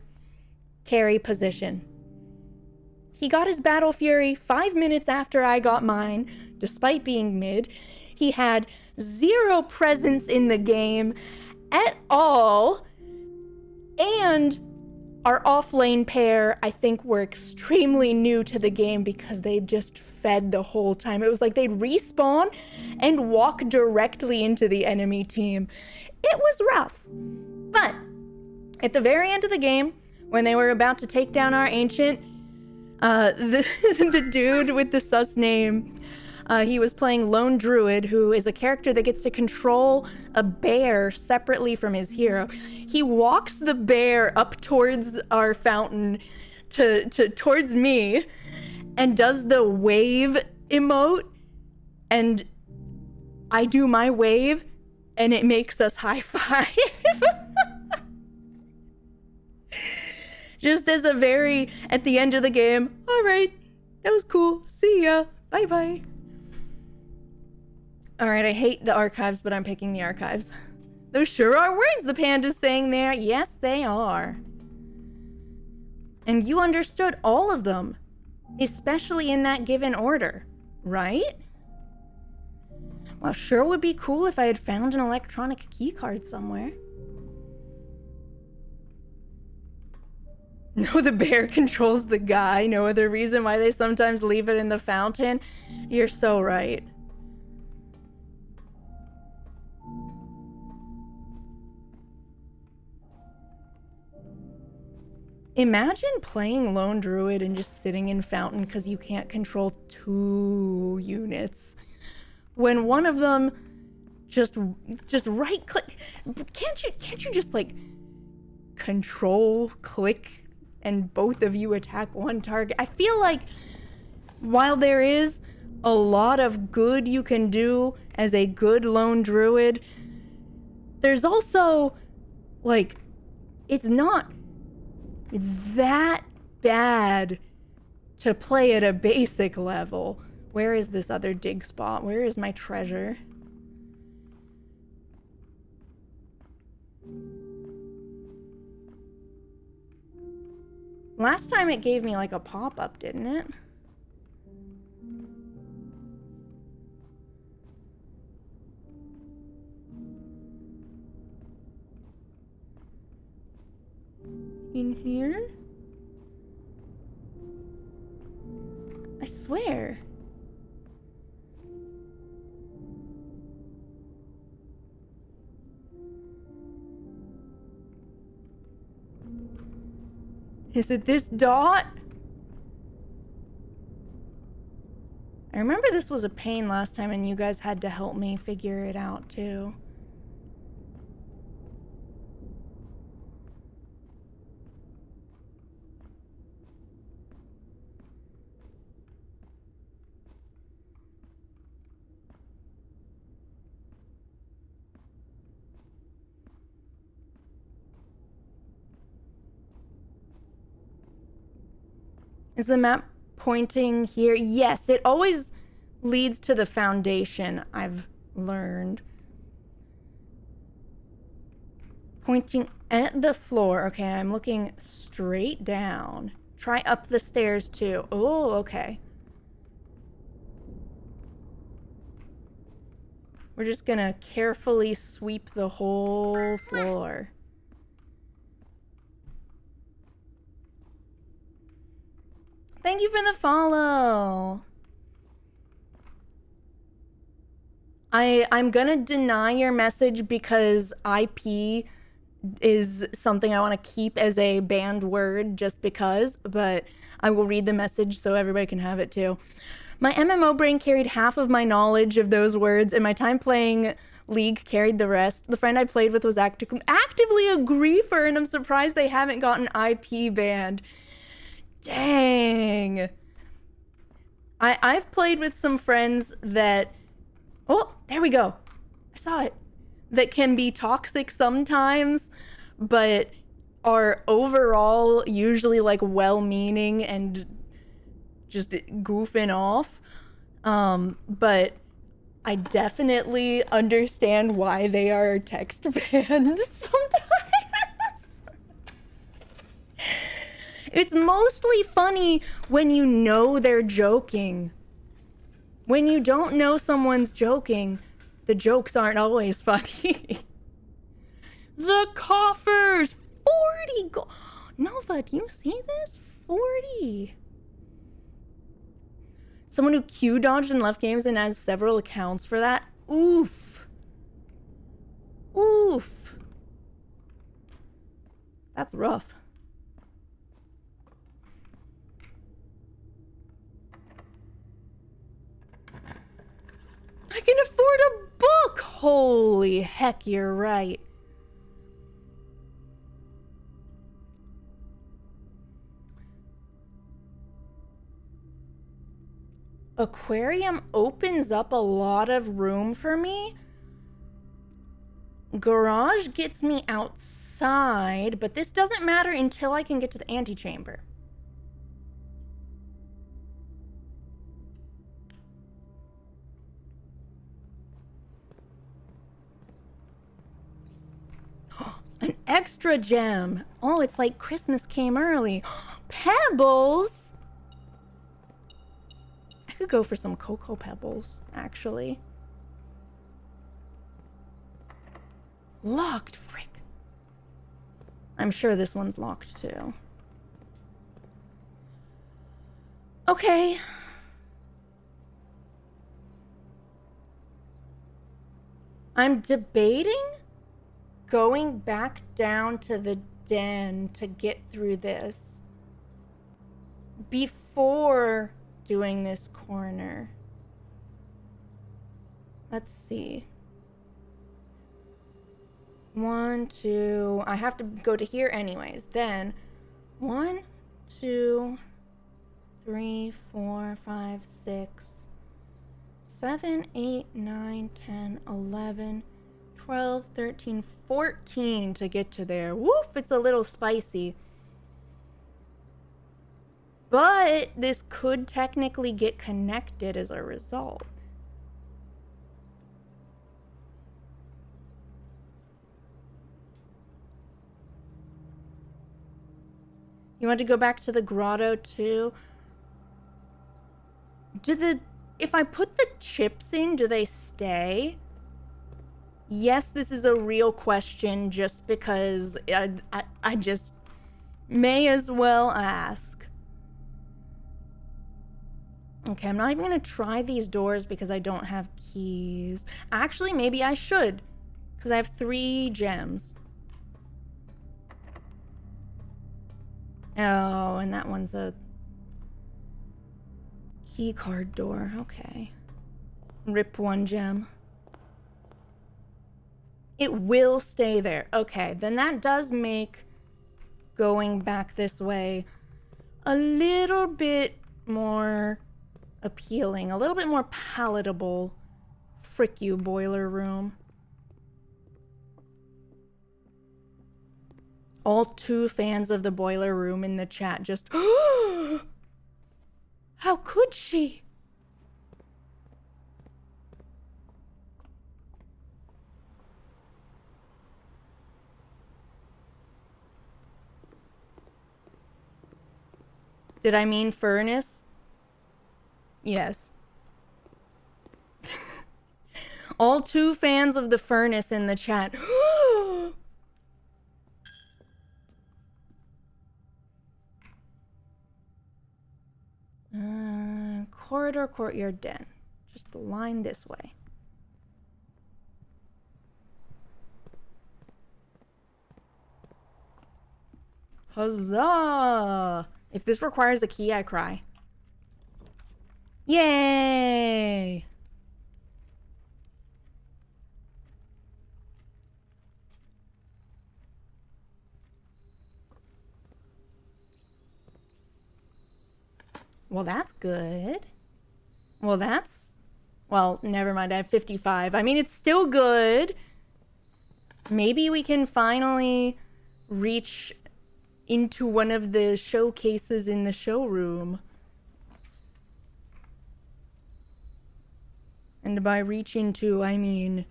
carry position. He got his Battle Fury 5 minutes after I got mine, despite being mid. He had 0 presence in the game at all, and our off-lane pair, I think, were extremely new to the game because they just fed the whole time. It was like they'd respawn and walk directly into the enemy team. It was rough. But at the very end of the game, when they were about to take down our ancient, the dude with the sus name, he was playing Lone Druid, who is a character that gets to control a bear separately from his hero. He walks the bear up towards our fountain towards me and does the wave emote, and I do my wave and it makes us high five. Just as a very, at the end of the game, all right, that was cool. See ya. Bye-bye. All right, I hate the archives, but I'm picking the archives. Those sure are words the panda's saying there. Yes, they are. And you understood all of them, especially in that given order, right? Well, sure would be cool if I had found an electronic keycard somewhere. No, the bear controls the guy. No other reason why they sometimes leave it in the fountain. You're so right. Imagine playing Lone Druid and just sitting in fountain because you can't control 2 units. When one of them just right click. Can't you just like control click and both of you attack one target? I feel like while there is a lot of good you can do as a good Lone Druid, there's also like, it's not that bad to play at a basic level. Where is this other dig spot? Where is my treasure? Last time it gave me like a pop-up, didn't it? In here? I swear. Is it this dot? I remember this was a pain last time and you guys had to help me figure it out too. Is the map pointing here? Yes, it always leads to the foundation, I've learned. Pointing at the floor. Okay, I'm looking straight down. Try up the stairs too. Oh, okay. We're just gonna carefully sweep the whole floor. Thank you for the follow. I'm gonna deny your message because IP is something I want to keep as a banned word just because, but I will read the message so everybody can have it too. My MMO brain carried half of my knowledge of those words, and my time playing League carried the rest. The friend I played with was actively a griefer, and I'm surprised they haven't gotten IP banned. Dang. I've played with some friends that... Oh, there we go. I saw it. That can be toxic sometimes, but are overall usually like well-meaning and just goofing off. But I definitely understand why they are text banned sometimes. It's mostly funny when you know they're joking. When you don't know someone's joking, the jokes aren't always funny. The coffers! 40 gold! Nova, do you see this? 40. Someone who Q dodged and left games and has several accounts for that? Oof. Oof. That's rough. I can afford a book! Holy heck, you're right. Aquarium opens up a lot of room for me. Garage gets me outside, but this doesn't matter until I can get to the antechamber. An extra gem. Oh, it's like Christmas came early. Pebbles? I could go for some cocoa pebbles, actually. Locked, frick. I'm sure this one's locked too. Okay. I'm debating going back down to the den to get through this before doing this corner. Let's see. 1, 2. I have to go to here anyways. Then 1, 2, 3, 4, 5, 6, 7, 8, 9, 10, 11, 12, 13, 14 to get to there. Woof, it's a little spicy. But this could technically get connected as a result. You want to go back to the grotto too? If I put the chips in, do they stay? Yes, this is a real question just because I just may as well ask. Okay, I'm not even gonna try these doors because I don't have keys. Actually, maybe I should, because I have 3 gems. Oh, and that one's a key card door. Okay. Rip 1 gem. It will stay there. Okay, then that does make going back this way a little bit more appealing, a little bit more palatable. Frick you, boiler room. All 2 fans of the boiler room in the chat just... How could she? Did I mean furnace? Yes. All 2 fans of the furnace in the chat. Corridor, courtyard, den. Just the line this way. Huzzah! If this requires a key, I cry. Yay! Well, that's good. Well, never mind, I have 55. I mean, it's still good. Maybe we can finally reach into one of the showcases in the showroom. And by reach into, I mean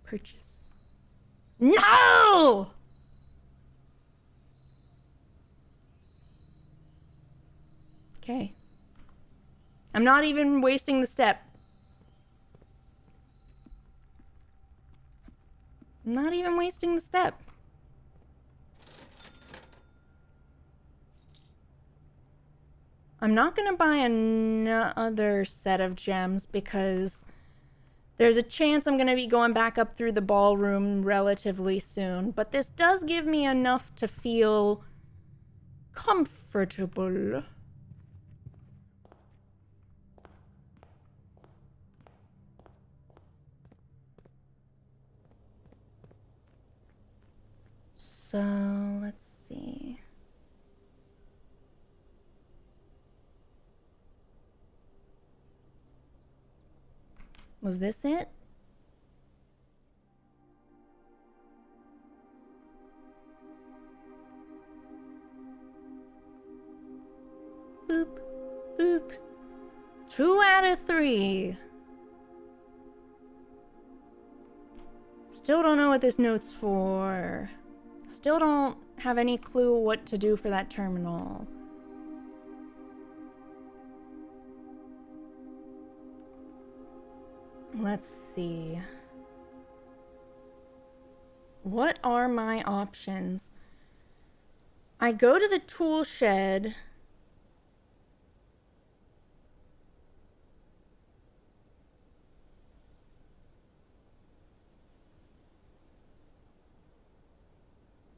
purchase. No! Okay. I'm not even wasting the step. I'm not even wasting the step. I'm not gonna buy another set of gems because there's a chance I'm gonna be going back up through the ballroom relatively soon. But this does give me enough to feel comfortable. So, let's see. Was this it? Boop, boop. 2 out of 3. Still don't know what this note's for. Still don't have any clue what to do for that terminal. Let's see. What are my options? I go to the tool shed.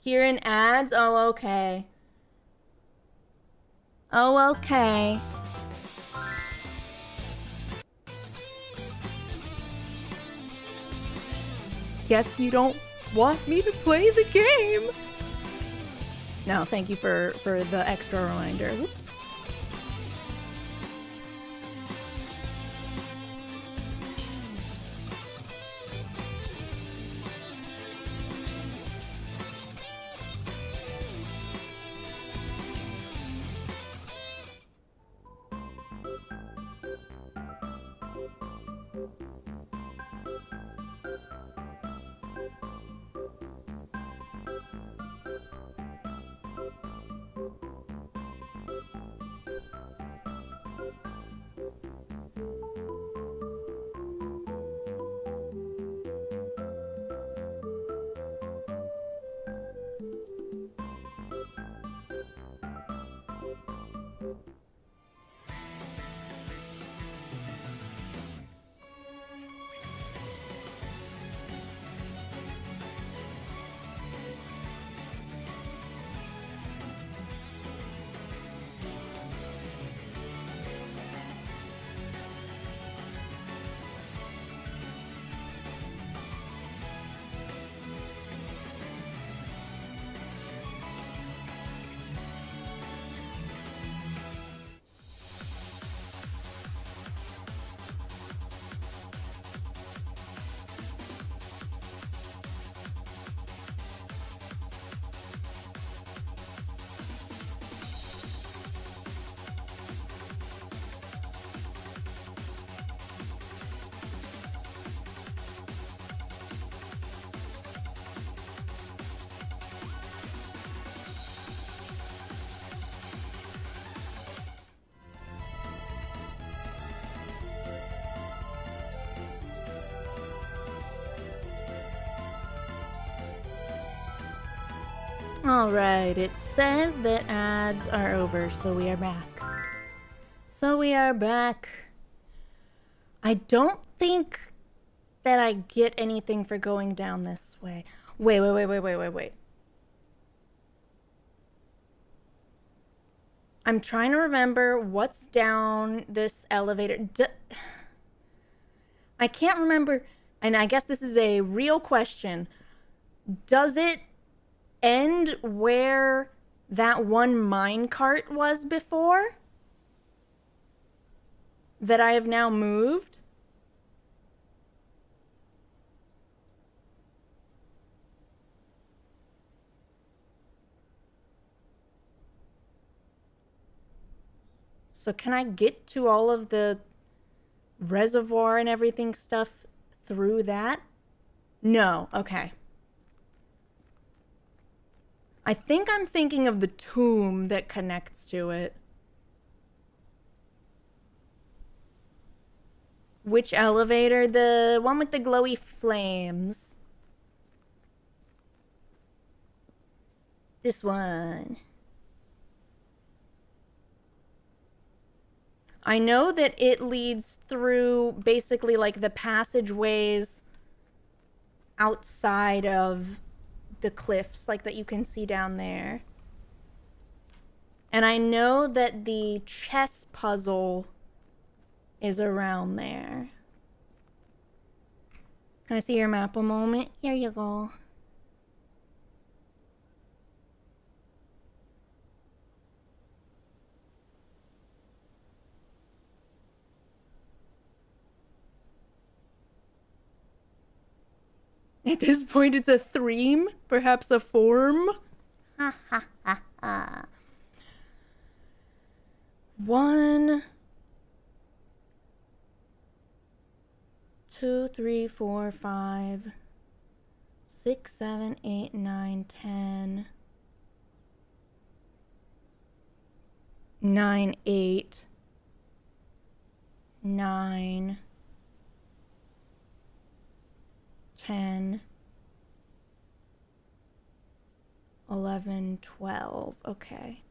Khiren ads? Oh, okay. Oh, okay. Guess you don't want me to play the game. No, thank you for the extra reminder. Oops. Alright, it says that ads are over, so we are back. So we are back. I don't think that I get anything for going down this way. Wait. I'm trying to remember what's down this elevator. I can't remember, and I guess this is a real question. Does it end where that one minecart was before? That I have now moved? So can I get to all of the reservoir and everything stuff through that? No, okay. I think I'm thinking of the tomb that connects to it. Which elevator? The one with the glowy flames. This one. I know that it leads through basically like the passageways outside of the cliffs, like that you can see down there. And I know that the chess puzzle is around there. Can I see your map a moment? Here you go. At this point, it's a theme, perhaps a form. Ha ha ha ha. 1, 2, 3, 4, 5, 6, 7, 8, 9, 10. 9, 8. 9. 10, 11, 12. Okay.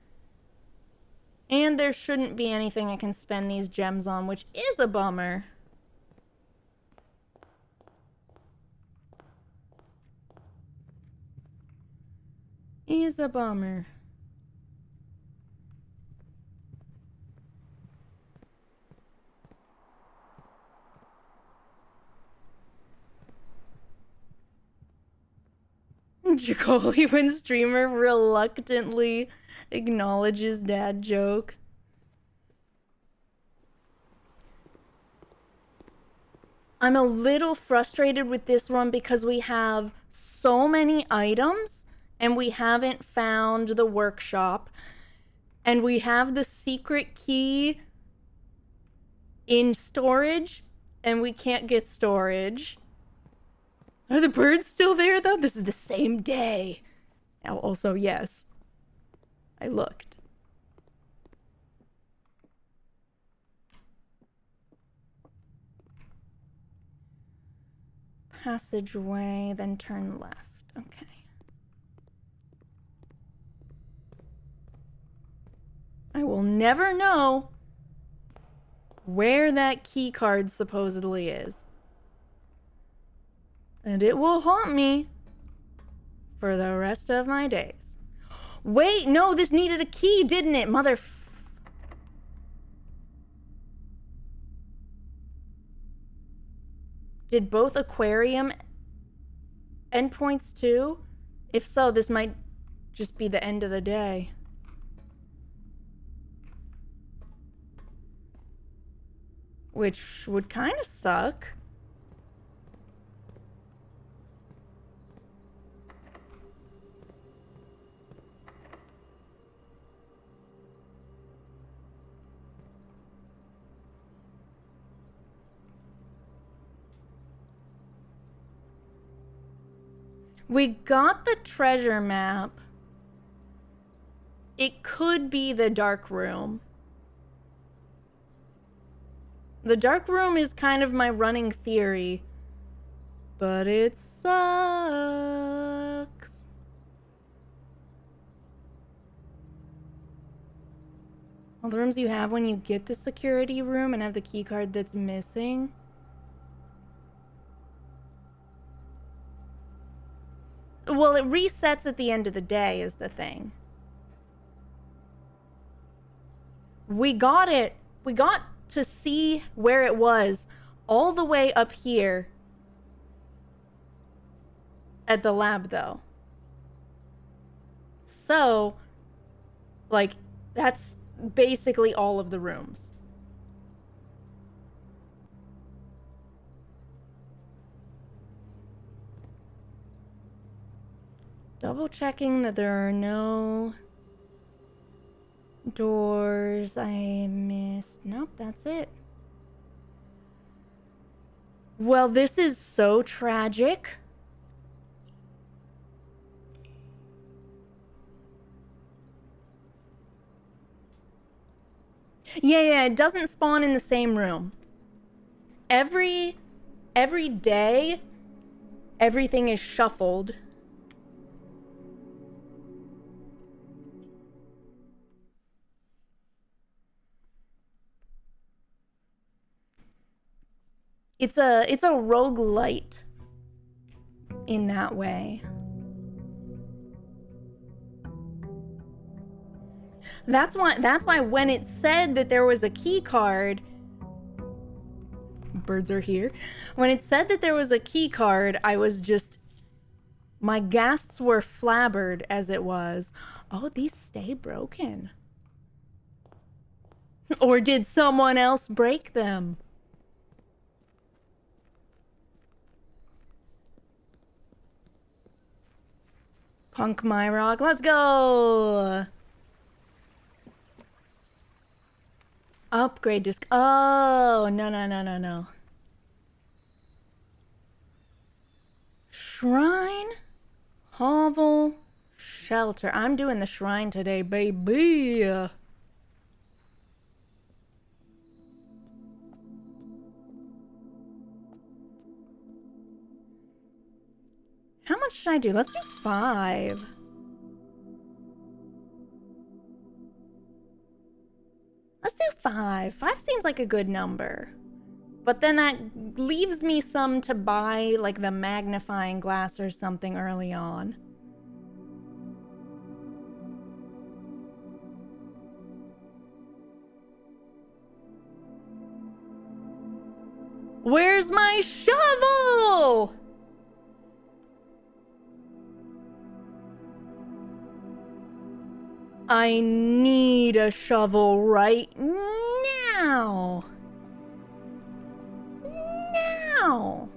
And there shouldn't be anything I can spend these gems on, which is a bummer. Is a bummer. Jacoli, when streamer reluctantly acknowledges dad joke. I'm a little frustrated with this one because we have so many items and we haven't found the workshop and we have the secret key in storage and we can't get storage. Are the birds still there, though? This is the same day. Now, also, yes. I looked. Passageway, then turn left. Okay. I will never know where that key card supposedly is. And it will haunt me for the rest of my days. Wait, no, this needed a key, didn't it? Did both aquarium endpoints too? If so, this might just be the end of the day. Which would kind of suck. We got the treasure map. It could be the dark room. The dark room is kind of my running theory, but it sucks. All the rooms you have when you get the security room and have the key card that's missing. Well, it resets at the end of the day is the thing. We got it. We got to see where it was all the way up here at the lab, though. So, like, that's basically all of the rooms. Double checking that there are no doors I missed. Nope, that's it. Well, this is so tragic. Yeah, it doesn't spawn in the same room. Every day, everything is shuffled. It's a roguelite in that way. That's why when it said that there was a key card, birds are here. When it said that there was a key card, I was just, my gasps were flabbered as it was. Oh, these stay broken. Or did someone else break them? Punk my rock, let's go! Upgrade disc. Oh, no. Shrine, hovel, shelter. I'm doing the shrine today, baby. How much should I do? Let's do 5. Let's do 5. 5 seems like a good number. But then that leaves me some to buy, like the magnifying glass or something early on. Where's my shovel? I need a shovel right now. Now.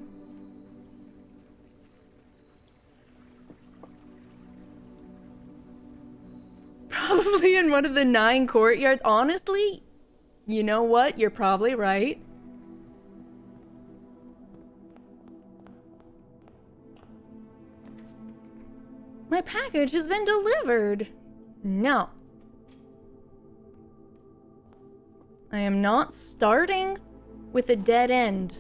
Probably in one of the 9 courtyards. Honestly, you know what? You're probably right. My package has been delivered. No. I am not starting with a dead end.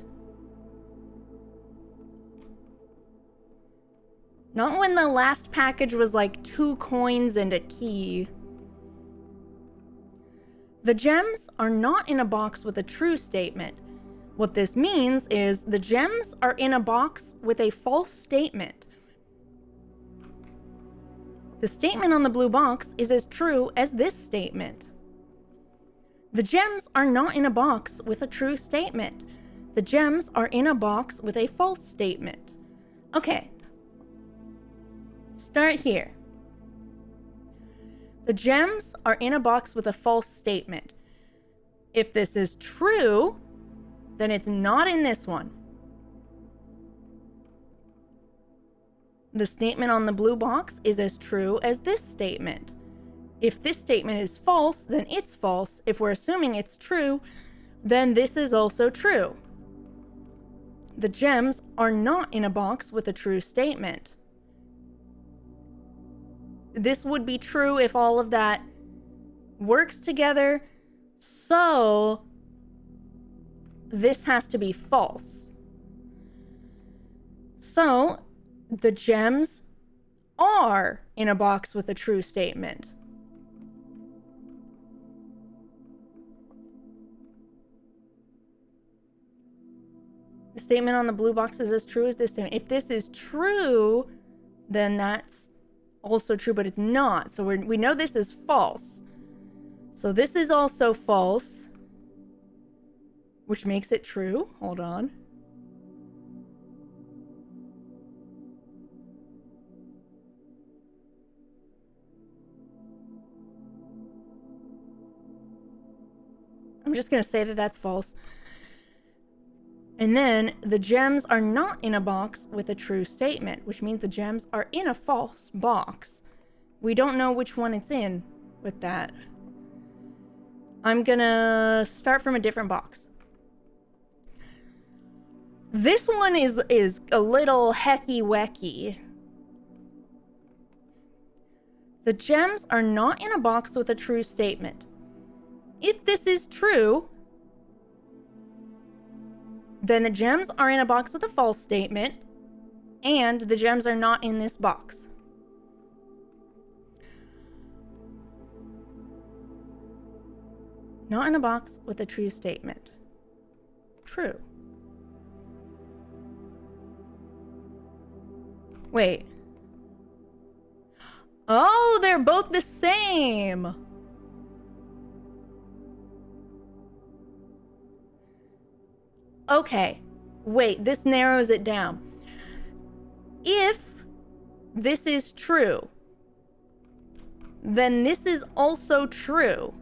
Not when the last package was like 2 coins and a key. The gems are not in a box with a true statement. What this means is the gems are in a box with a false statement. The statement on the blue box is as true as this statement. The gems are not in a box with a true statement. The gems are in a box with a false statement. Okay. Start here. The gems are in a box with a false statement. If this is true, then it's not in this one. The statement on the blue box is as true as this statement. If this statement is false, then it's false. If we're assuming it's true, then this is also true. The gems are not in a box with a true statement. This would be true if all of that works together, so this has to be false. So the gems are in a box with a true statement. The statement on the blue box is as true as this statement. If this is true, then that's also true, but it's not. So we know this is false. So this is also false, which makes it true. Hold on. I'm just going to say that that's false. And then the gems are not in a box with a true statement, which means the gems are in a false box. We don't know which one it's in with that. I'm gonna start from a different box. This one is a little hecky-wecky. The gems are not in a box with a true statement. If this is true, then the gems are in a box with a false statement, and the gems are not in this box. Not in a box with a true statement. True. Wait. Oh, they're both the same. Okay, wait, this narrows it down. If this is true, then this is also true.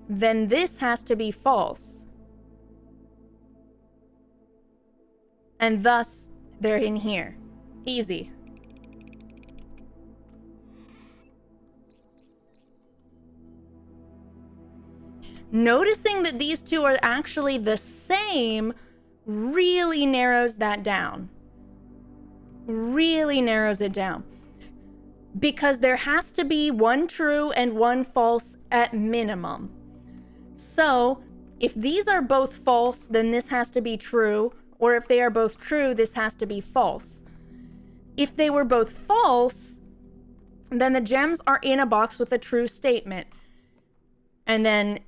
Then this has to be false. And thus, they're in here. Easy. Noticing that these two are actually the same really narrows that down. Really narrows it down. Because there has to be one true and one false at minimum. So, if these are both false, then this has to be true. Or if they are both true, this has to be false. If they were both false, then the gems are in a box with a true statement. And then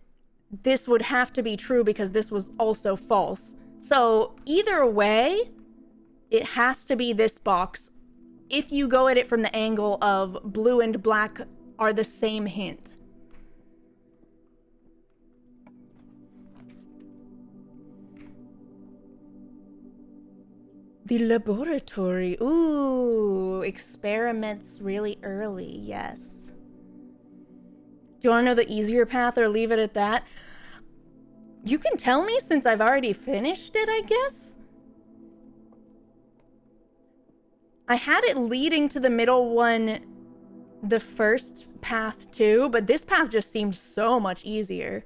this would have to be true because this was also false. So either way, it has to be this box if you go at it from the angle of blue and black are the same hint. The laboratory. Ooh, experiments really early, yes. Do you want to know the easier path or leave it at that? You can tell me since I've already finished it, I guess? I had it leading to the middle one the first path too, but this path just seemed so much easier.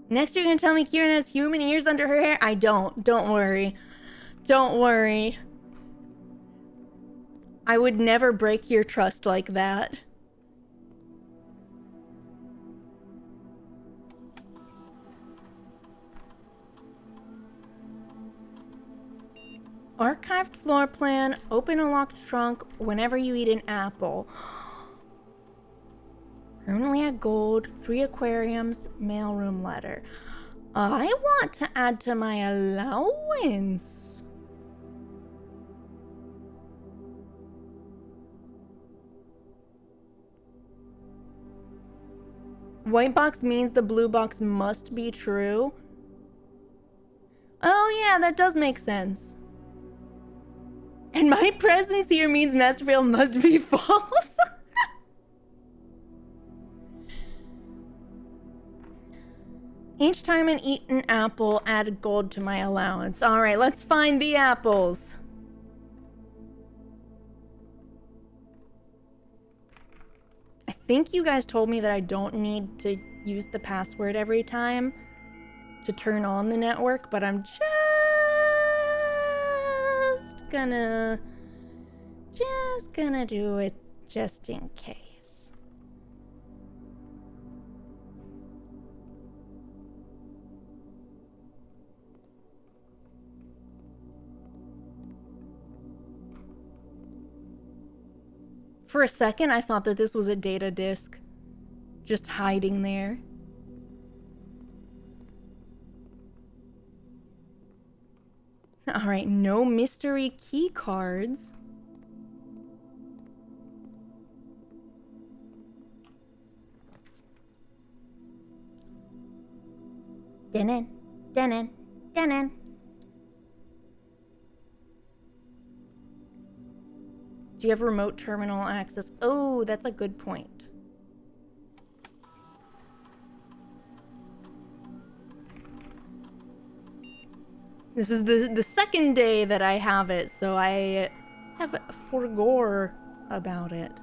Next, you're gonna tell me Khiren has human ears under her hair? I don't. Don't worry. Don't worry. I would never break your trust like that. Archived floor plan. Open a locked trunk whenever you eat an apple. Permanently add gold, 3 aquariums, mailroom letter. I want to add to my allowance. White box means the blue box must be true. Oh yeah, that does make sense. And my presence here means Masterfield must be false. Each time I eat an apple, add gold to my allowance. All right, let's find the apples. I think you guys told me that I don't need to use the password every time to turn on the network, but I'm just gonna do it just in case. For a second, I thought that this was a data disk just hiding there. All right, no mystery key cards. Dun-dun, dun-dun, dun-dun. Do you have remote terminal access? Oh, that's a good point. This is the second day that I have it, so I have forgore about it.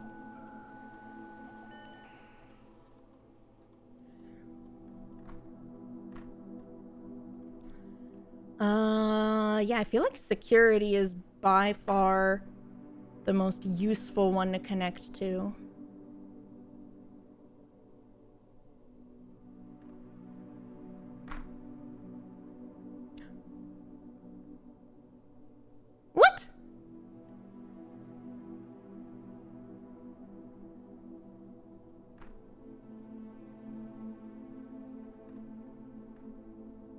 Yeah, I feel like security is by far the most useful one to connect to. What?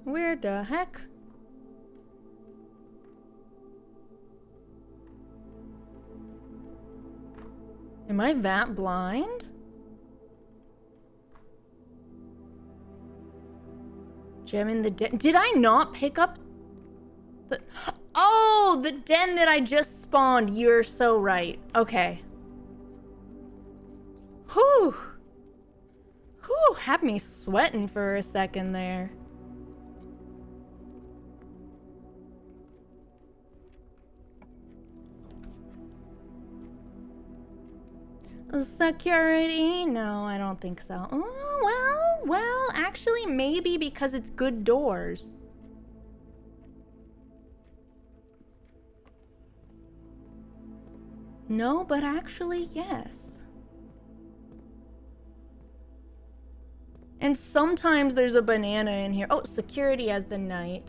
Where the heck? Am I that blind? Gem in the den. Did I not pick up the... Oh, the den that I just spawned. You're so right. Okay. Whew. Whew, had me sweating for a second there. Security? No, I don't think so. Oh, well, actually, maybe because it's good doors. No, but actually, yes. And sometimes there's a banana in here. Oh, security as the night.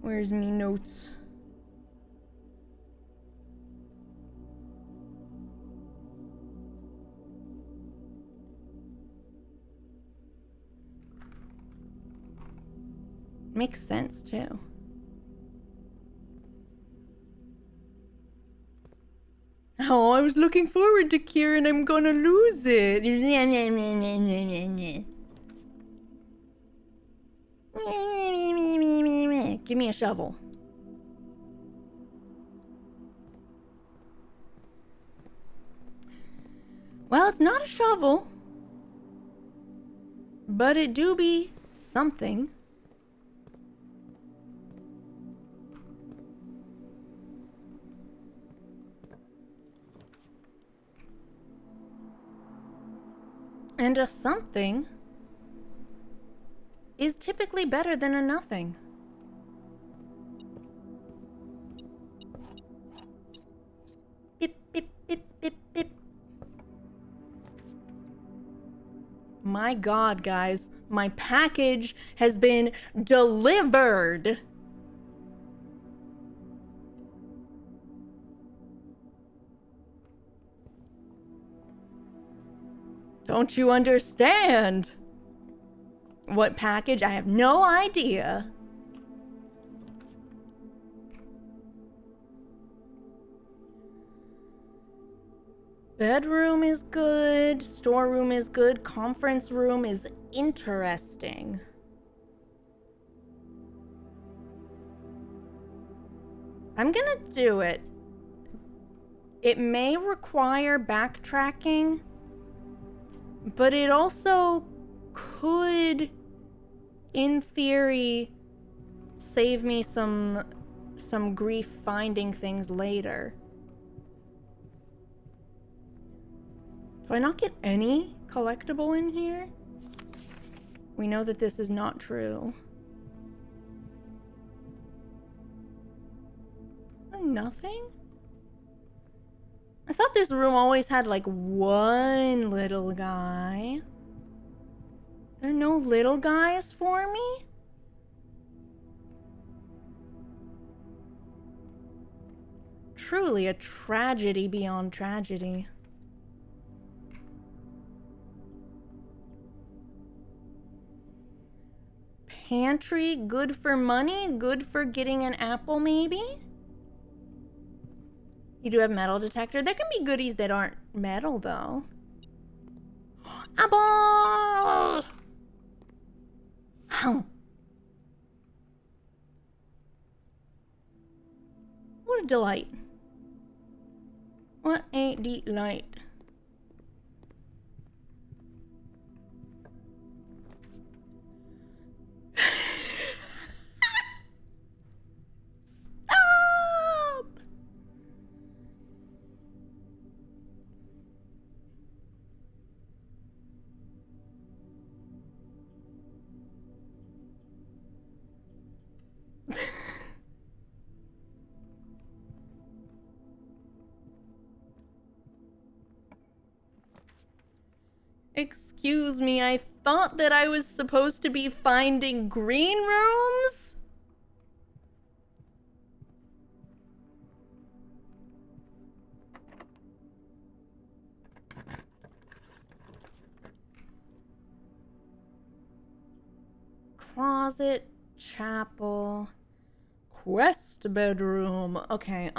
Where's me notes? Makes sense too. Oh, I was looking forward to Khiren. I'm gonna lose it. Give me a shovel. Well, it's not a shovel, but it do be something. And a something is typically better than a nothing. Beep, beep, beep, beep, beep. My God, guys, my package has been delivered. Don't you understand? What package? I have no idea. Bedroom is good. Storeroom is good. Conference room is interesting. I'm gonna do it. It may require backtracking, but it also could, in theory, save me some grief finding things later. Do I not get any collectible in here? We know that this is not true. Nothing? I thought this room always had like one little guy. There are no little guys for me? truly a tragedy beyond tragedy. Pantry, good for money, good for getting an apple maybe? You do have metal detector. There can be goodies that aren't metal though. Apple! What a delight. What a delight. Stop! Excuse me, I thought that I was supposed to be finding green rooms? Closet, chapel, quest bedroom. Okay,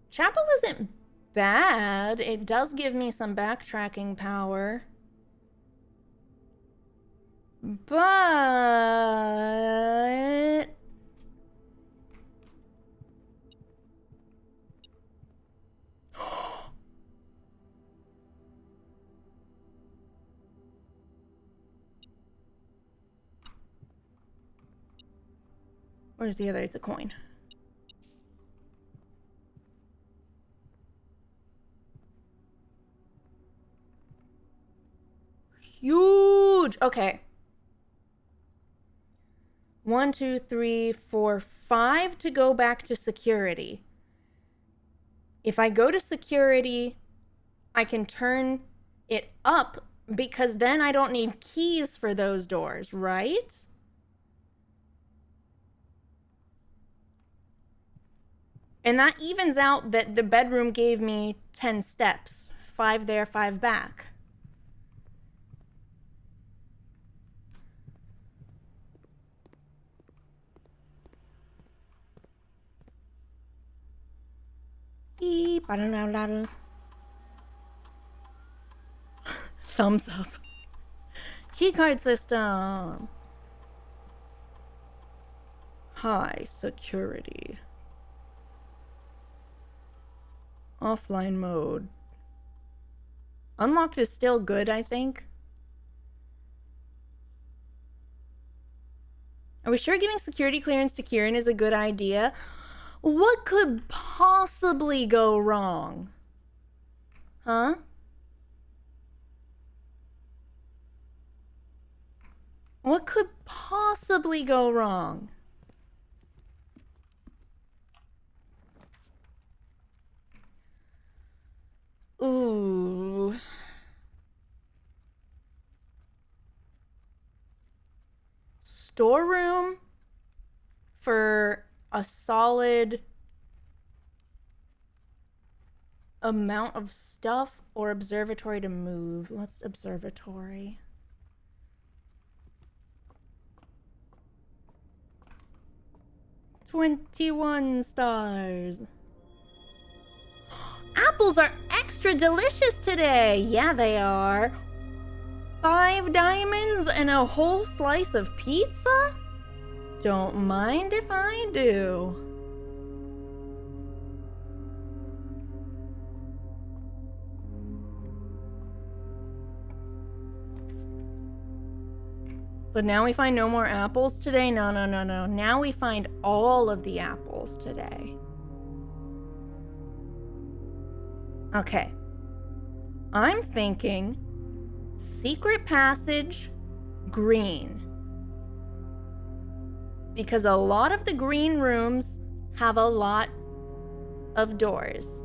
chapel isn't bad. It does give me some backtracking power. But where's the other? It's a coin. Huge. Okay. 1, 2, 3, 4, 5 to go back to security. If I go to security, I can turn it up because then I don't need keys for those doors, right? And that evens out that the bedroom gave me 10 steps. 5 there, 5 back. Beep, thumbs up. Keycard system. High security. Offline mode. Unlocked is still good, I think. Are we sure giving security clearance to Khiren is a good idea? What could possibly go wrong? Huh? What could possibly go wrong? Ooh. Storeroom for a solid amount of stuff or observatory to move. Let's observatory. $21 stars. Apples are extra delicious today. Yeah, they are. 5 diamonds and a whole slice of pizza? Don't mind if I do. But now we find no more apples today? No. Now we find all of the apples today. Okay. I'm thinking secret passage, green. Because a lot of the green rooms have a lot of doors.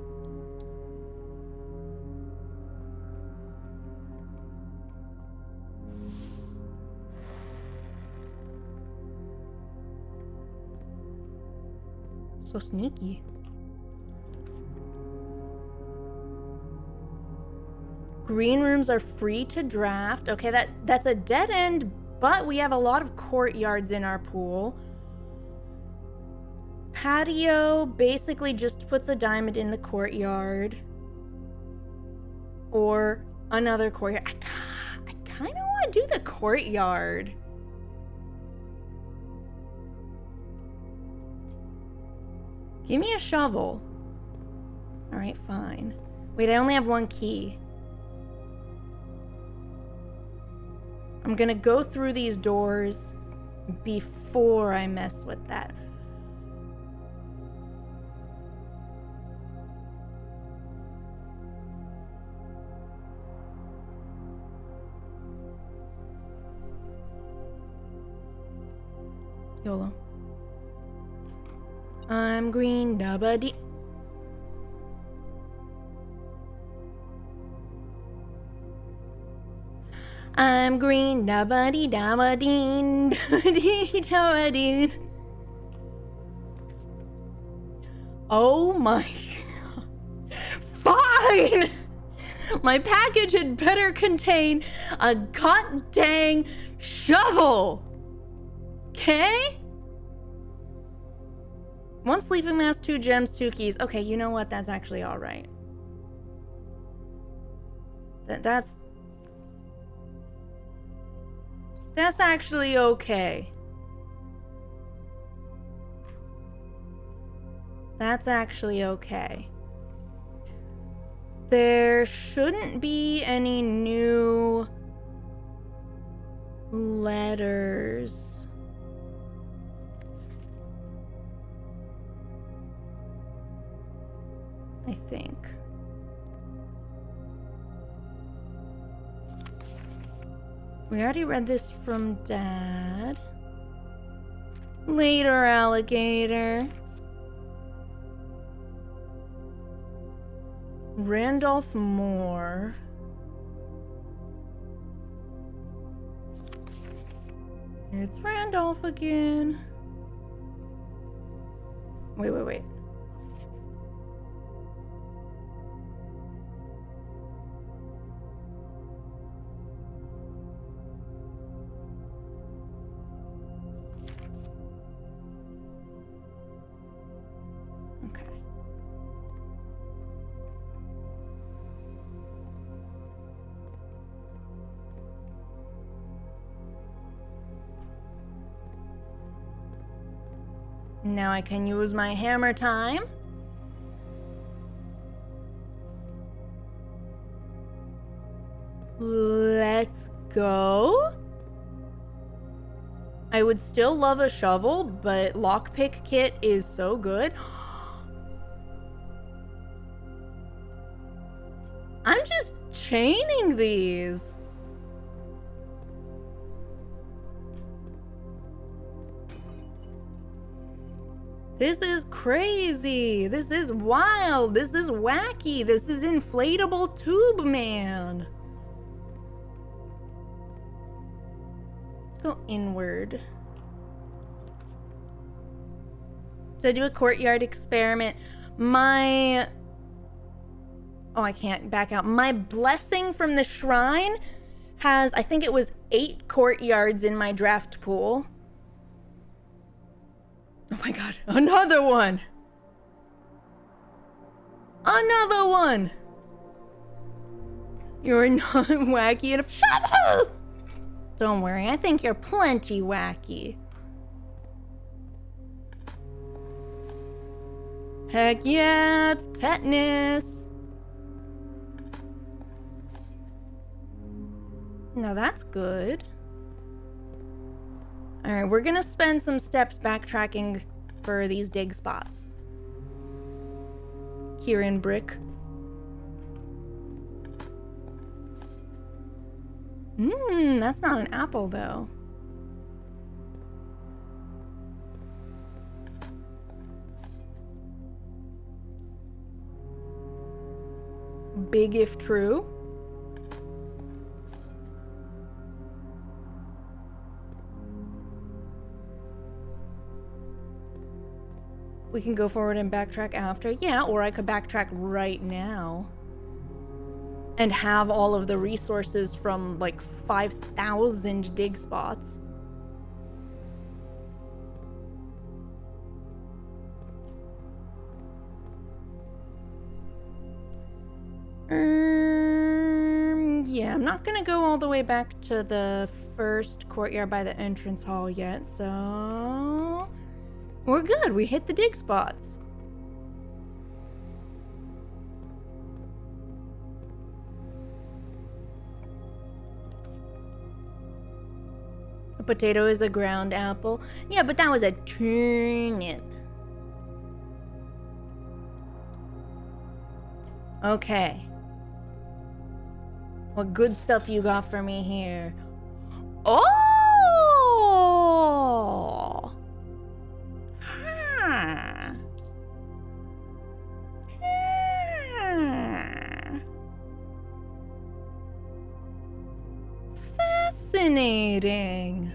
So sneaky. Green rooms are free to draft. Okay, that's a dead end, but we have a lot of courtyards in our pool. Patio basically just puts a diamond in the courtyard. Or another courtyard. I kind of want to do the courtyard. Give me a shovel. All right, fine. Wait, I only have one key. I'm gonna go through these doors before I mess with that. YOLO. I'm green, dabba-dee. I'm green, dabba-dee, dabba-dee, dabba-dee, dabba-dee. Oh my God. Fine! My package had better contain a god dang shovel! Okay? One sleeping mask, 2 gems, 2 keys. Okay, you know what? That's actually alright. That's actually okay. That's actually okay. There shouldn't be any new letters. I think. We already read this from Dad. Later, alligator. Randolph Moore. It's Randolph again. Wait. Okay. Now I can use my hammer time. Let's go. I would still love a shovel, but lockpick kit is so good. I'm just chaining these. This is crazy. This is wild. This is wacky. This is inflatable tube man. Let's go inward. Did I do a courtyard experiment? Oh, I can't back out. My blessing from the shrine has, I think it was 8 courtyards in my draft pool. Oh my God, another one! Another one! You're not wacky enough. Shovel! Don't worry, I think you're plenty wacky. Heck yeah, it's tetanus. Now that's good. Alright, we're gonna spend some steps backtracking for these dig spots. Khiren brick. That's not an apple though. Big if true. We can go forward and backtrack after. Yeah, or I could backtrack right now. And have all of the resources from like 5,000 dig spots. Yeah, I'm not gonna go all the way back to the first courtyard by the entrance hall yet, so we're good. We hit the dig spots. A potato is a ground apple. Yeah, but that was a turnip. Okay. What good stuff you got for me here? Oh! Huh. Fascinating.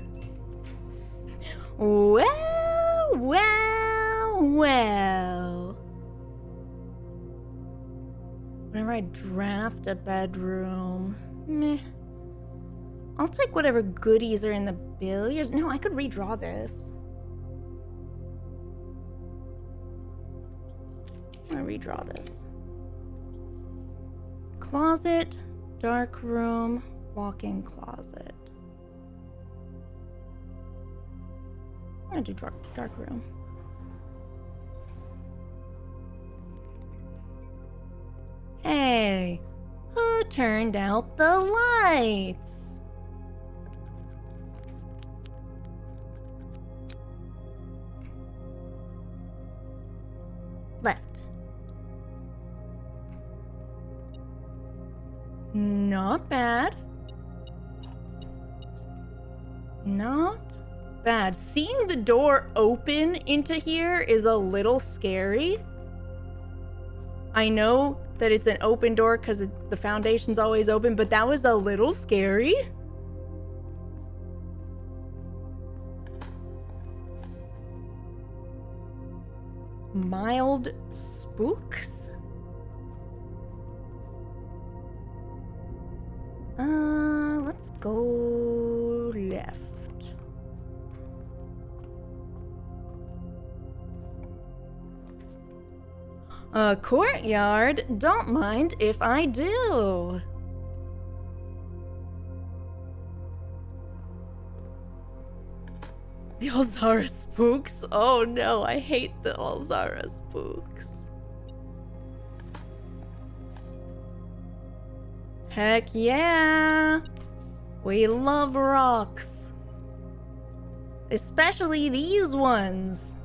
Well, well, well. Whenever I draft a bedroom, meh. I'll take whatever goodies are in the billiards. No, I could redraw this. I'm gonna redraw this. Closet, dark room, walk-in closet. I'm gonna do dark room. Hey, who turned out the lights? Left. Not bad. Not bad. Seeing the door open into here is a little scary. I know that it's an open door because the foundation's always open, but that was a little scary. Mild spooks? Let's go left. A courtyard? Don't mind if I do. The Alzara spooks? Oh no, I hate the Alzara spooks. Heck yeah! We love rocks. Especially these ones.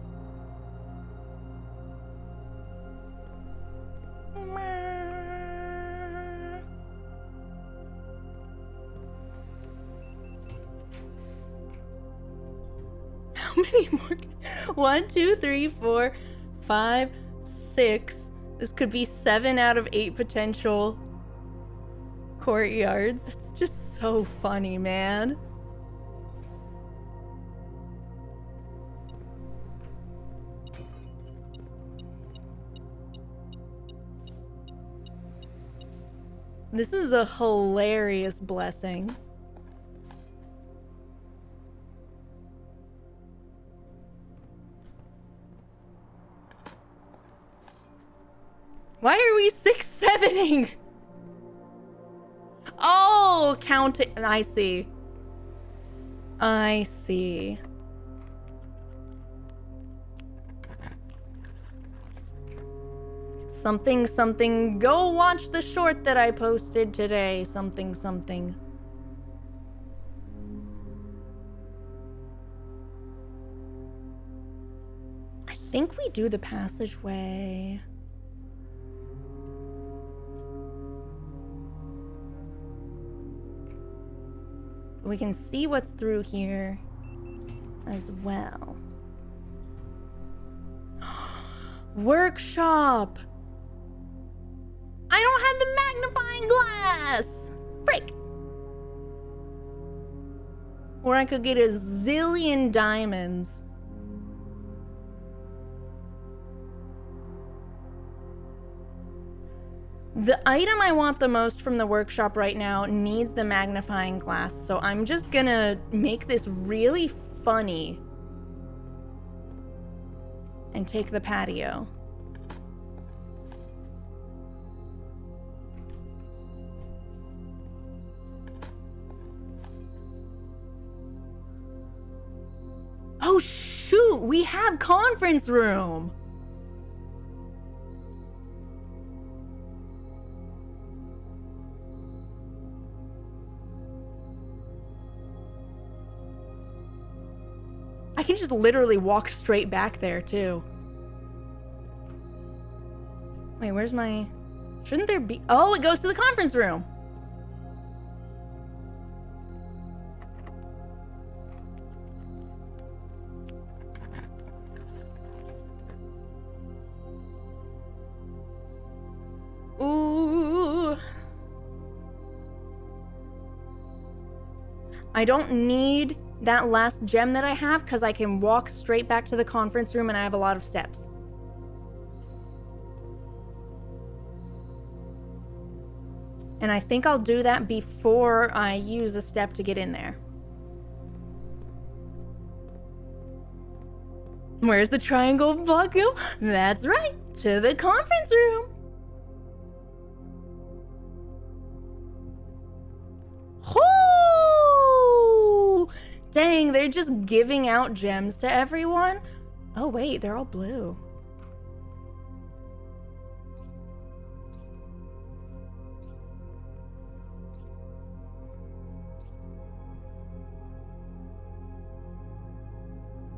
How many more? 1, 2, 3, 4, 5, 6. This could be 7 out of 8 potential courtyards. That's just so funny, man. This is a hilarious blessing. Why are we 6-7ing? Oh, count it. I see. I see. Something, something. Go watch the short that I posted today. Something, something. I think we do the passageway. We can see what's through here as well. Workshop! I don't have the magnifying glass! Frick! Or I could get a zillion diamonds. The item I want the most from the workshop right now needs the magnifying glass, so I'm just gonna make this really funny and take the patio. Oh shoot, we have conference room! I can just literally walk straight back there, too. Wait, where's my... Shouldn't there be... Oh, it goes to the conference room! Ooh. I don't need that last gem that I have because I can walk straight back to the conference room and I have a lot of steps. And I think I'll do that before I use a step to get in there. Where's the triangle block go? That's right, to the conference room. Whoo! Dang, they're just giving out gems to everyone? Oh wait, they're all blue.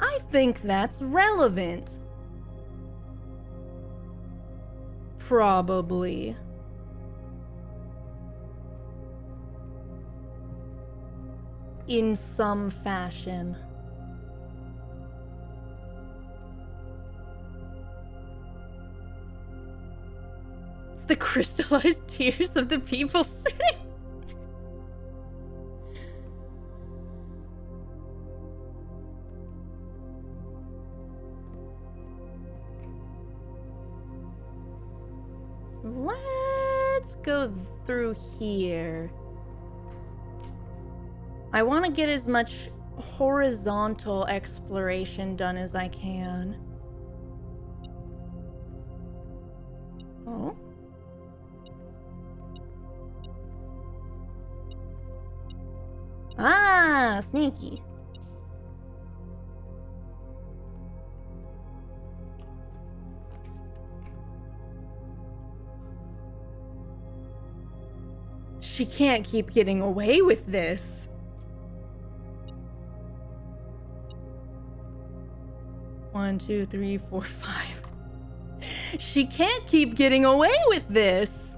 I think that's relevant. Probably. In some fashion. It's the crystallized tears of the people sitting. Let's go through here. I want to get as much horizontal exploration done as I can. Oh. Ah, sneaky. She can't keep getting away with this. One, two, three, four, five. She can't keep getting away with this.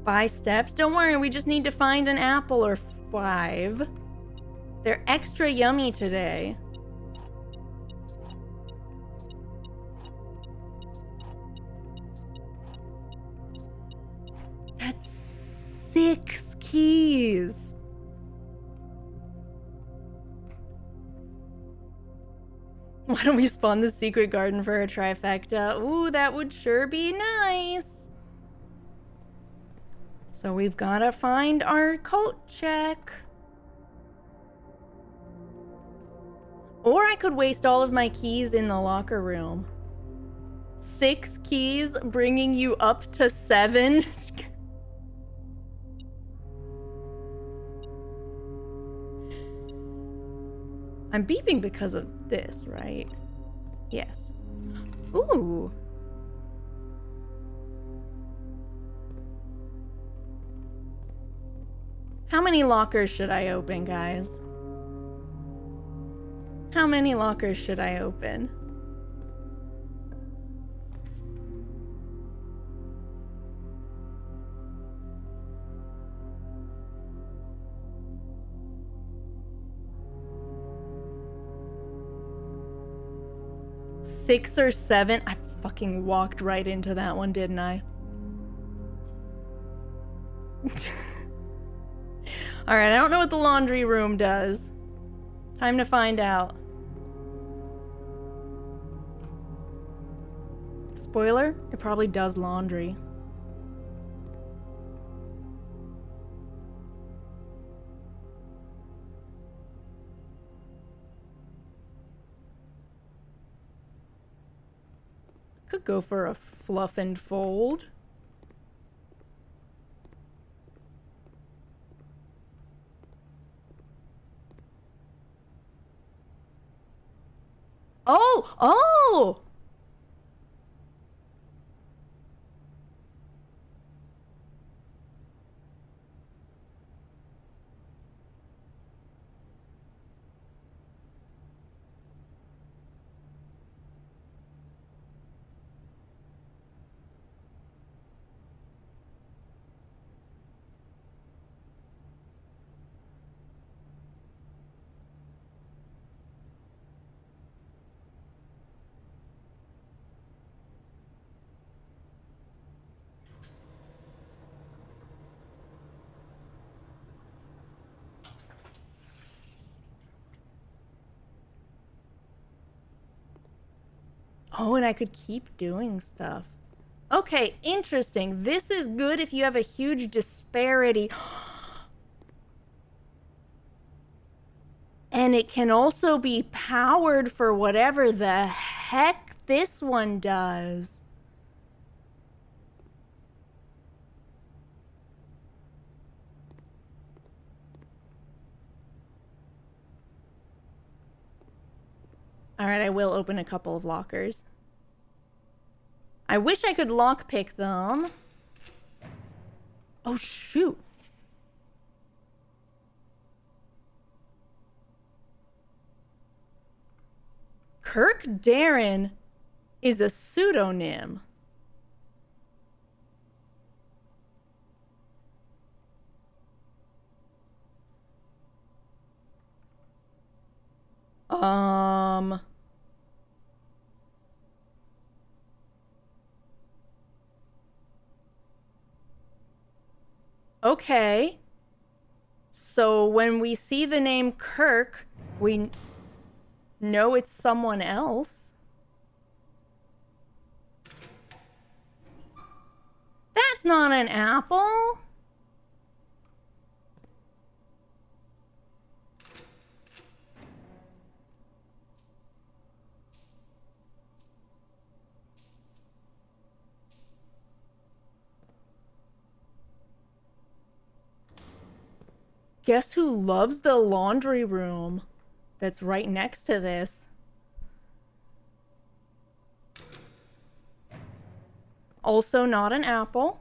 Five steps? Don't worry, we just need to find an apple or 5. They're extra yummy today. That's 6 keys. Why don't we spawn the secret garden for a trifecta? Ooh, that would sure be nice. So we've got to find our coat check. Or I could waste all of my keys in the locker room. 6 keys bringing you up to 7. I'm beeping because of this, right? Yes. Ooh. How many lockers should I open, guys? How many lockers should I open? Six or 7? I fucking walked right into that one, didn't I? All right, I don't know what the laundry room does. Time to find out. Spoiler, it probably does laundry. Could go for a fluff and fold. Oh! Oh! Oh, and I could keep doing stuff. Okay, interesting. This is good if you have a huge disparity. And it can also be powered for whatever the heck this one does. All right, I will open a couple of lockers. I wish I could lockpick them. Oh, shoot. Kirk Darren is a pseudonym. Okay. So when we see the name Kirk, we know it's someone else. That's not an apple. Guess who loves the laundry room that's right next to this? Also not an apple.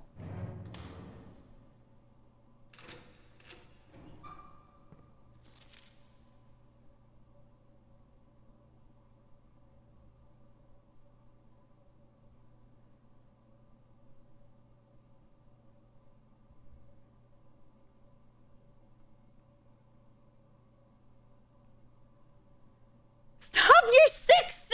Stop your 6-7!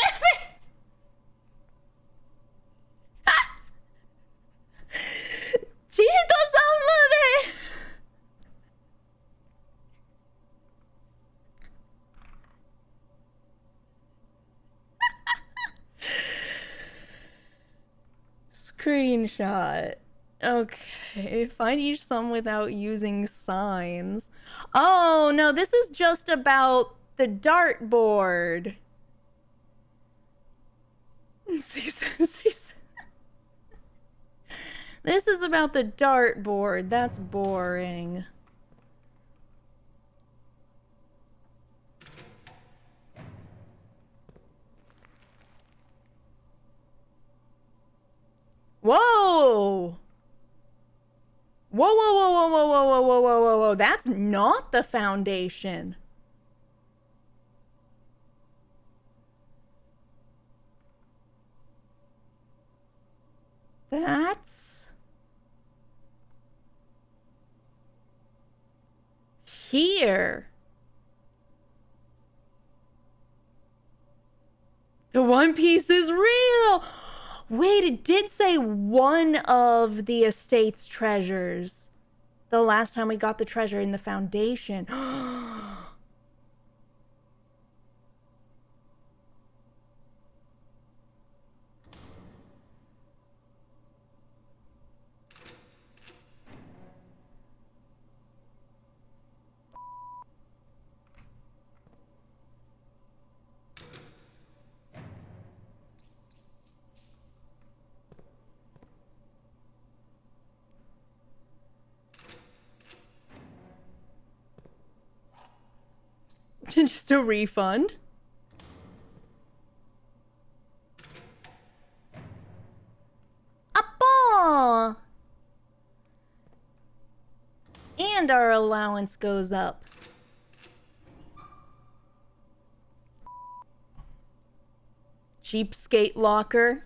Chito, somebody! Screenshot. Okay, find each sum without using signs. Oh, no, this is just about the dartboard. This is about the dartboard. That's boring. Whoa! Whoa, whoa, whoa, whoa, whoa, whoa, whoa, whoa, whoa, whoa, whoa. That's not the foundation. That's here. The One Piece is real. Wait, it did say one of the estate's treasures. the last time we got the treasure in the foundation. Just a refund. A ball! And our allowance goes up. Cheapskate locker.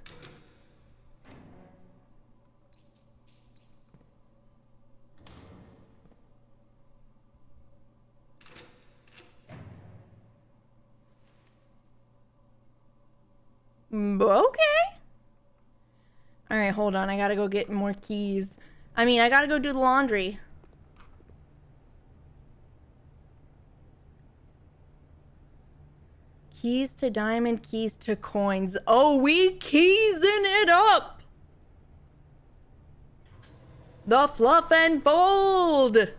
Okay. All right, hold on. I gotta go get more keys. I mean, I gotta go do the laundry. Keys to diamond, keys to coins. Oh, we keysing it up. The fluff and fold.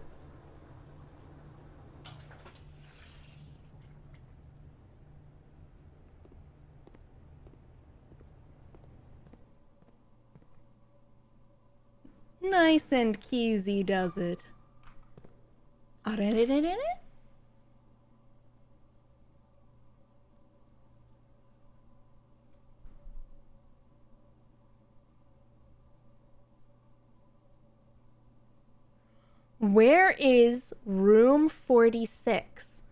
Nice and keysy does it. Where is room 46?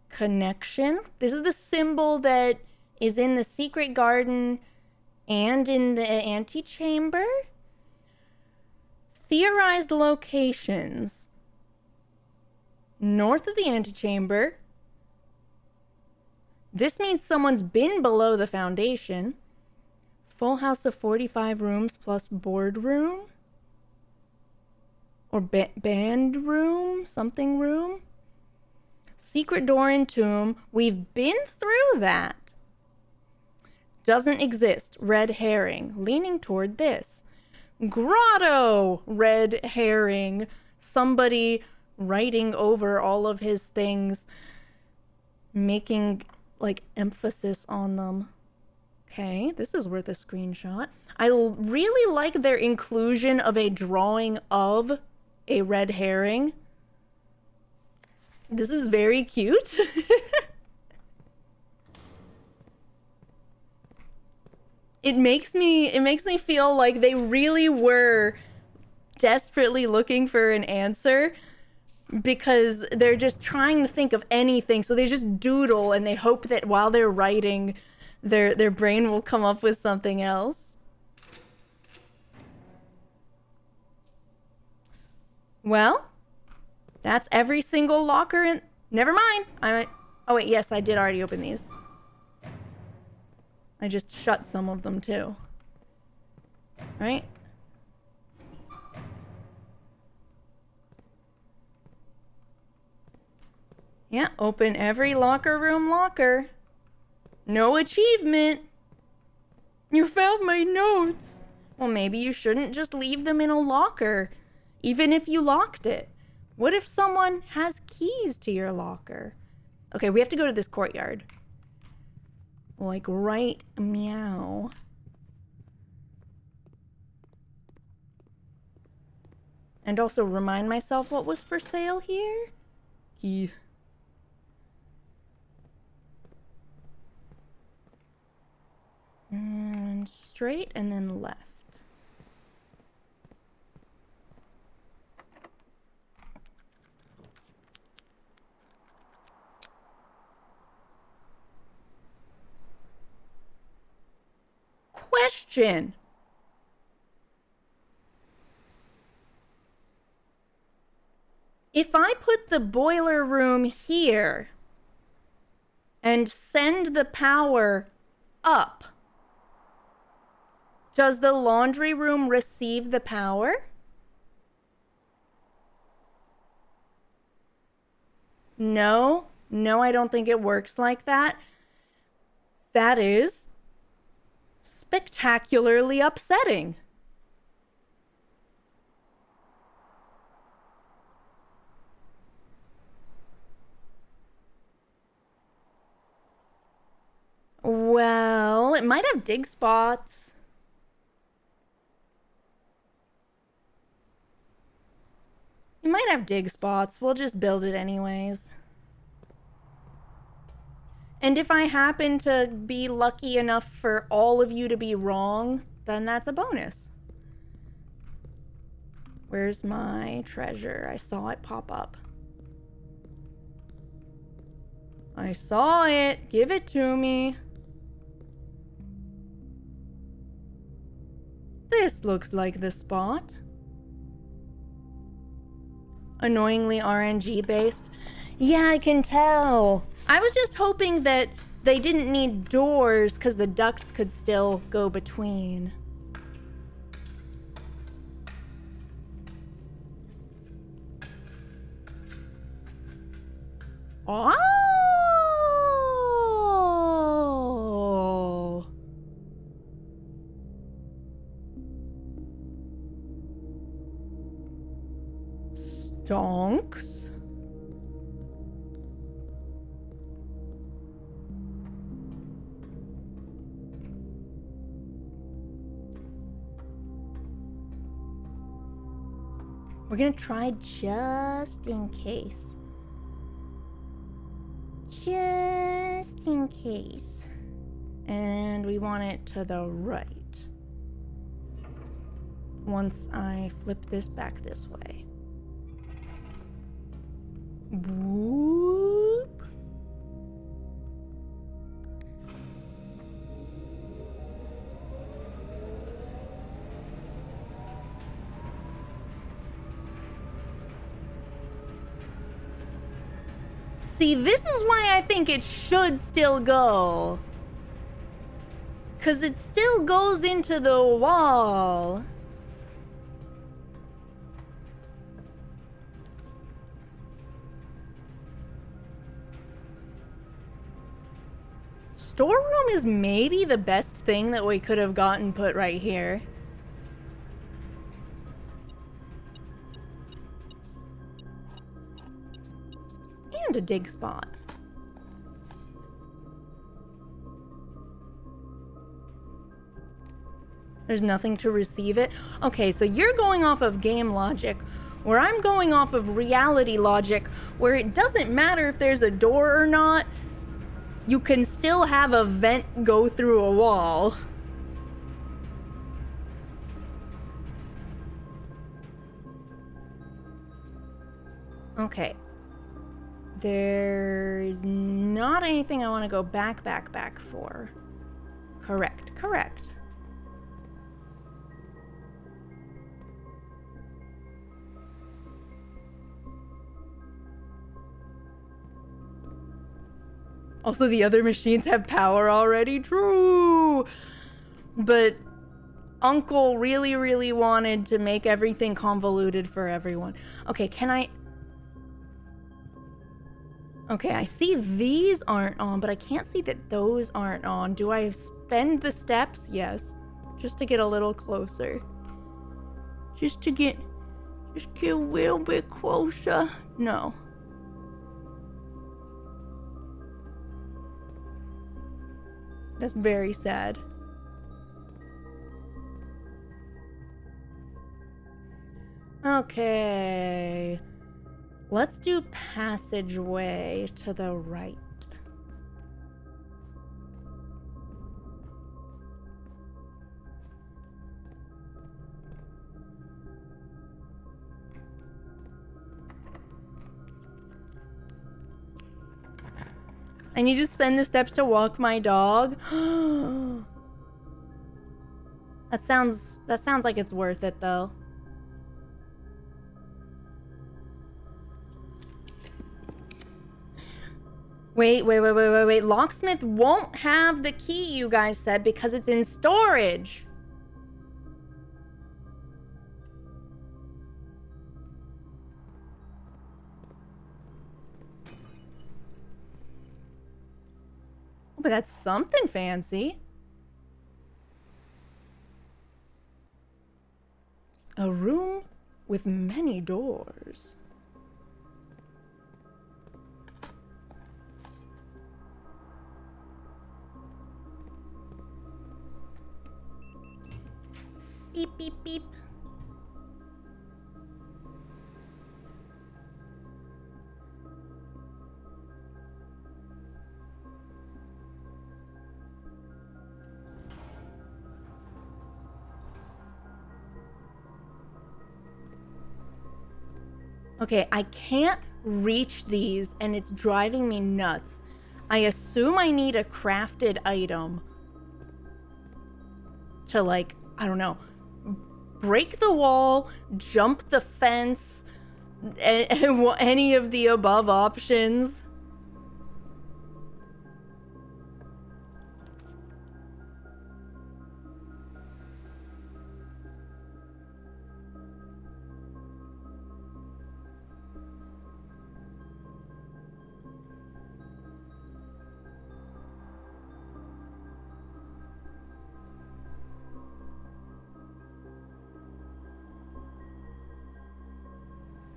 Connection. This is the symbol that is in the secret garden and in the antechamber. Theorized locations. North of the antechamber. This means someone's been below the foundation. Full house of 45 rooms plus boardroom. Or band room? Something room? Secret door in tomb. We've been through that. Doesn't exist. Red herring. Leaning toward this. Grotto. Red herring. Somebody writing over all of his things. Making, like, emphasis on them. Okay, this is worth a screenshot. I really like their inclusion of a drawing of a red herring. This is very cute. It makes me feel like they really were desperately looking for an answer, because they're just trying to think of anything. So they just doodle and they hope that while they're writing, their brain will come up with something else. Well, that's every single locker in... Never mind. Oh wait, yes, I did already open these. I just shut some of them too. Right? Yeah, open every locker room locker. No achievement. You found my notes. Well, maybe you shouldn't just leave them in a locker, even if you locked it. What if someone has keys to your locker? Okay, we have to go to this courtyard. Like, right meow. And also remind myself what was for sale here. Key. And straight and then left. Question. If I put the boiler room here and send the power up, does the laundry room receive the power? No, no, I don't think it works like that. That is spectacularly upsetting. Well, it might have dig spots. It might have dig spots. We'll just build it anyways. And if I happen to be lucky enough for all of you to be wrong, then that's a bonus. Where's my treasure? I saw it pop up. I saw it. Give it to me. This looks like the spot. Annoyingly RNG based. Yeah, I can tell. I was just hoping that they didn't need doors because the ducts could still go between. Oh! Stonks. We're gonna try just in case. Just in case. And we want it to the right. Once I flip this back this way. Whoop. See, this is why I think it should still go. 'Cause it still goes into the wall. Storeroom is maybe the best thing that we could have gotten put right here. And a dig spot. There's nothing to receive it. Okay, so you're going off of game logic, where I'm going off of reality logic, where it doesn't matter if there's a door or not. You can still have a vent go through a wall. Okay. There's not anything I want to go back for. Correct, correct. Also, the other machines have power already. True. But Uncle really, really wanted to make everything convoluted for everyone. Okay, can I... Okay, I see these aren't on, but I can't see that those aren't on. Do I spend the steps? Yes. Just to get a little closer. Just to get a little bit closer. No. That's very sad. Okay. Let's do passageway to the right. I need to spend the steps to walk my dog. That sounds like it's worth it though. Wait. Locksmith won't have the key, you guys said, because it's in storage. but that's something fancy. A room with many doors. Beep, beep, beep. Okay, I can't reach these and it's driving me nuts. I assume I need a crafted item to, like, I don't know, break the wall, jump the fence, any of the above options.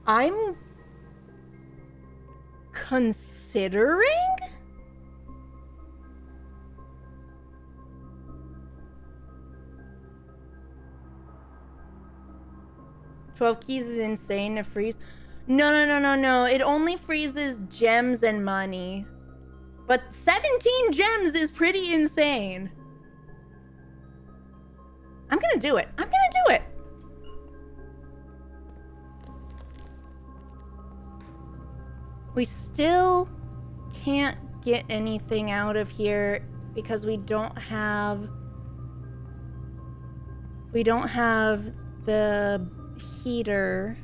I'm considering? "12 keys is insane to freeze." No. It only freezes gems and money. But 17 gems is pretty insane. I'm gonna do it. We still can't get anything out of here because we don't have the heater.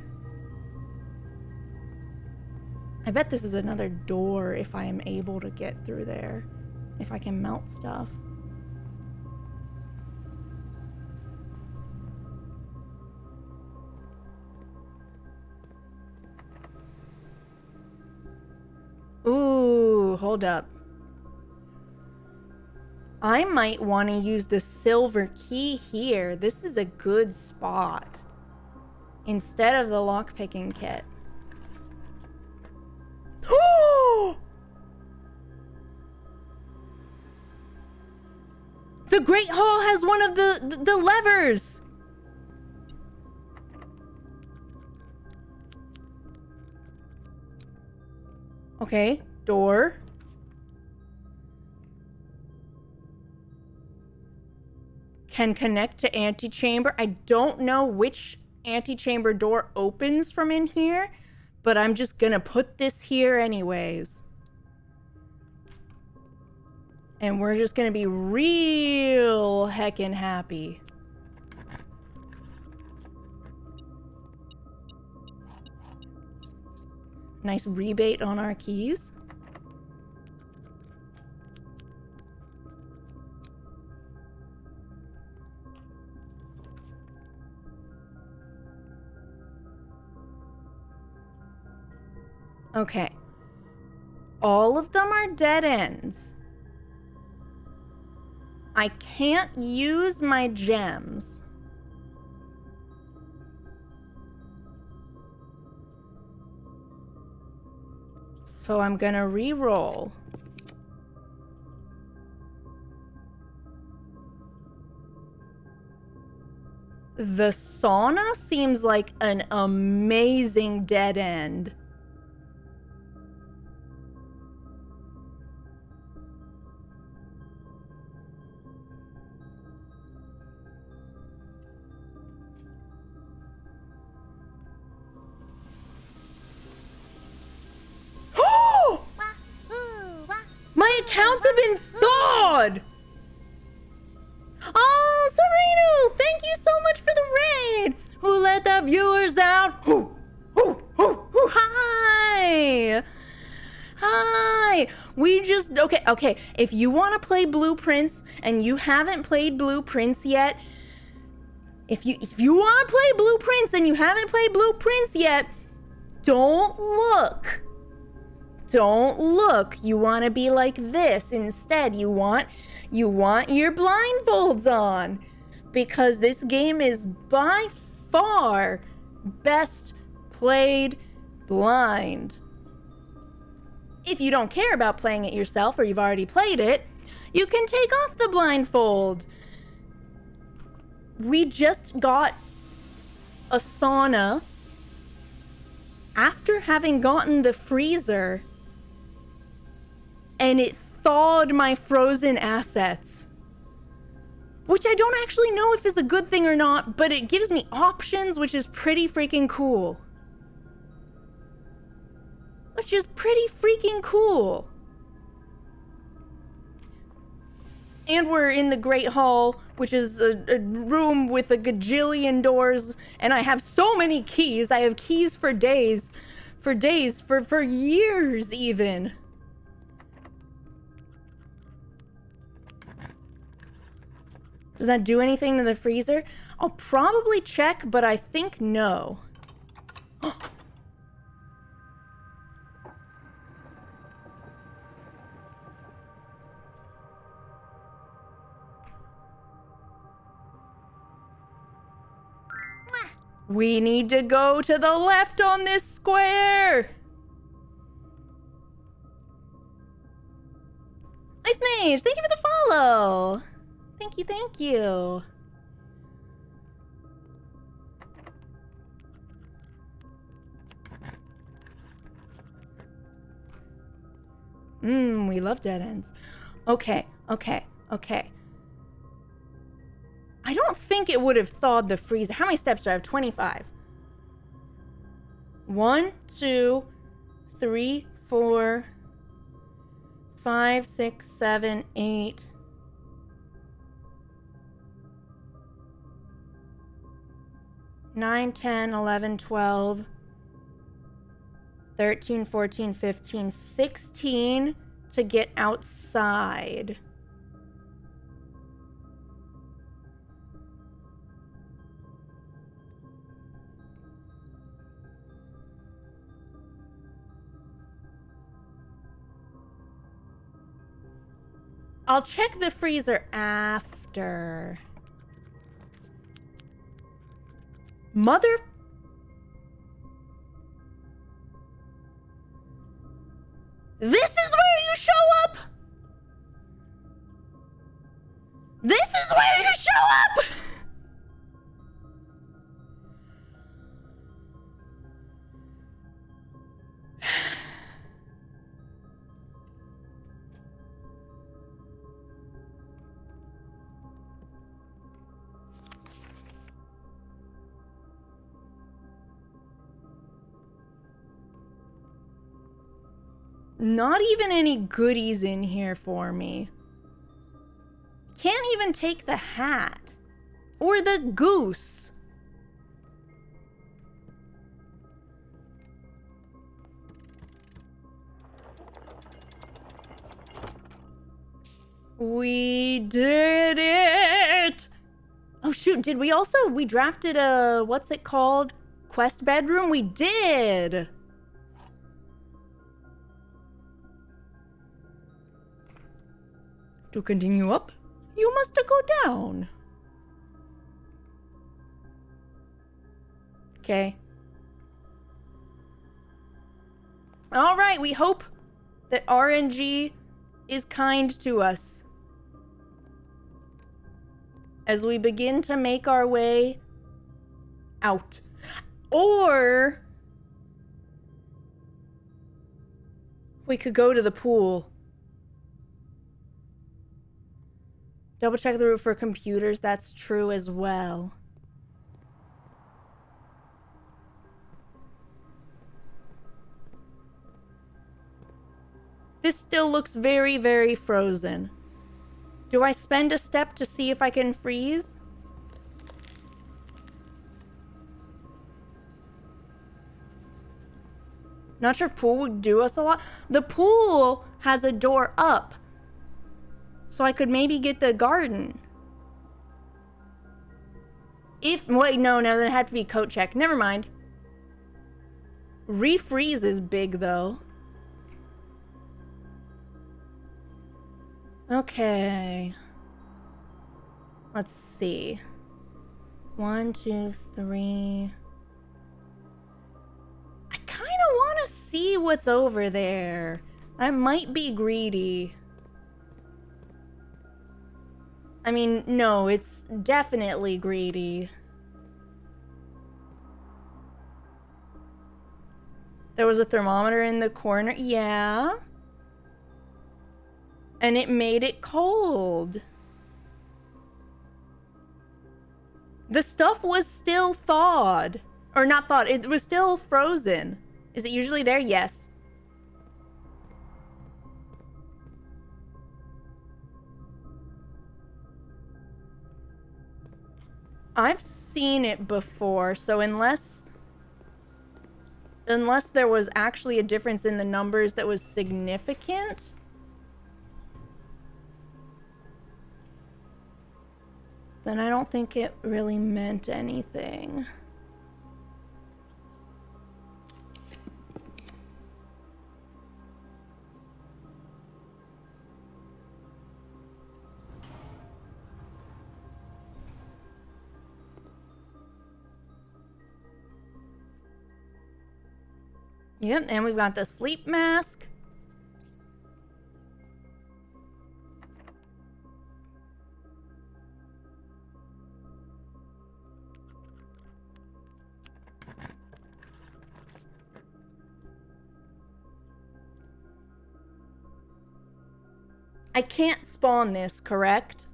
I bet this is another door if I am able to get through there. If I can melt stuff. Ooh, hold up. I might want to use the silver key here. This is a good spot. Instead of the lockpicking kit. The Great Hall has one of the levers. Okay, door. Can connect to antechamber. I don't know which antechamber door opens from in here, but I'm just gonna put this here anyways. And we're just gonna be real heckin' happy. Nice rebate on our keys. Okay. All of them are dead ends. I can't use my gems. So I'm gonna re-roll. The sauna seems like an amazing dead end. My accounts have been thawed! Oh, Sereno! Thank you so much for the raid! Who let the viewers out? Hi! Hi! We just... Okay. If you want to play Blueprints and you haven't played Blueprints yet... If you want to play Blueprints and you haven't played Blueprints yet, don't look. don't look. You want to be like this. Instead, you want your blindfolds on. Because this game is by far best played blind. If you don't care about playing it yourself or you've already played it, you can take off the blindfold. We just got a sauna after having gotten the freezer, and it thawed my frozen assets. Which I don't actually know if is a good thing or not, but it gives me options, which is pretty freaking cool. Which is pretty freaking cool. And we're in the Great Hall, which is a room with a gajillion doors, and I have so many keys. I have keys for days, for years even. Does that do anything to the freezer? I'll probably check, but I think no. We need to go to the left on this square. Nice Maid, thank you for the follow. Thank you, thank you. We love dead ends. Okay. I don't think it would have thawed the freezer. How many steps do I have? 25. 1, 2, 3, 4, 5, 6, 7, 8. 9, 10, 11, 12, 13, 14, 15, 16 to get outside. I'll check the freezer after. Mother... This is where you show up? This is where you show up? Not even any goodies in here for me. Can't even take the hat. Or the goose. We did it! Oh shoot, did we also... We drafted a... What's it called? Quest bedroom? We did! To continue up, you must go down. Okay. All right, we hope that RNG is kind to us as we begin to make our way out. Or we could go to the pool. Double check the roof for computers. That's true as well. This still looks very, very frozen. Do I spend a step to see if I can freeze? Not sure if pool would do us a lot. The pool has a door up. So I could maybe get the garden. Wait, no, then it had to be coat check. Never mind. Refreeze is big, though. Okay. Let's see. 1, 2, 3. I kind of want to see what's over there. I might be greedy. I mean, no, it's definitely greedy. There was a thermometer in the corner. Yeah. And it made it cold. The stuff was still thawed. Or not thawed, it was still frozen. Is it usually there? Yes. I've seen it before, so unless there was actually a difference in the numbers that was significant, then I don't think it really meant anything. Yep, and we've got the sleep mask. I can't spawn this, correct?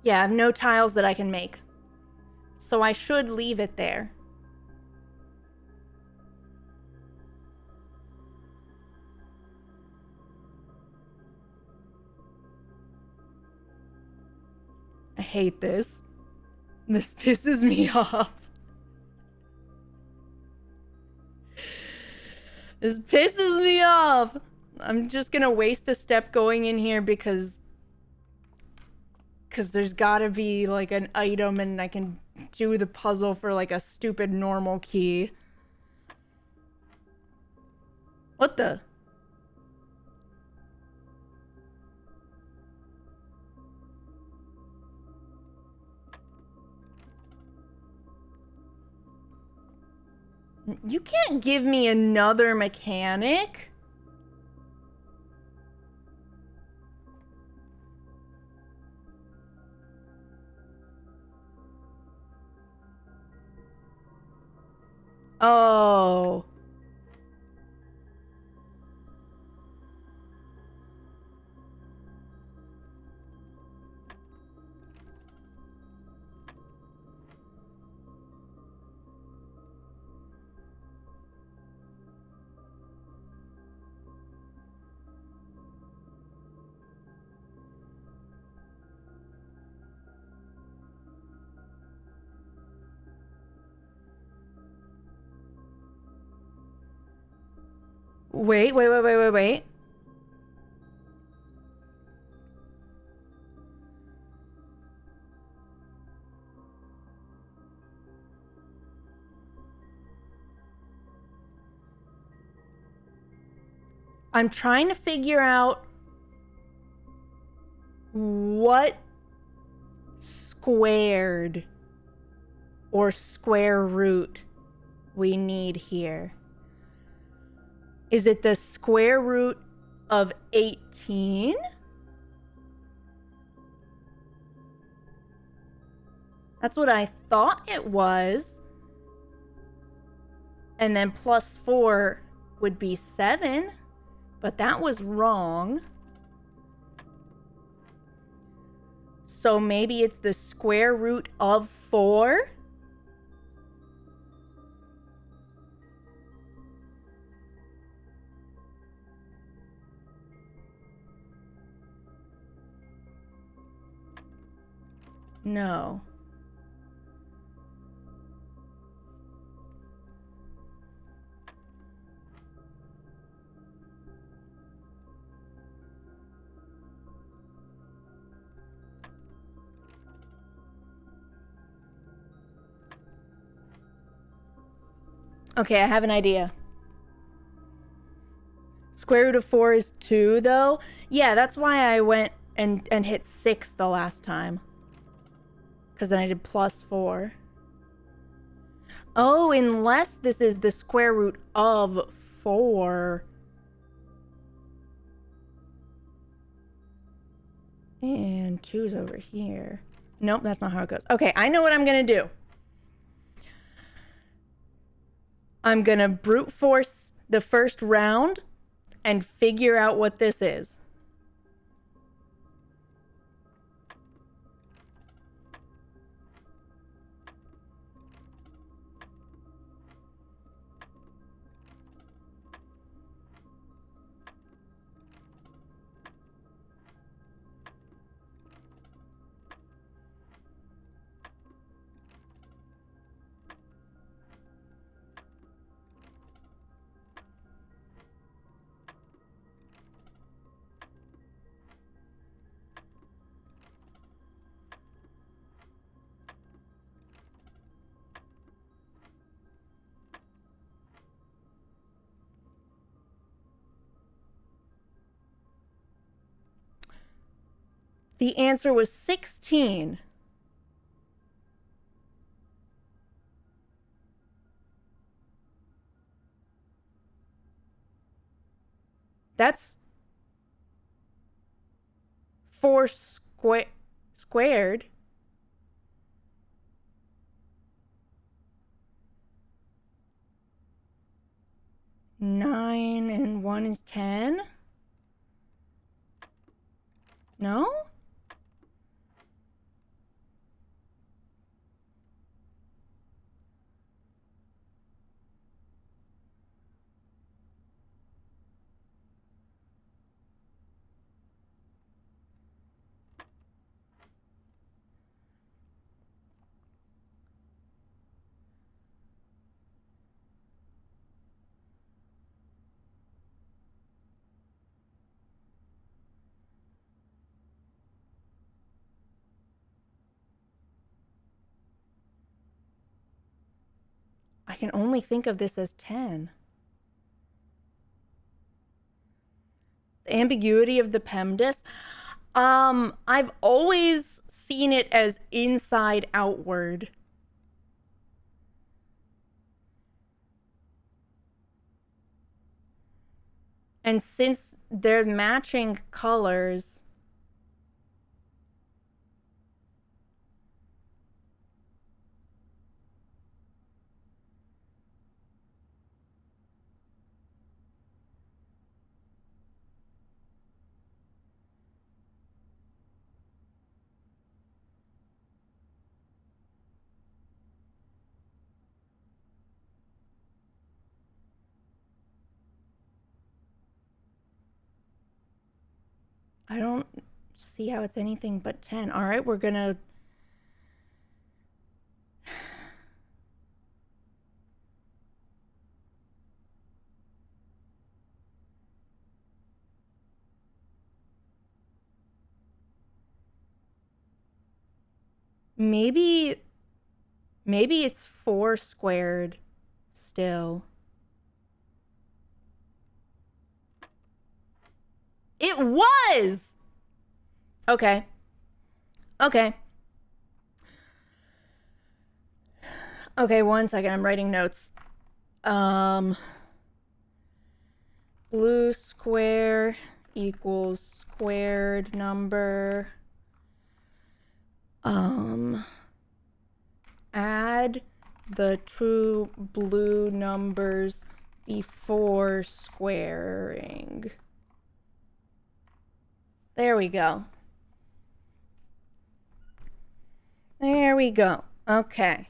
Yeah, I have no tiles that I can make. So I should leave it there. I hate this. This pisses me off. This pisses me off. I'm just gonna waste a step going in here because there's gotta be like an item and I can do the puzzle for like a stupid normal key. What the? You can't give me another mechanic. Oh. Wait. I'm trying to figure out what squared or square root we need here. Is it the square root of 18? That's what I thought it was. And then plus 4 would be 7. But that was wrong. So maybe it's the square root of 4? No. Okay, I have an idea. Square root of 4 is 2, though. Yeah, that's why I went and hit 6 the last time. Because then I did plus 4. Oh, unless this is the square root of 4. And 2 is over here. Nope, that's not how it goes. Okay, I know what I'm gonna do. I'm gonna brute force the first round and figure out what this is. The answer was 16. That's 4 squared. Nine and 1 is 10. No? I can only think of this as 10. The ambiguity of the PEMDAS. I've always seen it as inside outward. And since they're matching colors, I don't see how it's anything but 10. All right, we're gonna... Maybe it's 4 squared still. It was! Okay. Okay. Okay, 1 second. I'm writing notes. Blue square equals squared number. Add the two blue numbers before squaring. There we go. There we go. Okay.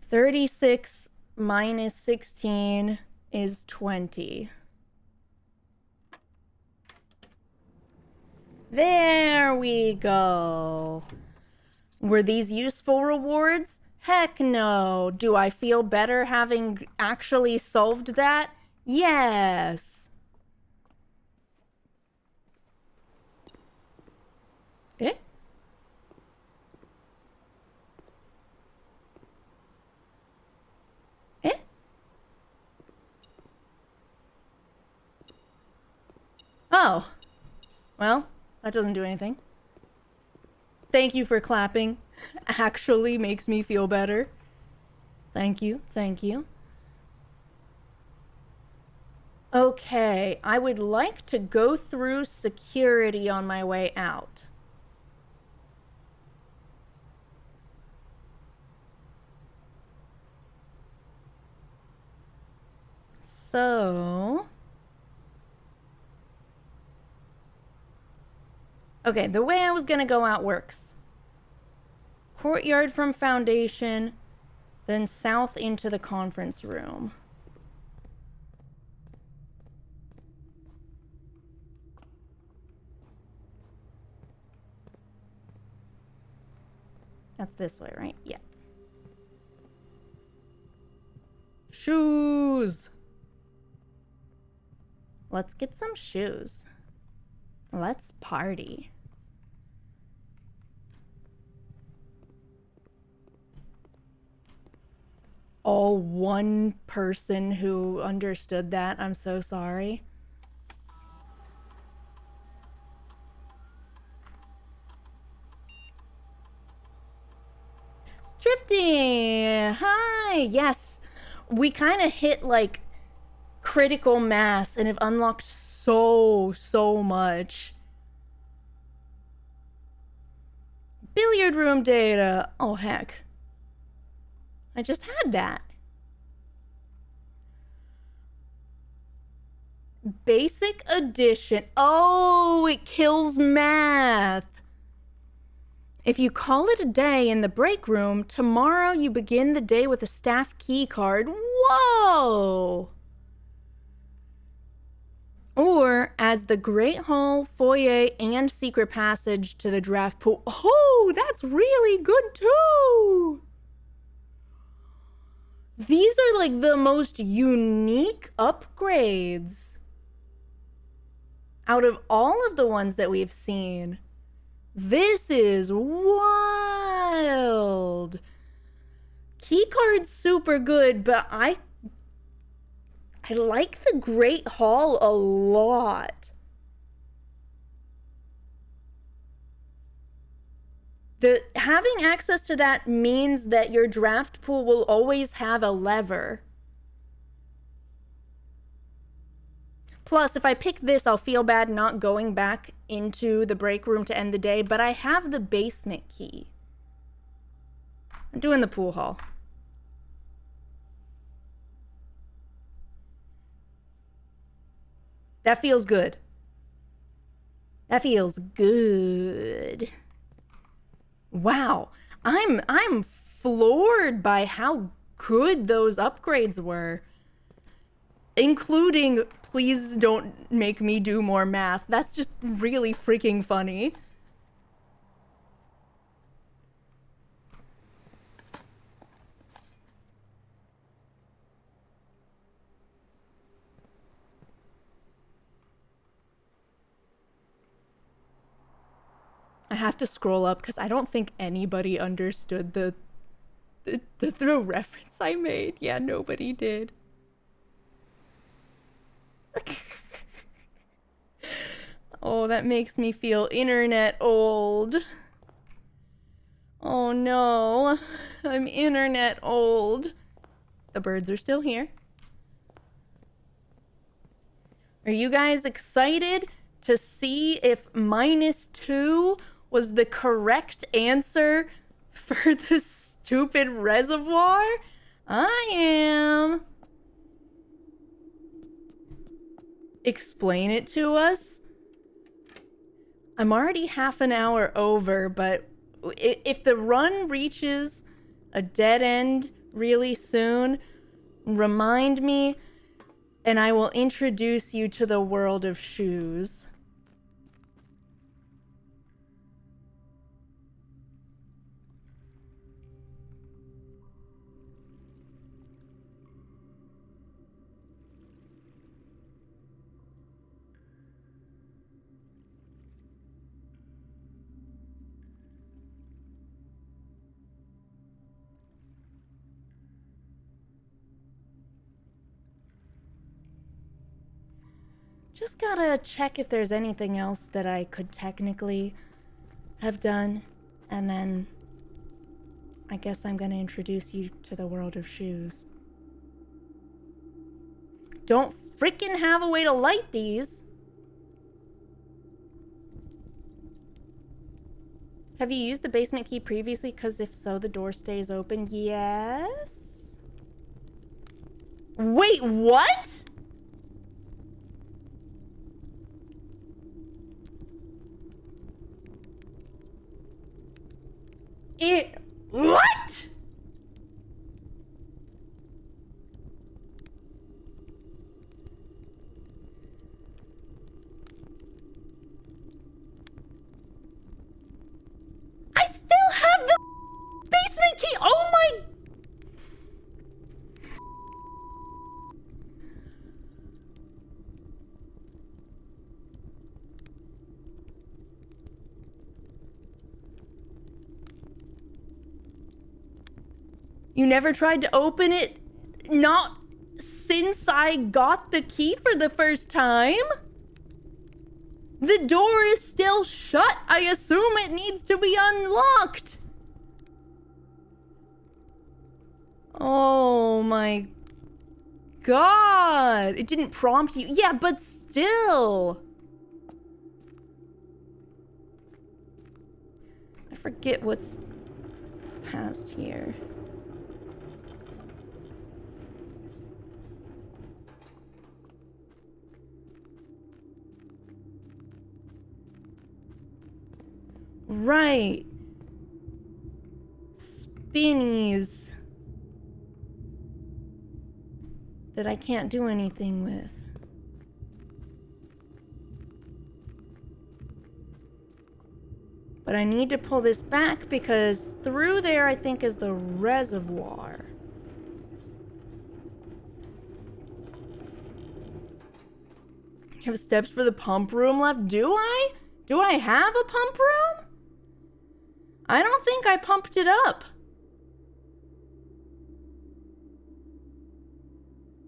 36 minus 16 is 20. There we go. Were these useful rewards? Heck no. Do I feel better having actually solved that? Yes. Eh? Eh? Well, that doesn't do anything. Thank you for clapping. Actually makes me feel better. Thank you, thank you. Okay, I would like to go through security on my way out. So... Okay, the way I was gonna go out works. Courtyard from Foundation, then south into the conference room. That's this way, right? Yeah. Shoes! Let's get some shoes. Let's party. All one person who understood that. I'm so sorry. Drifting! Hi! Yes, we kind of hit like critical mass and have unlocked so much. Billiard room data! Oh heck. I just had that. Basic addition. Oh, it kills math. If you call it a day in the break room, tomorrow you begin the day with a staff key card. Whoa! Or as the Great Hall, foyer, and secret passage to the draft pool. Oh, that's really good too! These are like the most unique upgrades out of all of the ones that we've seen. This is wild. Keycard's super good, but I like the Great Hall a lot. Having access to that means that your draft pool will always have a lever. Plus, if I pick this, I'll feel bad not going back into the break room to end the day, but I have the basement key. I'm doing the pool hall. That feels good. That feels good. Wow, I'm floored by how good those upgrades were. Including, please don't make me do more math. That's just really freaking funny. I have to scroll up because I don't think anybody understood the reference I made. Yeah, nobody did. Oh, that makes me feel internet old. Oh no, I'm internet old. The birds are still here. Are you guys excited to see if -2 was the correct answer for the stupid reservoir? I am. Explain it to us. I'm already half an hour over, but if the run reaches a dead end really soon, remind me and I will introduce you to the world of shoes. Just gotta check if there's anything else that I could technically have done. And then I guess I'm gonna introduce you to the world of shoes. Don't freaking have a way to light these. Have you used the basement key previously? Because if so, the door stays open. Yes. Wait, what? What? I still have the basement key. Oh my. You never tried to open it? Not since I got the key for the first time? The door is still shut. I assume it needs to be unlocked. Oh my God. It didn't prompt you. Yeah, but still. I forget what's past here. Right. Spinnies. That I can't do anything with. But I need to pull this back because through there I think is the reservoir. You have steps for the pump room left? Do I? Do I have a pump room? I don't think I pumped it up.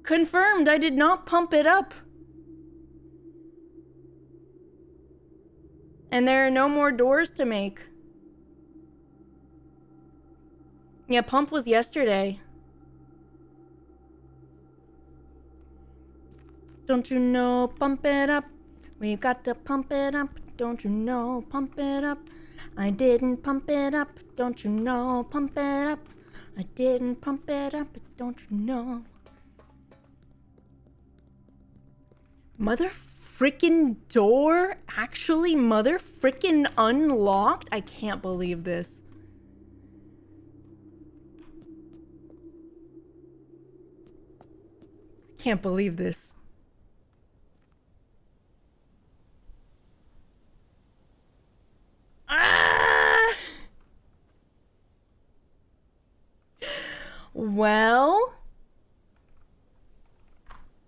Confirmed, I did not pump it up. And there are no more doors to make. Yeah, pump was yesterday. Don't you know, pump it up. We've got to pump it up. Don't you know, pump it up. I didn't pump it up. Don't you know, pump it up. I didn't pump it up. Don't you know. Mother frickin' door actually mother frickin' unlocked? I can't believe this. Can't believe this. Ah! Well,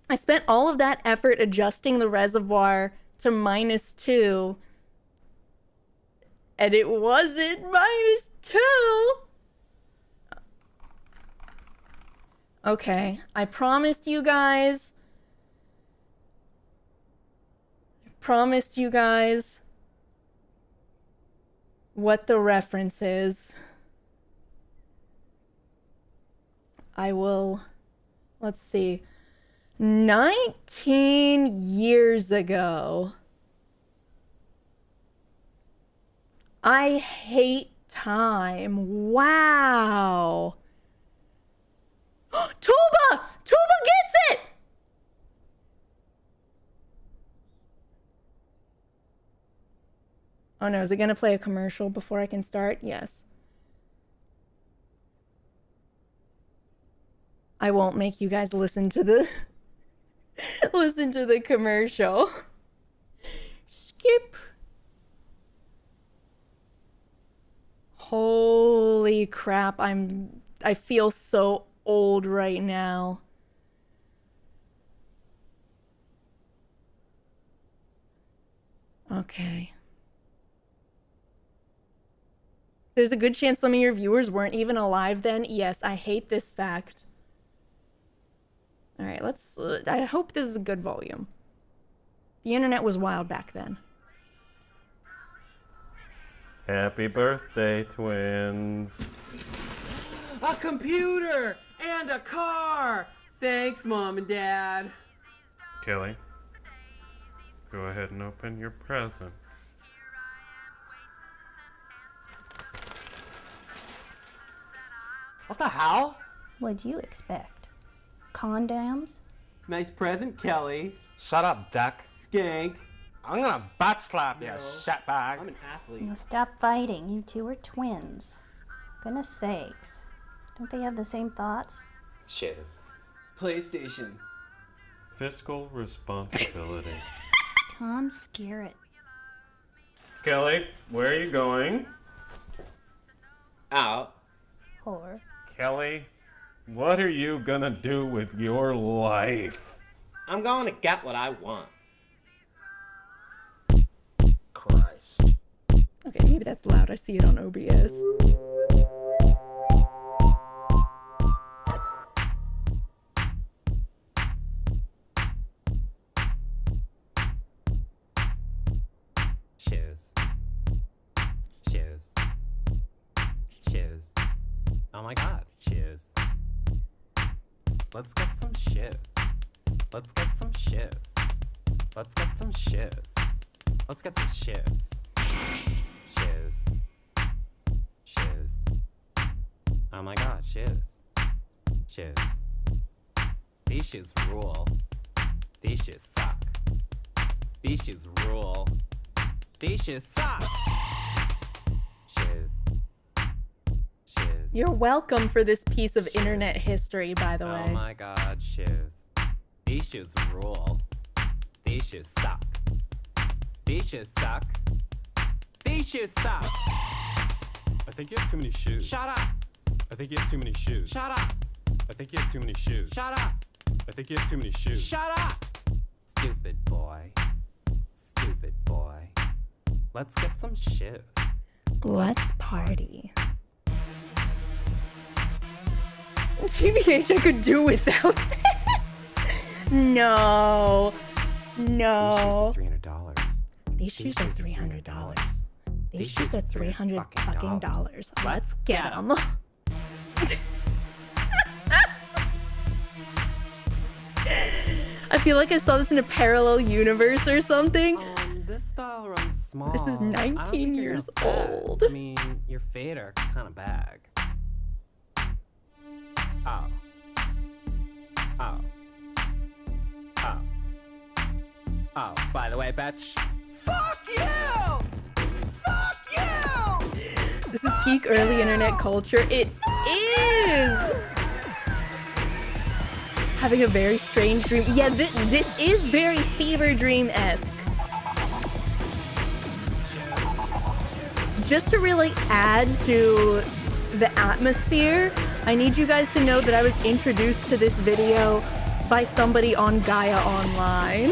I spent all of that effort adjusting the reservoir to -2, and it wasn't -2. Okay, I promised you guys. What the reference is. I will, let's see, 19 years ago. I hate time. Wow. Tuba! Tuba gets it! Oh no, is it gonna play a commercial before I can start? Yes. I won't make you guys listen to the listen to the commercial. Skip. Holy crap, I feel so old right now. Okay. There's a good chance some of your viewers weren't even alive then. Yes, I hate this fact. All right, let's, I hope this is a good volume. The internet was wild back then. Happy birthday, twins. A computer and a car! Thanks, Mom and Dad. Kelly, go ahead and open your present. What the hell? What'd you expect? Condoms? Nice present, Kelly. Shut up, Duck. Skank. I'm gonna butt slap you, No. shitbag. I'm an athlete. Now stop fighting. You two are twins. Goodness sakes. Don't they have the same thoughts? Shiz. PlayStation. Fiscal responsibility. Tom Skerritt. Kelly, where are you going? Out. Whore. Kelly, what are you gonna do with your life? I'm going to get what I want. Christ. Okay, maybe that's loud. I see it on OBS. Shiz. Shiz. Shiz. Oh my god, shiz. Let's get some shiz. Let's get some shiz. Let's get some shiz. Let's get some shiz. Shiz. Shiz. Oh my god, shiz. Shiz. These shiz rule. These shiz suck. These shiz rule. These shiz suck. Shiz. Shiz. You're welcome for this piece of internet history, by the way. Oh my god, shiz. These shiz rule. These shiz suck. These shiz suck. These shiz suck. I think you have too many shoes. Shut up. I think you have too many shoes. Shut up. I think you have too many shoes. Shut up. I think you have too many shoes. Shut up. Stupid boy. Stupid boy. Let's get some shiz. Let's party. TBH, I could do without this. No. No. These shoes are $300. These shoes are $300. These shoes are $300 fucking fucking dollars. Let's get them. I feel like I saw this in a parallel universe or something. This style runs small. This is 19 I don't think you're years gonna fit. old. I mean, your fade are kind of bag. Oh. Oh. Oh. Oh, by the way, bitch. Fuck you! Fuck you! This is peak early internet culture. It is! Having a very strange dream. Yeah, this is very fever dream-esque. Just to really add to the atmosphere, I need you guys to know that I was introduced to this video by somebody on Gaia Online.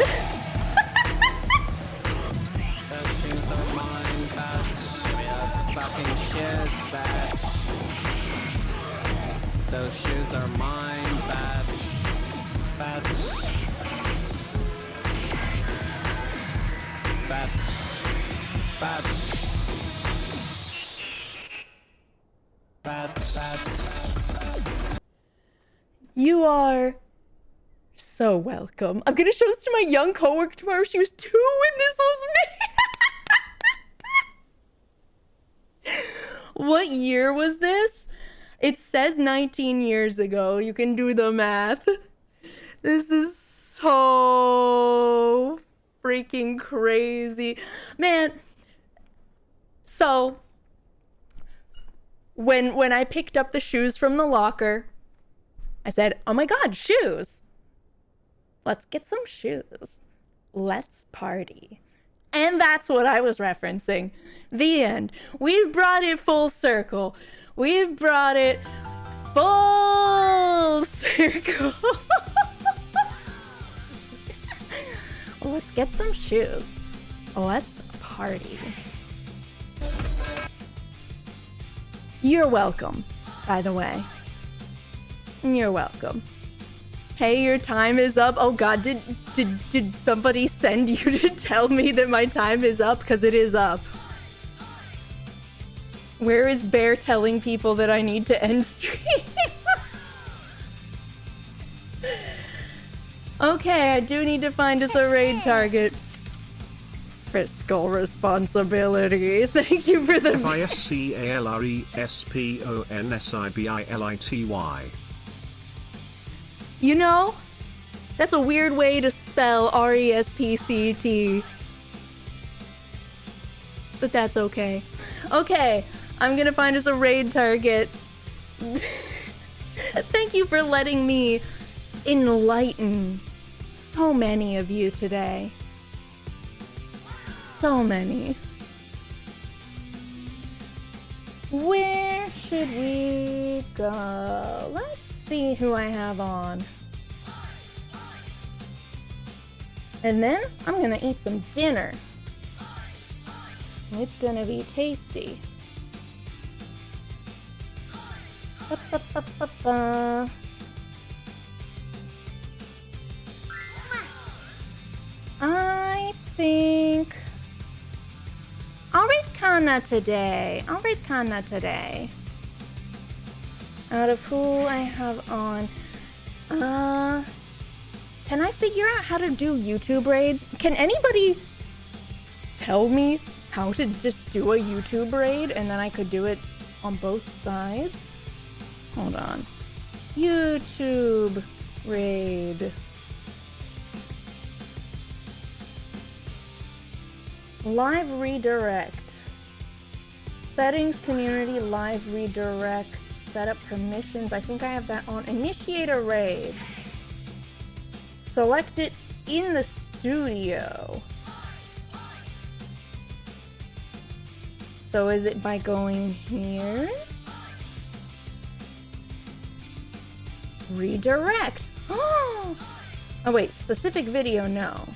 Those shoes are mine, bitch. Yes, fucking shiz, bitch. Those shoes are mine, bitch. Bitch. Bitch. Bitch. You are so welcome. I'm gonna show this to my young coworker tomorrow. She was 2 when this was made. What year was this? It says 19 years ago. You can do the math. This is so freaking crazy. Man, so when I picked up the shoes from the locker, I said, oh my God, shoes. Let's get some shoes. Let's party. And that's what I was referencing. The end. We've brought it full circle. We've brought it full circle. Let's get some shoes. Let's party. You're welcome, by the way. You're welcome. Hey, your time is up. Oh god, did somebody send you to tell me that my time is up? Because it is up. Where is Bear telling people that I need to end stream? Okay, I do need to find us a raid target. Fiscal responsibility. Thank you for the FISCALRESPONSIBILITY. You know, that's a weird way to spell RESPCT. But that's okay. Okay, I'm gonna find us a raid target. Thank you for letting me enlighten so many of you today. So many. Where should we go? Let's see who I have on. And then I'm gonna eat some dinner. It's gonna be tasty. Ba-ba-ba-ba-ba. I think I'll read Kana today. Out of who I have on. Can I figure out how to do YouTube raids? Can anybody tell me how to just do a YouTube raid and then I could do it on both sides? Hold on. YouTube raid. Live redirect. Settings, community, live redirect. Set up permissions. I think I have that on. Initiate a raid. Select it in the studio. So is it by going here? Redirect. Oh wait, specific video, no.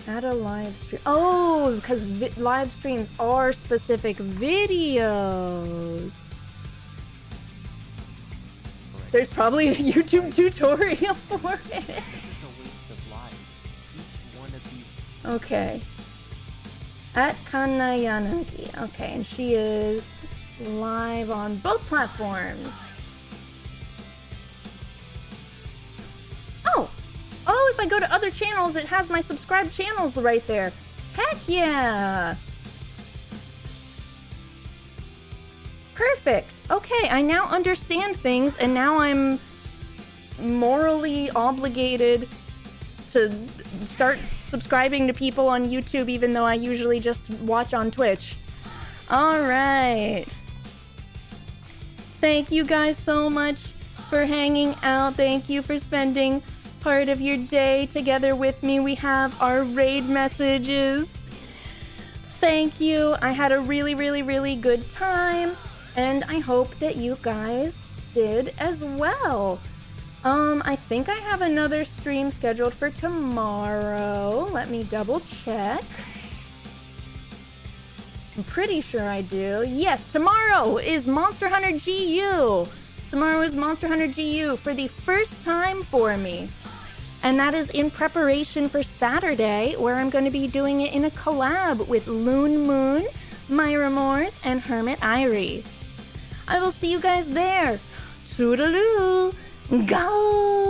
Add a live stream. Oh, because live streams are specific videos. There's probably a YouTube tutorial for it. This is a waste of lives. Each one of these. Okay. At Kanayanagi. Okay, and she is live on both platforms. Oh, if I go to other channels, it has my subscribed channels right there. Heck yeah! Perfect. Okay, I now understand things, and now I'm morally obligated to start subscribing to people on YouTube, even though I usually just watch on Twitch. Alright. Thank you guys so much for hanging out. Thank you for spending part of your day together with me. We have our raid messages. Thank you. I had a really, really, really good time, and I hope that you guys did as well. I think I have another stream scheduled for tomorrow. Let me double check. I'm pretty sure I do. Yes, tomorrow is Monster Hunter GU. Tomorrow is Monster Hunter GU for the first time for me. And that is in preparation for Saturday, where I'm going to be doing it in a collab with Loon Moon, Myra Moores, and Hermit Irie. I will see you guys there. Toodaloo! Go!